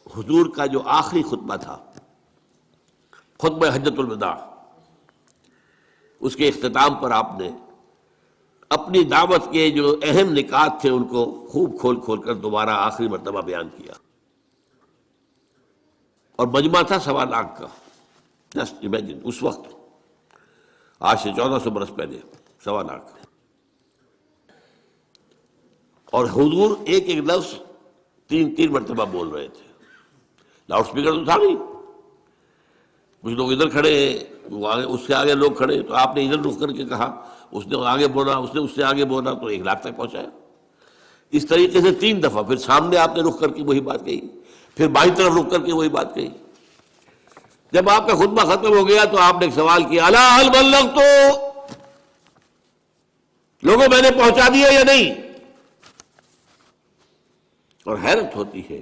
حضور کا جو آخری خطبہ تھا, خطبہ حجۃ الوداع, اس کے اختتام پر آپ نے اپنی دعوت کے جو اہم نکات تھے ان کو خوب کھول کھول کر دوبارہ آخری مرتبہ بیان کیا. اور مجمع تھا 1.25 لاکھ کا. جسٹ امیجن, اس وقت آج سے 1400 برس پہلے 1.25 لاکھ. اور حضور ایک ایک لفظ 3 مرتبہ بول رہے تھے. لاؤڈ اسپیکر تو تھا نہیں. کچھ لوگ ادھر کھڑے ہیں, اس سے آگے لوگ کھڑے, تو آپ نے ادھر رک کر کے کہا, اس نے آگے بولا, اس نے اس سے آگے بولا, تو 1 لاکھ تک پہنچایا. اس طریقے سے 3 دفعہ. پھر سامنے آپ نے رک کر کے وہی بات کہی, پھر بائیں طرف رک کر کے وہی بات کہی. جب آپ کا خطبہ ختم ہو گیا تو آپ نے ایک سوال کیا, الا هل بلغت, لوگوں میں نے پہنچا دیا یا نہیں. اور حیرت ہوتی ہے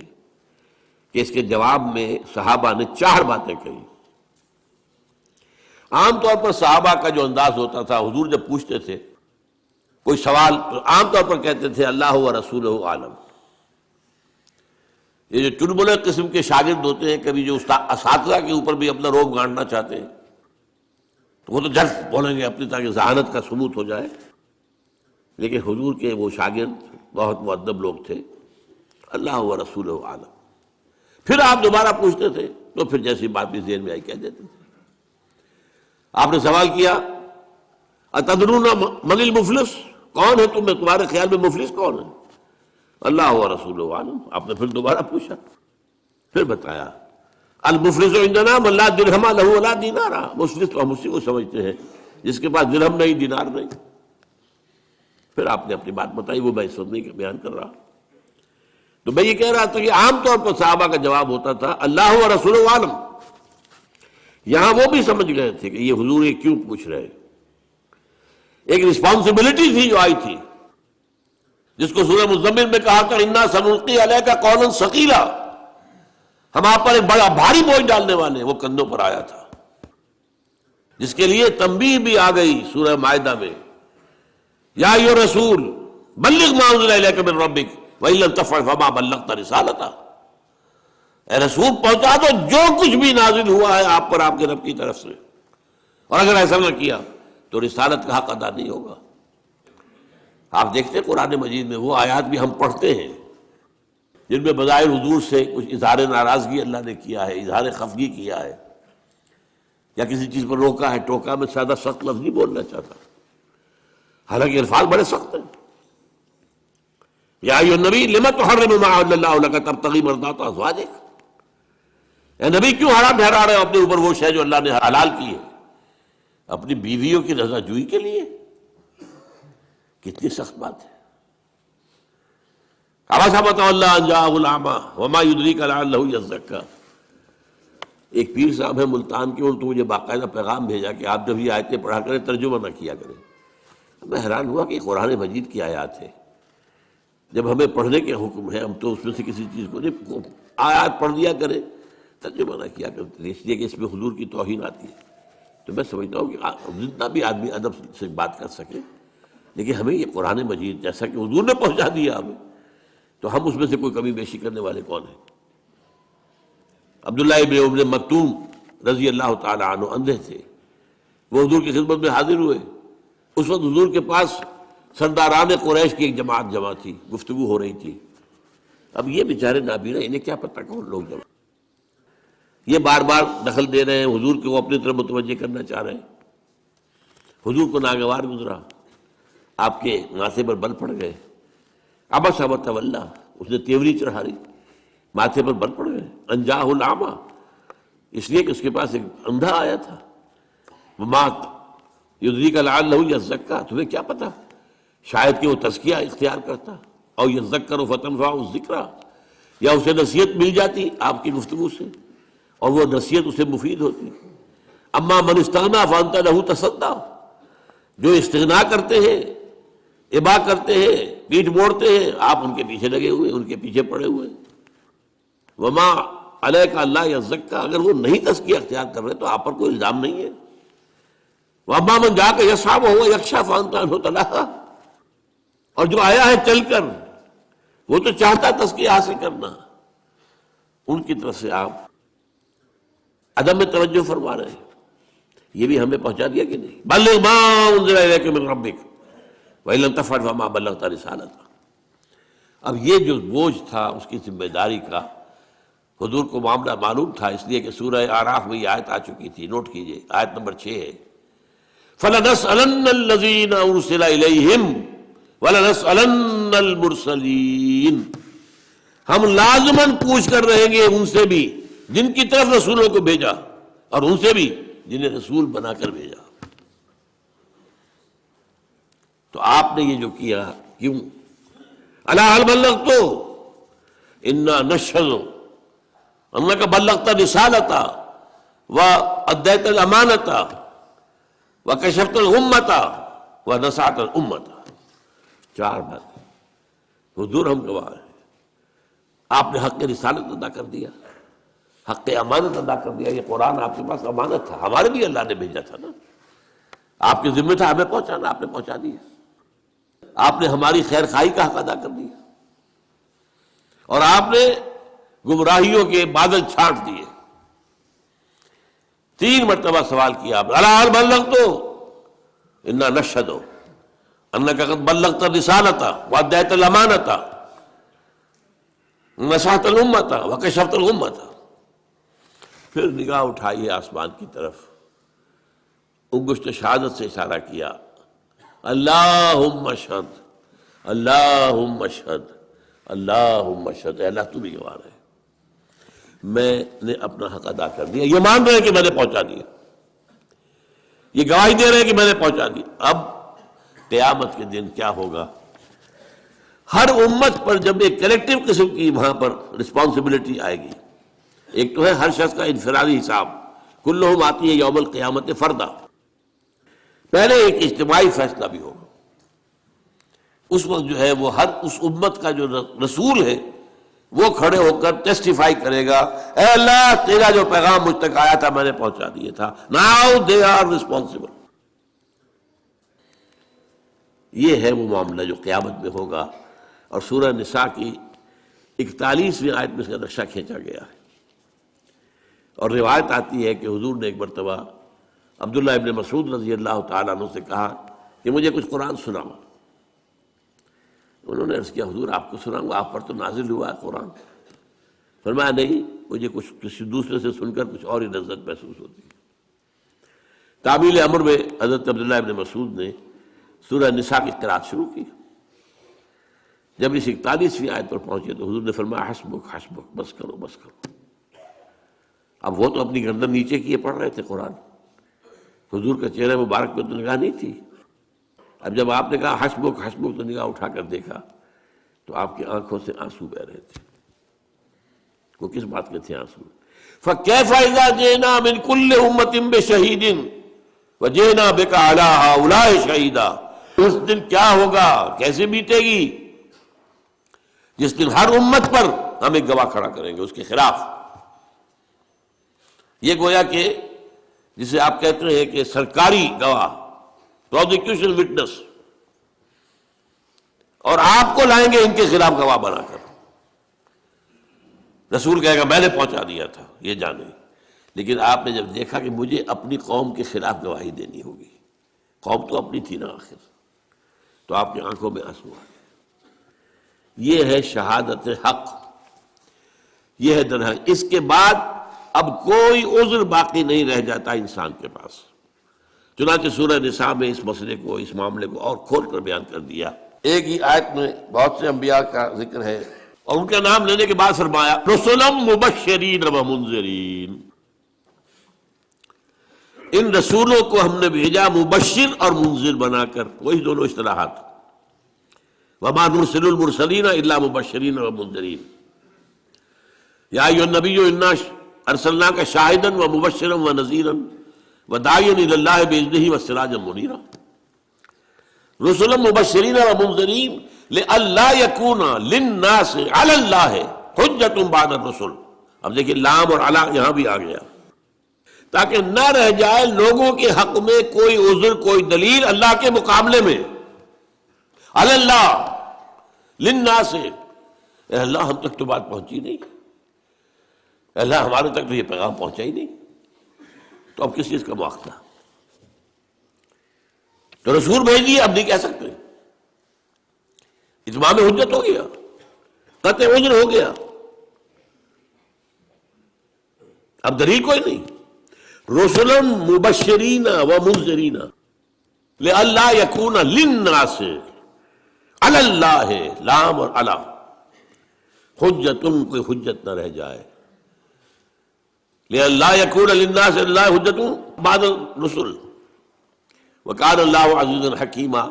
کہ اس کے جواب میں صحابہ نے 4 باتیں کہی. عام طور پر صحابہ کا جو انداز ہوتا تھا, حضور جب پوچھتے تھے کوئی سوال تو عام طور پر کہتے تھے اللہ و رسولہ عالم. یہ جو چنبلے قسم کے شاگرد ہوتے ہیں, کبھی جو اساتذہ کے اوپر بھی اپنا روب گاڑنا چاہتے ہیں, تو وہ تو جلد بولیں گے اپنی, تاکہ ذہانت کا ثبوت ہو جائے. لیکن حضور کے وہ شاگرد بہت مؤدب لوگ تھے, اللہ و رسولہ عالم. پھر آپ دوبارہ پوچھتے تھے تو پھر جیسی بات بھی ذہن میں آئی کہہ دیتے تھے. آپ نے سوال کیا اتدرون من المفلس, کون ہے تمہارے خیال میں مفلس کون ہے؟ اللہ و رسولہ عالم. آپ نے پھر دوبارہ پوچھا, پھر بتایا المفلس عندنا من لا درہم لہ ولا دینار. مفلس تو ہم اسی کو سمجھتے ہیں جس کے پاس درہم نہیں, دینار نہیں. پھر آپ نے اپنی بات بتائی, وہ میں اس وقت نہیں بیان کر رہا. تو میں یہ کہہ رہا تھا کہ عام طور پر صحابہ کا جواب ہوتا تھا اللہ و رسول عالم. یہاں وہ بھی سمجھ گئے تھے کہ یہ حضور یہ کیوں پوچھ رہے. ایک رسپانسبلٹی تھی جو آئی تھی, جس کو سورہ مزمل میں کہا تھا انا سنلقی علیک قولا ثقیلا, ہم آپ پر ایک بڑا بھاری بوجھ ڈالنے والے ہیں. وہ کندھوں پر آیا تھا, جس کے لیے تنبیہ بھی آ گئی سورہ مائدہ میں, یا ایھا الرسول بلغ ما انزل الیک من ربک وَإِن لَمْ تَفْعَلْ فَمَا بَلَّغْتَ رِسَالَتَهُ. اے رسول پہنچا دو جو کچھ بھی نازل ہوا ہے آپ پر آپ کے رب کی طرف سے, اور اگر ایسا نہ کیا تو رسالت کا حق ادا نہیں ہوگا. آپ دیکھتے ہیں قرآن مجید میں وہ آیات بھی ہم پڑھتے ہیں جن میں بظاہر حضور سے کچھ اظہار ناراضگی اللہ نے کیا ہے, اظہار خفگی کیا ہے, یا کسی چیز پر روکا ہے, ٹوکا. میں زیادہ سخت لفظ نہیں بولنا چاہتا, حالانکہ الفاظ بڑے سخت ہیں. یا ایھا النبی لم تحرم ما احل اللہ لک تبتغی مرضات ازواجک. اے نبی کیوں حرام ٹھہرا رہے ہو اپنے اوپر وہ شے جو اللہ نے حلال کی ہے اپنی بیویوں کی رضا جوئی کے لیے. کتنی سخت بات ہے. عبس وتولی ان جاءہ الاعمی وما یدریک لعلہ یزکیٰ. ایک پیر صاحب ہیں ملتان کے, انہوں نے تو مجھے باقاعدہ پیغام بھیجا کہ آپ جب یہ آیتیں پڑھا کریں ترجمہ نہ کیا کریں. میں حیران ہوا کہ قرآن مجید کی آیات ہے, جب ہمیں پڑھنے کے حکم ہے ہم تو اس میں سے کسی چیز کو نہیں, آیات پڑھ دیا کریں, ترجمہ نہ کیا کرتے, اس لیے کہ اس میں حضور کی توہین آتی ہے. تو میں سمجھتا ہوں کہ جتنا بھی آدمی ادب سے بات کر سکے, لیکن ہمیں یہ قرآن مجید جیسا کہ حضور نے پہنچا دیا ہمیں, تو ہم اس میں سے کوئی کمی بیشی کرنے والے کون ہیں. عبداللہ ابن ام مکتوم رضی اللہ تعالیٰ عنہ اندھے تھے, وہ حضور کی خدمت میں حاضر ہوئے. اس وقت حضور کے پاس سرداران قریش کی ایک جماعت جمع تھی, گفتگو ہو رہی تھی. اب یہ بیچارے نابینا, انہیں کیا پتہ کون لوگ جمع, یہ بار بار دخل دے رہے ہیں, حضور کو اپنی طرف متوجہ کرنا چاہ رہے ہیں. حضور کو ناگوار گزرا, آپ کے ماتھے پر بل پڑ گئے. عبس وتولی, اس نے تیوری چڑھا لی, ماتھے پر بل پڑ گئے. ان جاءہ الاعمی, اس لیے کہ اس کے پاس ایک اندھا آیا تھا. وما یدریک لعلہ یزکیٰ, تمہیں کیا پتا شاید کہ وہ تزکیہ اختیار کرتا. اور یذکر فتنفعہ الذکریٰ، یا اسے نصیحت مل جاتی آپ کی گفتگو سے اور وہ نصیحت اسے مفید ہوتی۔ اما من استغنا فانت لہ تصدی، جو استغنا کرتے ہیں، ابا کرتے ہیں، پیٹھ موڑتے ہیں، آپ ان کے پیچھے لگے ہوئے، ان کے پیچھے پڑے ہوئے۔ وما علیک اللہ یزکیٰ، اگر وہ نہیں تزکیہ اختیار کر رہے تو آپ پر کوئی الزام نہیں ہے۔ وما من جاءک یسعی وہو یخشی فانت عنہ تلہی، اور جو آیا ہے چل کر وہ تو چاہتا ہے تزکیہ حاصل کرنا، ان کی طرف سے آپ عدم توجہ فرما رہے ہیں۔ یہ بھی ہمیں پہنچا دیا کہ نہیں؟ بلغ ما انزل الیک من ربک وَإِن لَمْ تَفْعَلْ فَمَا بَلَّغْتَ رِسَالَتَهُ۔ اب یہ جو بوجھ تھا اس کی ذمہ داری کا، حضور کو معاملہ معلوم تھا، اس لیے کہ سورہ اعراف میں یہ آیت آ چکی تھی، نوٹ کیجئے، آیت نمبر 6 ہے، فَلَنَسْأَلَنَّ الَّذِينَ أُرْسِلَ إِلَيْهِمْ وَلَنَسْأَلَنَّ الْمُرْسَلِينَ، ہم لازماً پوچھ کر رہیں گے ان سے بھی جن کی طرف رسولوں کو بھیجا، اور ان سے بھی جنہیں رسول بنا کر بھیجا۔ تو آپ نے یہ جو کیا کیوں؟ الا هل بلغت انا نشهد انك بلغت رسالتا واديت الامانه وكشفت الامه ونصحت الامه۔ 4 بات، حضور ہم گواہ ہیں، آپ نے حق رسالت ادا کر دیا، حق امانت ادا کر دیا۔ یہ قرآن آپ کے پاس امانت تھا، ہمارے لیے اللہ نے بھیجا تھا نا، آپ کے ذمہ تھا ہمیں پہنچانا، آپ نے پہنچا دیا۔ آپ نے ہماری خیر خواہی کا حق ادا کر دیا، اور آپ نے گمراہیوں کے بادل چھانٹ دیے۔ 3 مرتبہ سوال کیا آپ نے، الا هل بلغت انا نشهد انك قد بلغت الرسالة واديت الامانة ونصحت الامة وكشفت الامة۔ پھر نگاہ اٹھائیے آسمان کی طرف، انگشت شہادت سے اشارہ کیا، اللہم اشہد اللہم اشہد اللہم اشہد، اے اللہ تو بھی گواہ ہے، میں نے اپنا حق ادا کر دیا۔ یہ مان رہے ہیں کہ میں نے پہنچا دیا، یہ گواہی دے رہے ہیں کہ میں نے پہنچا دیا۔ اب قیامت کے دن کیا ہوگا؟ ہر امت پر جب ایک کلیکٹیو قسم کی وہاں پر رسپانسبلٹی آئے گی، ایک تو ہے ہر شخص کا انفرادی حساب، کلہم آتی ہے یوم القیامت فردا، پہلے ایک اجتماعی فیصلہ بھی ہوگا۔ اس وقت جو ہے وہ ہر اس امت کا جو رسول ہے وہ کھڑے ہو کر ٹیسٹیفائی کرے گا، اے اللہ تیرا جو پیغام مجھ تک آیا تھا میں نے پہنچا دیا تھا، ناؤ دے آر ریسپانسبل۔ یہ ہے وہ معاملہ جو قیامت میں ہوگا، اور سورہ نساء کی 41ویں آیت میں اس کا نقشہ کھینچا گیا ہے۔ اور روایت آتی ہے کہ حضور نے ایک مرتبہ عبداللہ ابن مسعود رضی اللہ تعالیٰ عنہ سے کہا کہ مجھے کچھ قرآن سناؤ۔ انہوں نے عرض کیا حضور آپ کو سناؤں گا، آپ پر تو نازل ہوا ہے قرآن۔ فرمایا نہیں، مجھے کچھ کسی دوسرے سے سن کر کچھ اور ہی لذت محسوس ہوتی ہے۔ تعمیل امر میں حضرت عبداللہ ابن مسعود نے سورہ نساء کی قرأت شروع کی۔ جب اس 41ویں آیت پر پہنچے تو حضور نے فرمایا حسبک حسبک، بس کرو بس کرو۔ اب وہ تو اپنی گردن نیچے کیے پڑھ رہے تھے قرآن، حضور کا چہرہ مبارک پہ تو نگاہ نہیں تھی۔ اب جب آپ نے کہا حسبک حسبک تو نگاہ اٹھا کر دیکھا تو آپ کی آنکھوں سے آنسو بہ رہے تھے۔ وہ کس بات کے تھے آنسو؟ فَكَيْفَ إِذَا جِئْنَا مِنْ كُلِّ أُمَّةٍ بِشَهِيدٍ وَجِئْنَا بِكَ عَلَىٰ هَٰؤُلَاءِ شَهِيدًا۔ اس دن کیا ہوگا، کیسے بیتے گی؟ جس دن ہر امت پر ہم ایک گواہ کھڑا کریں گے اس کے خلاف۔ یہ گویا کہ جسے آپ کہتے ہیں کہ سرکاری گواہ، پروزیکیوشن وٹنس، اور آپ کو لائیں گے ان کے خلاف گواہ بنا کر۔ رسول کہے گا میں نے پہنچا دیا تھا، یہ جانے، لیکن آپ نے جب دیکھا کہ مجھے اپنی قوم کے خلاف گواہی دینی ہوگی، قوم تو اپنی تھی نا آخر، تو آپ کی آنکھوں میں آنسو آ گئے۔ یہ ہے شہادت حق، یہ ہے درحق۔ اس کے بعد اب کوئی عذر باقی نہیں رہ جاتا انسان کے پاس۔ چنانچہ سورہ نساء میں اس مسئلے کو، اس معاملے کو اور کھول کر بیان کر دیا۔ ایک ہی آیت میں بہت سے انبیاء کا ذکر ہے، اور ان کا نام لینے کے بعد فرمایا رسلا مبشرین و منذرین، ان رسولوں کو ہم نے بھیجا مبشر اور منذر بنا کر، وہی دونوں اصطلاحات۔ وما نرسل المرسلین الا مبشرین ومنذرین یا ایھا النبی انا ارسلناک شاہدا ومبشرا ونذیرا وداعیا الی اللہ باذنہ وسراجا منیرا رسلا مبشرین ومنذرین لئلا یکون للناس علی اللہ حجۃ بعد الرسل. اب دیکھیں لام اور علی یہاں بھی آ گیا، تاکہ نہ رہ جائے لوگوں کے حق میں کوئی عذر، کوئی دلیل اللہ کے مقابلے میں. علی اللہ للناس، اے اللہ ہم تک تو بات پہنچی نہیں، اے اللہ ہمارے تک تو یہ پیغام پہنچا ہی نہیں، تو اب کس چیز کا مواخذہ؟ تو رسول بھیج دیے، اب نہیں کہہ سکتے، اتمام حجت ہو گیا، قطع عذر ہو گیا، اب دلیل کوئی نہیں. رسلا مبشرین ومنذرین لئلا یکون للناس علی اللہ، لام اور علی، حجت، کوئی حجت نہ رہ جائے، لئلا یکون للناس علی اللہ حجت بعد الرسل وکان اللہ عزیزا حکیما.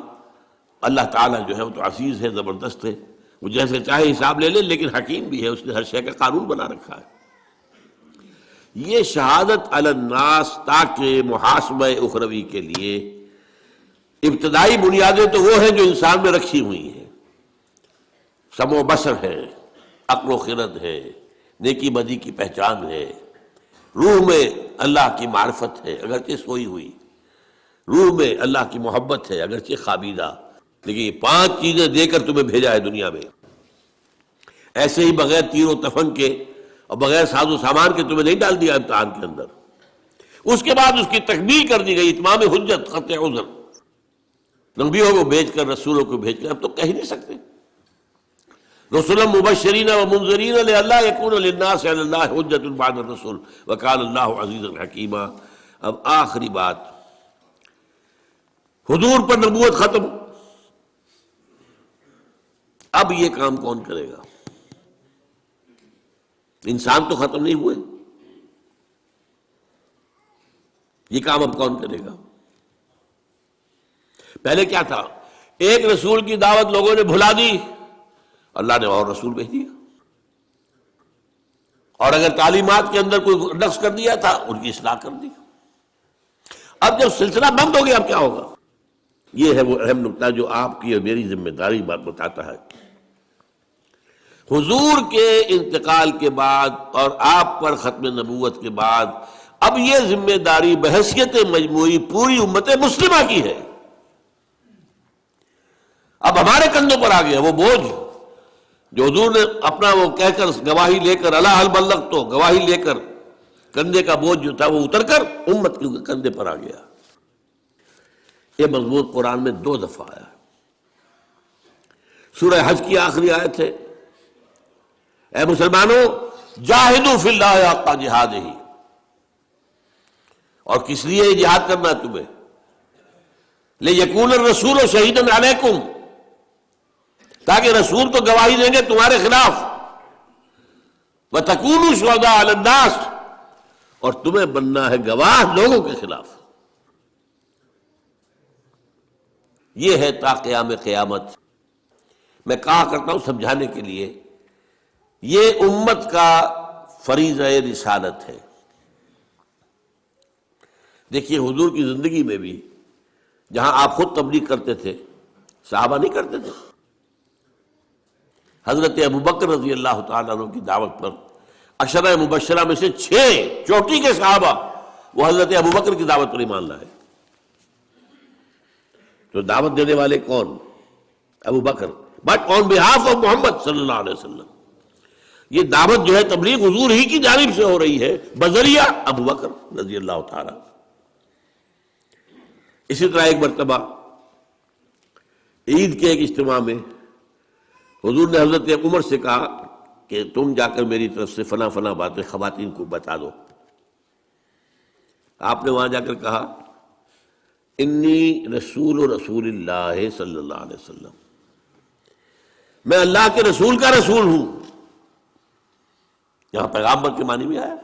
اللہ تعالیٰ جو ہے وہ تو عزیز ہے، زبردست ہے، وہ جیسے چاہے حساب لے لے، لیکن حکیم بھی ہے، اس نے ہر شے کا قانون بنا رکھا ہے. یہ شہادت علی الناس تاکہ محاسبہ اخروی کے لیے ابتدائی بنیادیں تو وہ ہیں جو انسان میں رکھی ہوئی ہیں، سمع و بصر ہے، عقل و خرد ہے، نیکی بدی کی پہچان ہے، روح میں اللہ کی معرفت ہے اگرچہ سوئی ہوئی، روح میں اللہ کی محبت ہے اگرچہ خوابیدہ. لیکن یہ 5 چیزیں دے کر تمہیں بھیجا ہے دنیا میں، ایسے ہی بغیر تیر و تفنگ کے اور بغیر ساز و سامان کے تمہیں نہیں ڈال دیا امتحان کے اندر. اس کے بعد اس کی تکمیل کر دی گئی، اتمام حجت، قطع عذر. نبیوں کو بھیج کر، رسولوں کو بھیج کر، اب تو کہہ ہی نہیں سکتے. رسلا مبشرین ومنذرین لئلا یکون للناس علی اللہ حجۃ بعد الرسل وکان اللہ عزیزا حکیما. اب آخری بات، حضور پر نبوت ختم، اب یہ کام کون کرے گا؟ انسان تو ختم نہیں ہوئے، یہ کام اب کون کرے گا؟ پہلے کیا تھا؟ ایک رسول کی دعوت لوگوں نے بھلا دی، اللہ نے اور رسول بھیج دیا، اور اگر تعلیمات کے اندر کوئی نقص کر دیا تھا ان کی اصلاح کر دی. اب جب سلسلہ بند ہو گیا اب کیا ہوگا؟ یہ ہے وہ اہم نکتہ جو آپ کی اور میری ذمہ داری بات بتاتا ہے. حضور کے انتقال کے بعد اور آپ پر ختم نبوت کے بعد اب یہ ذمہ داری بحیثیت مجموعی پوری امت مسلمہ کی ہے. اب ہمارے کندھوں پر آ گیا وہ بوجھ جو حضور نے اپنا وہ کہہ کر گواہی لے کر الا هل بلغت، تو گواہی لے کر کندھے کا بوجھ جو تھا وہ اتر کر امت کے کندھے پر آ گیا. یہ مضمون قرآن میں 2 دفعہ آیا. سورہ حج کی آخری آیت ہے، اے مسلمانوں جاہدوا فی اللہ حق جہادہ. اور کس لیے یہ جہاد کرنا ہے تمہیں؟ لیکون الرسول شہیدا علیکم، تاکہ رسول تو گواہی دیں گے تمہارے خلاف، وتکونوا شہداء علی الناس، اور تمہیں بننا ہے گواہ لوگوں کے خلاف. یہ ہے تا قیام قیامت. میں کہا کرتا ہوں سمجھانے کے لیے، یہ امت کا فریضہ رسالت ہے. دیکھیے حضور کی زندگی میں بھی جہاں آپ خود تبلیغ کرتے تھے، صحابہ نہیں کرتے تھے. حضرت ابوبکر رضی اللہ تعالیٰ عنہ کی دعوت پر عشرہ مبشرہ میں سے 6 چوٹی کے صحابہ وہ حضرت ابوبکر کی دعوت پر ایمان لائے. تو دعوت دینے والے کون؟ Abu Bakr, but on behalf of Muhammad صلی اللہ علیہ وسلم. یہ دعوت جو ہے تبلیغ حضور ہی کی جانب سے ہو رہی ہے بذریعہ ابوبکر رضی اللہ تعالیٰ. اسی طرح ایک مرتبہ عید کے ایک اجتماع میں حضور نے حضرت عمر سے کہا کہ تم جا کر میری طرف سے فلاں فلاں باتیں خواتین کو بتا دو. آپ نے وہاں جا کر کہا انی رسول اللہ صلی اللہ علیہ وسلم، میں اللہ کے رسول کا رسول ہوں. یہاں پیغامبر کے معنی میں آیا،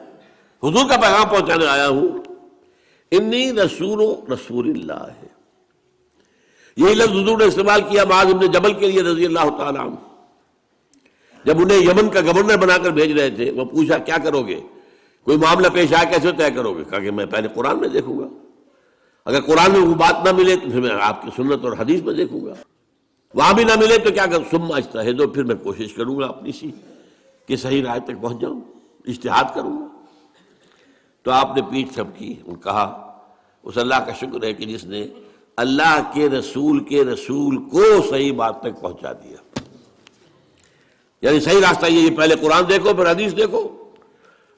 حضور کا پیغام پہنچانے آیا ہوں. انی رسول اللہ ہے. یہی لفظ حضور نے استعمال کیا معاذ بن جبل کے لیے رضی اللہ تعالیٰ عنہ، جب انہیں یمن کا گورنر بنا کر بھیج رہے تھے، وہ پوچھا کیا کرو گے، کوئی معاملہ پیش آیا کیسے طے کرو گے؟ کہا کہ میں پہلے قرآن میں دیکھوں گا، اگر قرآن میں وہ بات نہ ملے تو پھر میں آپ کی سنت اور حدیث میں دیکھوں گا، وہاں بھی نہ ملے تو کیا کروں، ثم اجتہد، پھر میں کوشش کروں گا اپنی سی کہ صحیح رائے تک پہنچ جاؤں، اجتہاد کروں گا۔ تو آپ نے پیٹھ تھپکی اور کہا اس اللہ کا شکر ہے کہ جس نے اللہ کے رسول کو صحیح بات تک پہنچا دیا، یعنی صحیح راستہ یہ پہلے قرآن دیکھو پھر حدیث دیکھو،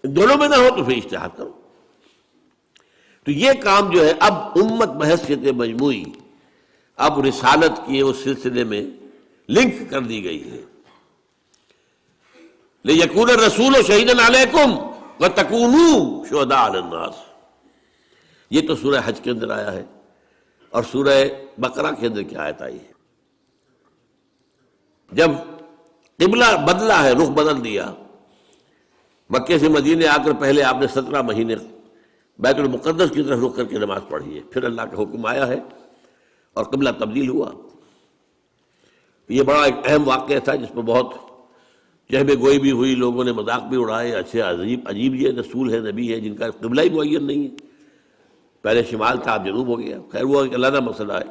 دونوں میں نہ ہو تو پھر اجتہاد کرو۔ تو یہ کام جو ہے اب امت بحیثیت مجموعی اب رسالت کے اس سلسلے میں لنک کر دی گئی ہے۔ لِيَكُونَ الرَّسُولُ شَهِيدًا عَلَيْكُمْ وَتَكُونُوا شُهَدَاءَ عَلَى النَّاسِ، یہ تو سورہ حج کے اندر آیا ہے، اور سورہ بقرہ کے اندر کیا آیت آئی ہے؟ جب قبلہ بدلا ہے، رخ بدل دیا، مکے سے مدینے آ کر پہلے آپ نے 17 مہینے بیت المقدس کی طرف رخ کر کے نماز پڑھی ہے، پھر اللہ کا حکم آیا ہے اور قبلہ تبدیل ہوا۔ یہ بڑا ایک اہم واقعہ تھا جس پر بہت چہبے گوئی بھی ہوئی، لوگوں نے مذاق بھی اڑائے، اچھے عجیب یہ رسول ہے، نبی ہے جن کا قبلہ ہی معین نہیں ہے، پہلے شمال تھا اب جنوب ہو گیا۔ خیر وہ ایک علیحدہ مسئلہ ہے،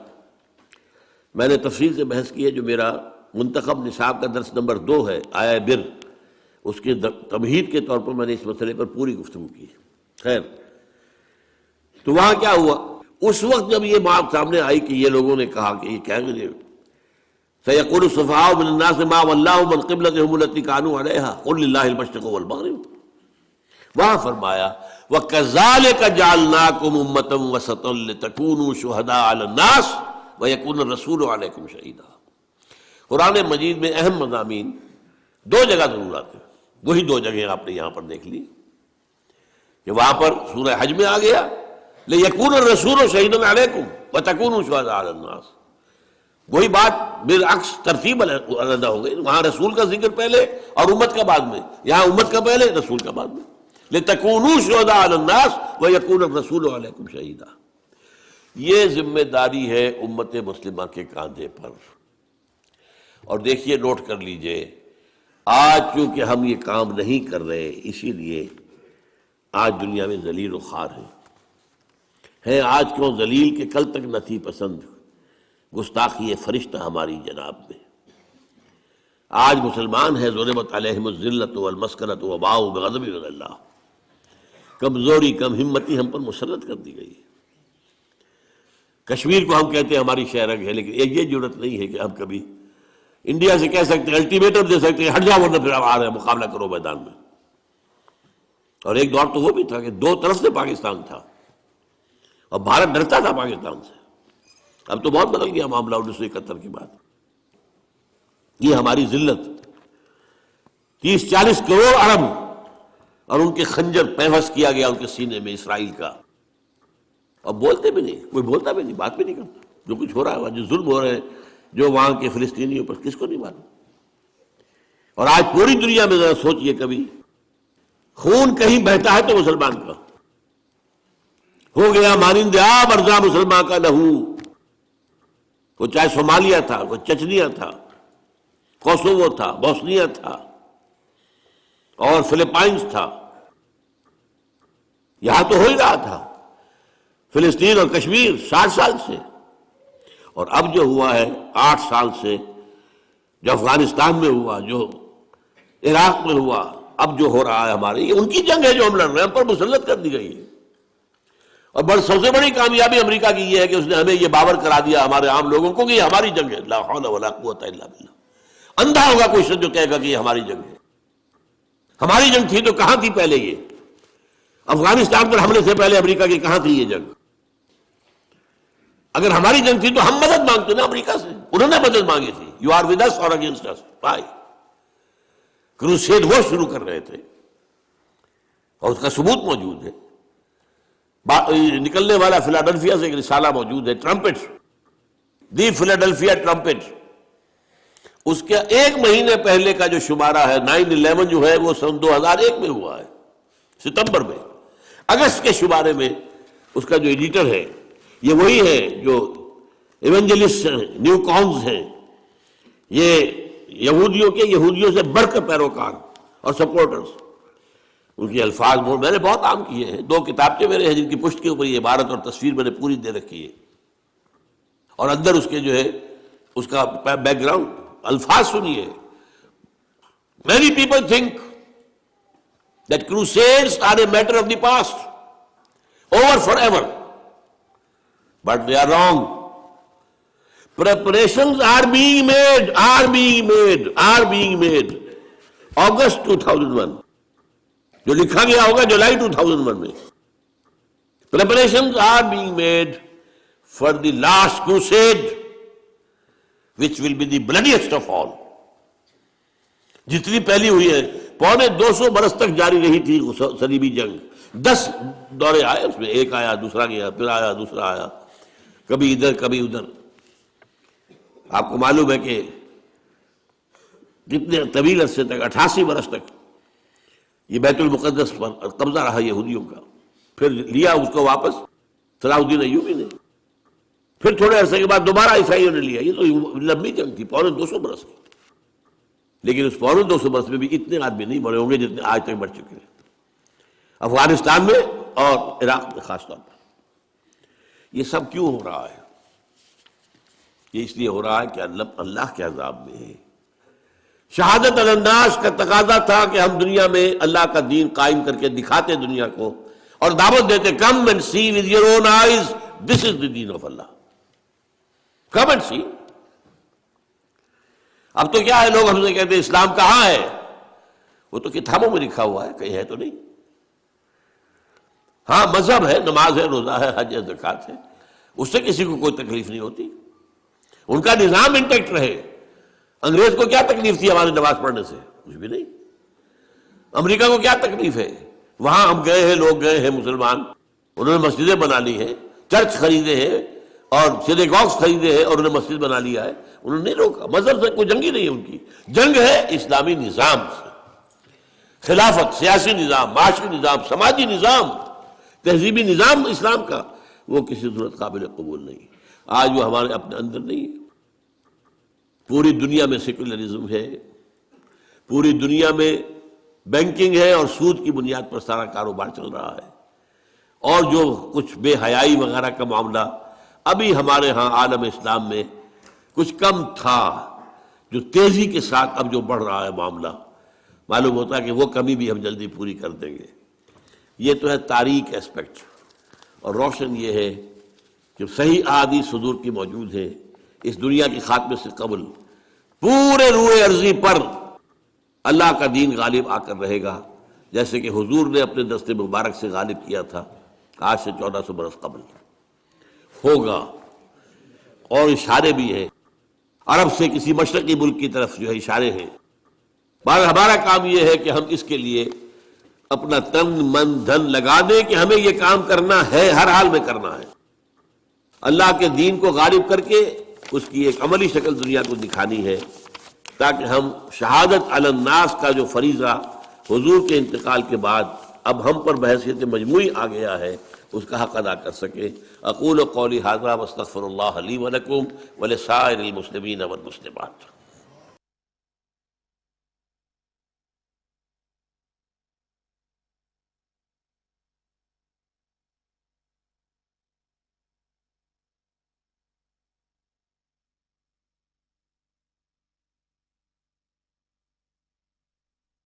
میں نے تفصیل سے بحث کی ہے، جو میرا منتخب نصاب کا درس نمبر 2 ہے آیا بر، اس کے تمہید کے طور پر میں نے اس مسئلے پر پوری گفتگو کی۔ خیر تو وہاں کیا ہوا، اس وقت جب یہ بات سامنے آئی کہ یہ لوگوں نے کہا کہ یہ کہیں گے سَيَقُولُ السُّفَهَاءُ مِنَ النَّاسِ مَا وَلَّاهُمْ عَنْ قِبْلَتِهِمُ الَّتِي كَانُوا عَلَيْهَا قُلْ لِلَّهِ الْمَشْرِقُ وَالْمَغْرِبُ، وہاں فرمایا وَكَذَلِكَ جَعَلْنَاكُمْ أُمَّةً وَسَطًا لِتَكُونُوا شُهَدَاءَ عَلَى النَّاسِ وَيَكُونَ الرَّسُولُ عَلَيْكُمْ شَهِيدًا۔ قرآن مجید میں اہم مضامین 2 جگہ ضرور آتے ہیں، وہی 2 جگہیں آپ نے یہاں پر دیکھ لی کہ وہاں پر سورہ حج میں آ گیا لِيَكُونَ الرَّسُولُ شَهِيدًا عَلَيْكُمْ وَتَكُونُوا شُهَدَاءَ عَلَى النَّاسِ، وہی بات بالعکس ترتیب علیحدہ ہو گئی، وہاں رسول کا ذکر پہلے اور امت کا بعد میں، یہاں امت کا پہلے رسول کا بعد میں، لِتَكُونُوا شُهَدَاءَ عَلَى النَّاسِ وَيَكُونَ الرَّسُولُ عَلَيْكُمْ شَهِيدًا۔ یہ ذمہ داری ہے امت مسلمہ کے کاندھے پر، اور دیکھیے نوٹ کر لیجئے، آج چونکہ ہم یہ کام نہیں کر رہے اسی لیے آج دنیا میں ذلیل و خوار ہیں آج کیوں ذلیل کہ کل تک نہ تھی پسند گستاخی فرشتہ ہماری جناب میں۔ آج مسلمان ہیں ضربت علیہم الذلۃ والمسکنۃ وباؤ بغضب من اللہ، کمزوری کم ہمتی ہم پر مسلط کر دی گئی۔ کشمیر کو ہم کہتے ہیں ہماری شہرگ ہے، لیکن یہ جرت نہیں ہے کہ ہم کبھی انڈیا سے کہہ سکتے ہیں، الٹیمیٹم دے سکتے ہیں ہٹ جاؤ ورنہ پھر آ رہے ہیں مقابلہ کرو میدان میں۔ اور ایک دور تو وہ بھی تھا کہ 2 طرف سے پاکستان تھا اور بھارت ڈرتا تھا پاکستان سے۔ اب تو بہت بدل گیا معاملہ 1971 کے بعد۔ یہ ہماری ذلت، 30-40 کروڑ عرب اور ان کے خنجر پیوست کیا گیا ان کے سینے میں اسرائیل کا، اور بولتے بھی نہیں، کوئی بولتا بھی نہیں، بات بھی نہیں کرتا۔ جو کچھ ہو رہا ہے، جو ظلم ہو رہے ہیں جو وہاں کے فلسطینیوں پر، کس کو نہیں معلوم؟ اور آج پوری دنیا میں ذرا سوچئے، کبھی خون کہیں بہتا ہے تو مسلمان کا ہو گیا مانند آب ارزاں مسلمان کا لہو، وہ چاہے صومالیہ تھا، وہ چچنیا تھا، کوسوو تھا، بوسنیا تھا اور فلپائنز تھا، یہاں تو ہو ہی رہا تھا فلسطین اور کشمیر 60 سال سے، اور اب جو ہوا ہے 8 سال سے، جو افغانستان میں ہوا، جو عراق میں ہوا، اب جو ہو رہا ہے ہمارے، یہ ان کی جنگ ہے جو ہم لڑ رہے ہیں، ہم پر مسلط کر دی گئی ہے۔ اور سب سے بڑی کامیابی امریکہ کی یہ ہے کہ اس نے ہمیں یہ باور کرا دیا ہمارے عام لوگوں کو کہ یہ ہماری جنگ ہے۔ لا حول ولا قوت الا باللہ۔ اندھا ہوگا کوئی شخص جو کہے گا کہ یہ ہماری جنگ ہے۔ ہماری جنگ تھی تو کہاں تھی پہلے؟ یہ افغانستان پر حملے سے پہلے امریکہ کی کہاں تھی یہ جنگ؟ اگر ہماری جنگ تھی تو ہم مدد مانگتے نا امریکہ سے، انہوں نے مدد مانگی تھی۔ یو آر ود اس اور اگینسٹ اس، بھائی کروسیڈ وہ شروع کر رہے تھے اور اس کا ثبوت موجود ہے۔ نکلنے والا فلاڈلفیا سے ایک رسالہ موجود ہے، ٹرمپٹ، دی فلاڈلفیا ٹرمپٹ، اس کے 1 مہینے پہلے کا جو شمارہ ہے 9/11 جو ہے وہ سن 2001 میں ہوا ہے، ستمبر میں۔ اگست کے شمارے میں اس کا جو ایڈیٹر ہے یہ وہی ہے جو ایونجلسٹ ہیں، نیو کانز ہیں، یہ یہودیوں سے بڑھ کر پیروکار اور سپورٹرز. ان کے الفاظ میں نے بہت عام کیے ہیں. 2 کتابچے میرے ہیں جن کی پشت کے اوپر یہ عبارت اور تصویر میں نے پوری دے رکھی ہے، اور اندر اس کے جو ہے اس کا بیک گراؤنڈ الفاظ سنیے. Many people think that crusades are a matter of the past, over forever, but they are wrong. Preparations are being made. August 2001 جو لکھا گیا ہوگا جولائی 2001 میں. Preparations are being made for the last crusade, which will be the bloodiest of all. جتنی پہلی ہوئی ہے 250 برس تک جاری رہی تھی صلیبی جنگ. 10 دورے آئے اس میں، ایک آیا دوسرا گیا پھر آیا دوسرا آیا، کبھی ادھر کبھی ادھر. آپ کو معلوم ہے کہ کتنے طویل عرصے تک 88 برس تک یہ بیت المقدس پر قبضہ رہا یہودیوں کا. پھر لیا اس کو واپس صلاح الدین ایوبی نے، پھر تھوڑے عرصے کے بعد دوبارہ عیسائیوں نے لیا. یہ تو لمبی جنگ تھی 250 برس کی. لیکن اس 250 برس میں بھی اتنے آدمی نہیں مرے ہوں گے جتنے آج تک مر چکے ہیں افغانستان میں اور عراق میں خاص طور پر. یہ سب کیوں ہو رہا ہے؟ یہ اس لیے ہو رہا ہے کہ اللہ کے عذاب میں ہے. شہادت علی الناس کا تقاضا تھا کہ ہم دنیا میں اللہ کا دین قائم کر کے دکھاتے دنیا کو اور دعوت دیتے، come and see with your own eyes this is the دین of Allah. Come and see. اب تو کیا ہے، لوگ ہم سے کہتے ہیں اسلام کہاں ہے؟ وہ تو کتابوں میں لکھا ہوا ہے، کہیں ہے تو نہیں. ہاں مذہب ہے، نماز ہے، روزہ ہے، حج ہے، زکوٰۃ ہے، اس سے کسی کو کوئی تکلیف نہیں ہوتی. ان کا نظام انٹیکٹ رہے. انگریز کو کیا تکلیف تھی ہماری نماز پڑھنے سے؟ کچھ بھی نہیں. امریکہ کو کیا تکلیف ہے؟ وہاں ہم گئے ہیں، لوگ گئے ہیں مسلمان، انہوں نے مسجدیں بنا لی ہیں، چرچ خریدے ہیں اور سینیگاگز خریدے ہیں اور انہوں نے مسجد بنا لیا ہے. انہوں نے نہیں روکا. مذہب سے کوئی جنگ ہی نہیں ہے ان کی. جنگ ہے اسلامی نظام سے. خلافت، سیاسی نظام، معاشی نظام، سماجی نظام، تہذیبی نظام اسلام کا، وہ کسی صورت قابل قبول نہیں. آج وہ ہمارے اپنے اندر نہیں ہے. پوری دنیا میں سیکولرزم ہے، پوری دنیا میں بینکنگ ہے اور سود کی بنیاد پر سارا کاروبار چل رہا ہے. اور جو کچھ بے حیائی وغیرہ کا معاملہ ابھی ہمارے ہاں عالم اسلام میں کچھ کم تھا، جو تیزی کے ساتھ اب جو بڑھ رہا ہے معاملہ، معلوم ہوتا ہے کہ وہ کمی بھی ہم جلدی پوری کر دیں گے. یہ تو ہے تاریک ایسپیکٹ. اور روشن یہ ہے کہ صحیح احادیث حضور کی موجود ہے. اس دنیا کے خاتمے سے قبل پورے روئے ارضی پر اللہ کا دین غالب آ کر رہے گا، جیسے کہ حضور نے اپنے دست مبارک سے غالب کیا تھا آج سے 1400 برس قبل. ہوگا. اور اشارے بھی ہیں عرب سے کسی مشرقی ملک کی طرف جو ہے اشارے ہیں. ہمارا کام یہ ہے کہ ہم اس کے لیے اپنا تن من دھن لگا دیں کہ ہمیں یہ کام کرنا ہے، ہر حال میں کرنا ہے. اللہ کے دین کو غالب کر کے اس کی ایک عملی شکل دنیا کو دکھانی ہے، تاکہ ہم شہادت علی الناس کا جو فریضہ حضور کے انتقال کے بعد اب ہم پر بحیثیت مجموعی آ گیا ہے اس کا حق ادا کر سکے. اقول قولی ھذا واستغفر اللہ لی ولکم ولسائر المسلمین والمسلمات.